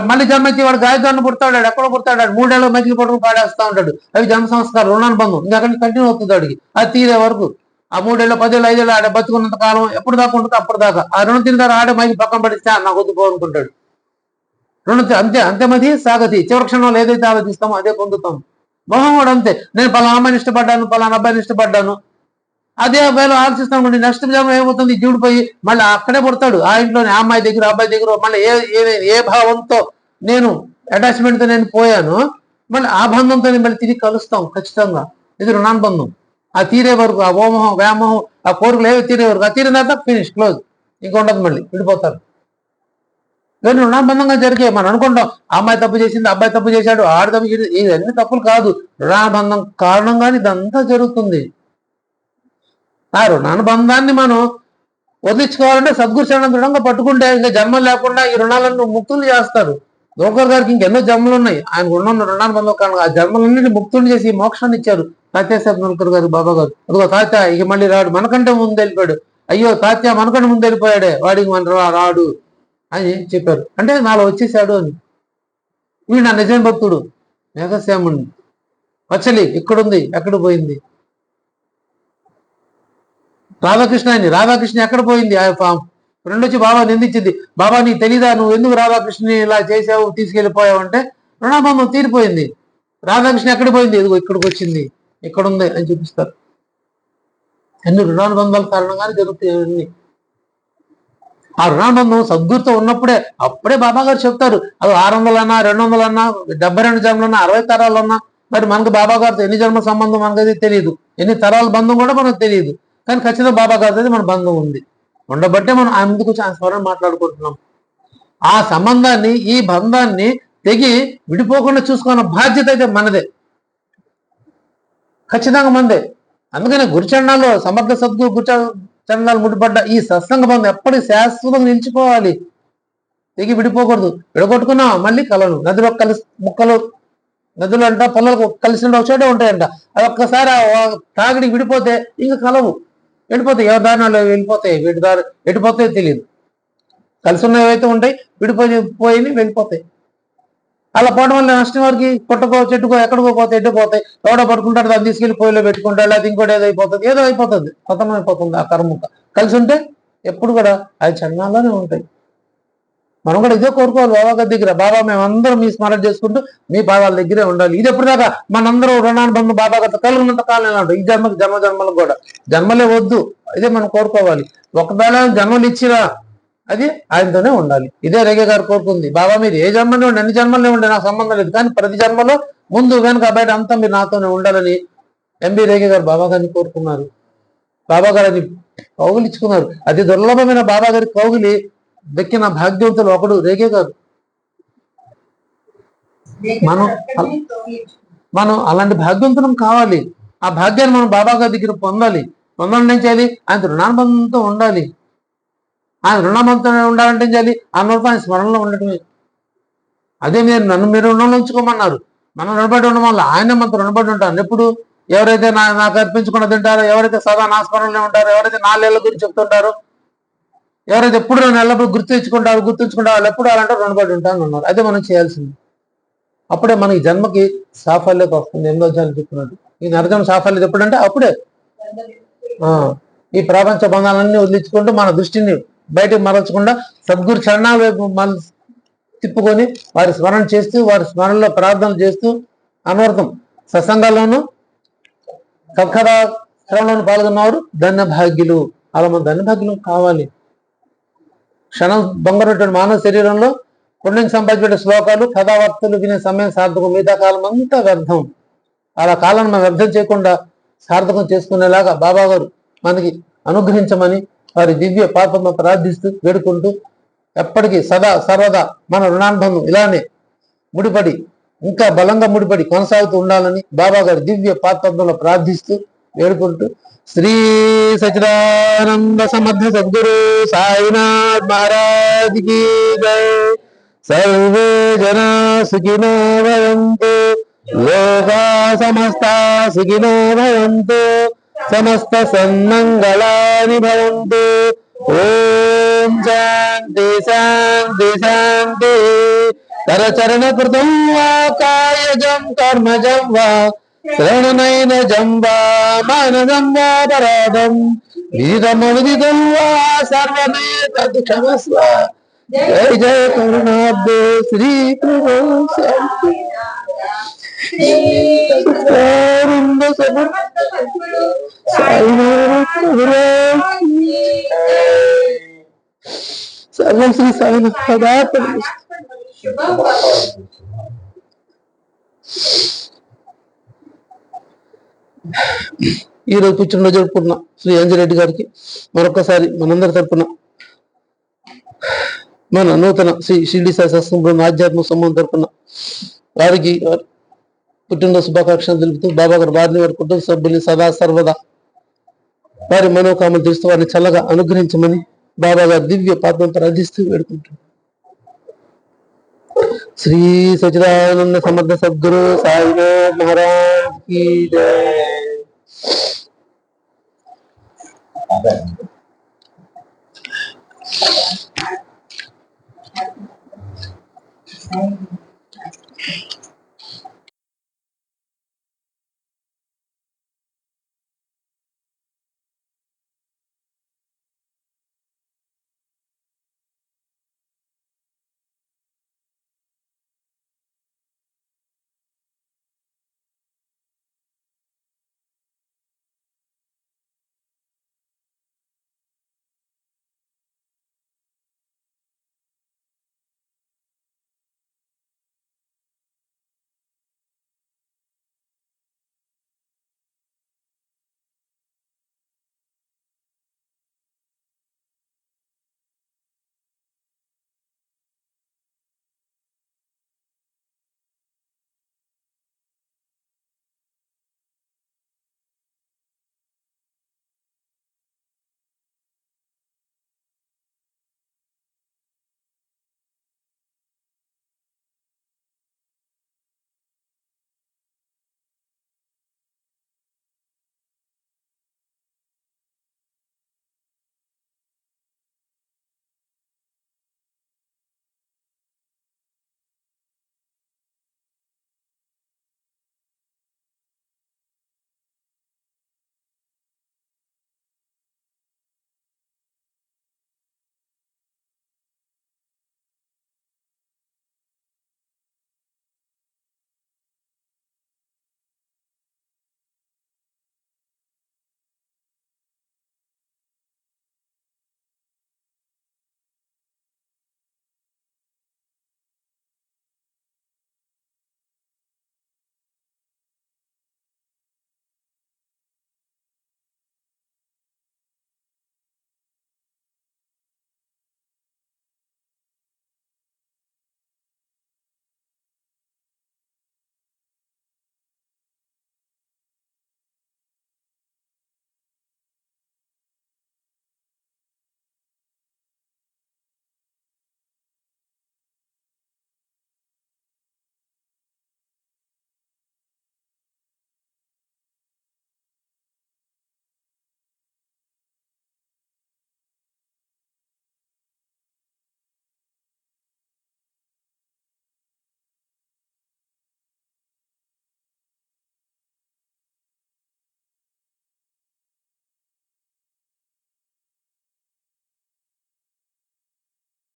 మళ్ళీ జన్మచ్చి వాడు గాయకుడిని పుడతాడు, ఎక్కడో పుడతాడు, 3 ఏళ్ళు మధ్యలో పట్టుకుని పాడేస్తా ఉంటాడు. అవి జన్మ సంస్కారం, రుణానుబంధం, ఇంకా అక్కడికి కంటిన్యూ అవుతుంది వాడికి. అది తీరే వరకు ఆ 3 ఏళ్ళు 10 ఏళ్ళు 5 ఏళ్ళు ఆడ బతుకున్నంత కాలం ఎప్పుడు దాకా ఉంటుంది అప్పుడు దాకా. ఆ రుణం తింటారు, ఆడే మైకి పక్కన పడిస్తే నాకు వద్దు పోనుకుంటాడు. రుణం అంతే అంతేమది సాగతి. చివరి క్షణంలో ఏదైతే ఆలోచిస్తామో అదే పొందుతాం. మోహం కూడా అంతే. నేను పలానా అమ్మాయిని ఇష్టపడ్డాను, పలానా అబ్బాయిని ఇష్టపడ్డాను, అదే అబ్బాయిలో ఆలోచిస్తాం. నెక్స్ట్ జన్మ ఏమవుతుంది, జీవుడు పోయి మళ్ళీ అక్కడే పుడతాడు, ఆ ఇంట్లోనే ఆ అమ్మాయి దగ్గర అబ్బాయి దగ్గర. మళ్ళీ ఏ భావంతో నేను అటాచ్మెంట్తో నేను పోయాను, మళ్ళీ ఆ బంధంతో మళ్ళీ తిరిగి కలుస్తాం ఖచ్చితంగా. ఇది రుణానుబంధం. ఆ తీరే వరకు, ఆ ఓమోహం వ్యామోహం ఆ కోరికలు ఏవి తీరే వరకు, ఆ తీరిన తర్వాత ఫినిష్, క్లోజ్, ఇంకా ఉండదు, మళ్ళీ విడిపోతారు. కానీ రుణానుబంధంగా జరిగే మనం అనుకుంటాం, ఆ అమ్మాయి తప్పు చేసింది, అబ్బాయి తప్పు చేశాడు, ఆడు తప్పు చేసి, ఇవన్నీ తప్పులు కాదు, రుణానుబంధం కారణంగానే ఇదంతా జరుగుతుంది. ఆ రుణానుబంధాన్ని మనం వదిలించుకోవాలంటే సద్గురు శరణం దృఢంగా పట్టుకుంటే ఇంకా జన్మలు లేకుండా ఈ రుణాలను ముక్తులు చేస్తారు. దోకర్ గారికి ఇంకెన్నో జన్మలు ఉన్నాయి, ఆయన రుణానుబంధం కారణంగా ఆ జన్మలన్నింటినీ ముక్తులు చేసి మోక్షాన్ని ఇచ్చారు తాత్యాసాహెబ్ నల్కర్ గారు, బాబా గారు. అదిగో తాత్య ఇక మళ్ళీ రాడు, మనకంటే ముందు వెళ్ళిపోయాడు, అయ్యో తాత్య మనకంటే ముందు వెళ్ళిపోయాడే, వాడికి మన రాడు అని చెప్పారు. అంటే నాలో వచ్చేసాడు అని. వీడు నా నిజమైన భక్తుడు మేఘశ్యాముడిని, వచ్చలి ఇక్కడుంది, ఎక్కడ పోయింది రాధాకృష్ణ అని, రాధాకృష్ణ ఎక్కడ పోయింది? ఆ ఫ్రెండ్ వచ్చి బాబా నిందించింది, బాబా నీకు తెలీదా, నువ్వు ఎందుకు రాధాకృష్ణని ఇలా చేసావు, తీసుకెళ్ళిపోయావు అంటే, రుణాబంధం తీరిపోయింది, రాధాకృష్ణ ఎక్కడ పోయింది, ఇదిగో ఇక్కడికి వచ్చింది, ఇక్కడ ఉంది అని చూపిస్తారు. అన్ని రుణానుబంధాల కారణంగానే జరుగుతాయి. ఆ రుణానుబంధం సద్గురుతో ఉన్నప్పుడే, అప్పుడే బాబా గారు చెప్తారు, అది 600 అన్నా 200 అన్నా 72 జన్మలన్నా 60 తరాలు అన్నా, మరి మనకు బాబా గారితో ఎన్ని జన్మ సంబంధం మనకైతే తెలియదు, ఎన్ని తరాల బంధం కూడా మనకు తెలియదు, కానీ ఖచ్చితంగా బాబా గారితో మన బంధం ఉంది. ఉండబట్టే మనం ఆయన ముందుకు వచ్చి ఆ స్వరం మాట్లాడుకుంటున్నాం. ఆ సంబంధాన్ని, ఈ బంధాన్ని తెగి విడిపోకుండా చూసుకున్న బాధ్యత అయితే మనదే, ఖచ్చితంగా మనదే. అందుకనే గురుచరణాల్లో సమర్థ సద్గురు గురుచరణాలు ముడిపడ్డ ఈ సత్సంగ బంధం ఎప్పటికీ శాశ్వతంగా నిలిచిపోవాలి, తెగి విడిపోకూడదు. విడగొట్టుకున్నా మళ్ళీ కలలు, నదిలో ముక్కలు, నదులు అంట పొలాలకు కలిసిన ఒక చోటే ఉంటాయంట, అది ఒక్కసారి తాగిడికి విడిపోతే ఇంకా కలవు, వెళ్ళిపోతాయి, ఎవరి దారిలో వెళ్ళిపోతాయి, వీటి దారి ఎడిపోతాయో తెలియదు. కలిసి ఉన్నవైతే ఉంటాయి, విడిపోయి వెళ్ళిపోతాయి. అలా పోవడం వల్ల నష్టం వారికి, పుట్టకో చెట్టుకో ఎక్కడికో పోతాయి, ఎడ్డిపోతాయి, ఎవడో పట్టుకుంటాడు, దాన్ని తీసుకెళ్లి పొయ్యిలో పెట్టుకుంటాడు, అది ఇంకోటి ఏదో అయిపోతుంది, ఏదో అయిపోతుంది, పతనం అయిపోతుంది ఆ కర్మక. కలిసి ఉంటే ఎప్పుడు కూడా అది చరణాల్లోనే ఉంటాయి. మనం కూడా ఇదే కోరుకోవాలి బాబా గారి దగ్గర, బాబా మేమందరం మీ స్మరణ చేసుకుంటూ మీ పాదాల దగ్గరే ఉండాలి. ఇది ఎప్పుడు దాకా మనందరూ రుణానుబంధం బాబా గారితో కలిగినంత కాలం అంటారు, ఈ జన్మలకు కూడా జన్మలే వద్దు, ఇదే మనం కోరుకోవాలి. ఒకవేళ జన్మలు ఇచ్చినా అది ఆయనతోనే ఉండాలి. ఇదే రేగే గారు కోరుకుంది. బాబా మీరు ఏ జన్మలో ఉండి ఎన్ని జన్మల్లో ఉండే నాకు సంబంధం లేదు, కానీ ప్రతి జన్మలో ముందు వెనుక బయట అంతా మీరు నాతోనే ఉండాలని ఎంబి రేగే గారు బాబా గారిని కోరుకున్నారు. బాబా గారు అది కౌగిలించుకున్నారు. అతి దుర్లభమైన బాబా గారి కౌగిలి దక్కిన భాగ్యవంతులు ఒకడు రేగే గారు. మనం అలాంటి భాగ్యవంతులం కావాలి. ఆ భాగ్యాన్ని మనం బాబా గారి దగ్గర పొందాలి. పొందాలంటే ఏం చేయాలి? ఆయన రుణానుబంధంతో ఉండాలి. ఆయన రుణానుబంధంతో ఉండాలంటే ఏం చేయాలి? ఆ రూపాయల స్మరణలో ఉండటమే. అదే మీరు రుణంలో ఉంచుకోమన్నారు. మనం రుణపడి ఉండడం వల్ల ఆయన మనతో రుణపడి ఉంటారు. ఎప్పుడు ఎవరైతే నాకు అర్పించకుండా తింటారో, ఎవరైతే సదా నా స్మరణలో ఉంటారో, ఎవరైతే నా నెలల గురించి చెప్తుంటారో, ఎవరైతే ఎప్పుడు నన్ను ఎల్లప్పుడు గుర్తుంచుకుంటారో వాళ్ళు ఎప్పుడు అలాంటి రుణపడి ఉంటాను అన్నారు. అదే మనం చేయాల్సింది. అప్పుడే మన ఈ జన్మకి సాఫల్యత వస్తుంది. 8వ అధ్యాయం చెప్తున్నాడు. ఈ నరజన్మ సాఫల్యత ఎప్పుడంటే అప్పుడే. ఈ ప్రపంచ బంధాలన్నీ వదిలించుకుంటూ మన దృష్టిని బయటకు మరల్చకుండా సద్గురు చరణాల వైపు తిప్పుకొని వారి స్మరణ చేస్తూ వారి స్మరణలో ప్రార్థనలు చేస్తూ అనవర్థం సత్సంగాల్లోనూ సత్కథా శ్రవణంలో పాల్గొన్నవారు ధన్యభాగ్యులు. అలా మన ధన్యభాగ్యులు కావాలి. క్షణం బొంగరటువంటి మానవ శరీరంలో పుణ్యం సంపాదించే శ్లోకాలు కథావార్తలు వినే సమయం సార్థకం. మిగతా కాలం అంతా వ్యర్థం. అలా కాలాన్ని మనం వ్యర్థం చేయకుండా సార్థకం చేసుకునేలాగా బాబా గారు మనకి అనుగ్రహించమని వారి దివ్య పాపను ప్రార్థిస్తూ వేడుకుంటూ ఎప్పటికీ సదా సర్వదా మన రుణానుబంధం ఇలానే ముడిపడి ఇంకా బలంగా ముడిపడి కొనసాగుతూ ఉండాలని బాబా గారి దివ్య పాత్రలో ప్రార్థిస్తూ వేడుకుంటూ శ్రీ సచిదానంద సమర్థ సద్గురు సాయినాథ్ మహారాజ్ కి జై. సర్వే జనా సుఖినో భవంతు, లోకా సమస్తా సుఖినో భవంతు, సమస్త సన్మంగళాని భవంతు. ఓం శాంతి శాంతి శాంతి. కరచరణ కృతం వా కాయజం కర్మజం వా శ్రవణనైనజం వా మానసం వా పరాధం విదితం వా సర్వమే తద్ క్షమస్వ. జయ జయ కరుణాబ్దే శ్రీ ప్రభు శాంతి. సర్వం శ్రీ సాయినాథ్. ఈరోజు పుట్టినరోజు జరుపుకున్న శ్రీ అంజిరెడ్డి గారికి మరొకసారి మనందరి తరపున మన నూతన శ్రీ షిరిడి సాయి సత్సంగం ఆధ్యాత్మ సమూహం తరపున వారికి పుట్టినరోజు శుభాకాంక్షలు తెలుపుతూ బాబా గారు వారిని వారి కుటుంబ సభ్యుల్ని సదా సర్వదా వారి మనోకామలు తీస్తూ వారిని చల్లగా అనుగ్రహించమని బాబా గారి దివ్య పాత్రను ప్రార్థిస్తూ వేడుకుంటున్నారు. శ్రీ సచిదానంద సమర్థ సద్గురు సాయినాథ్ మహారాజ్ కీ జై.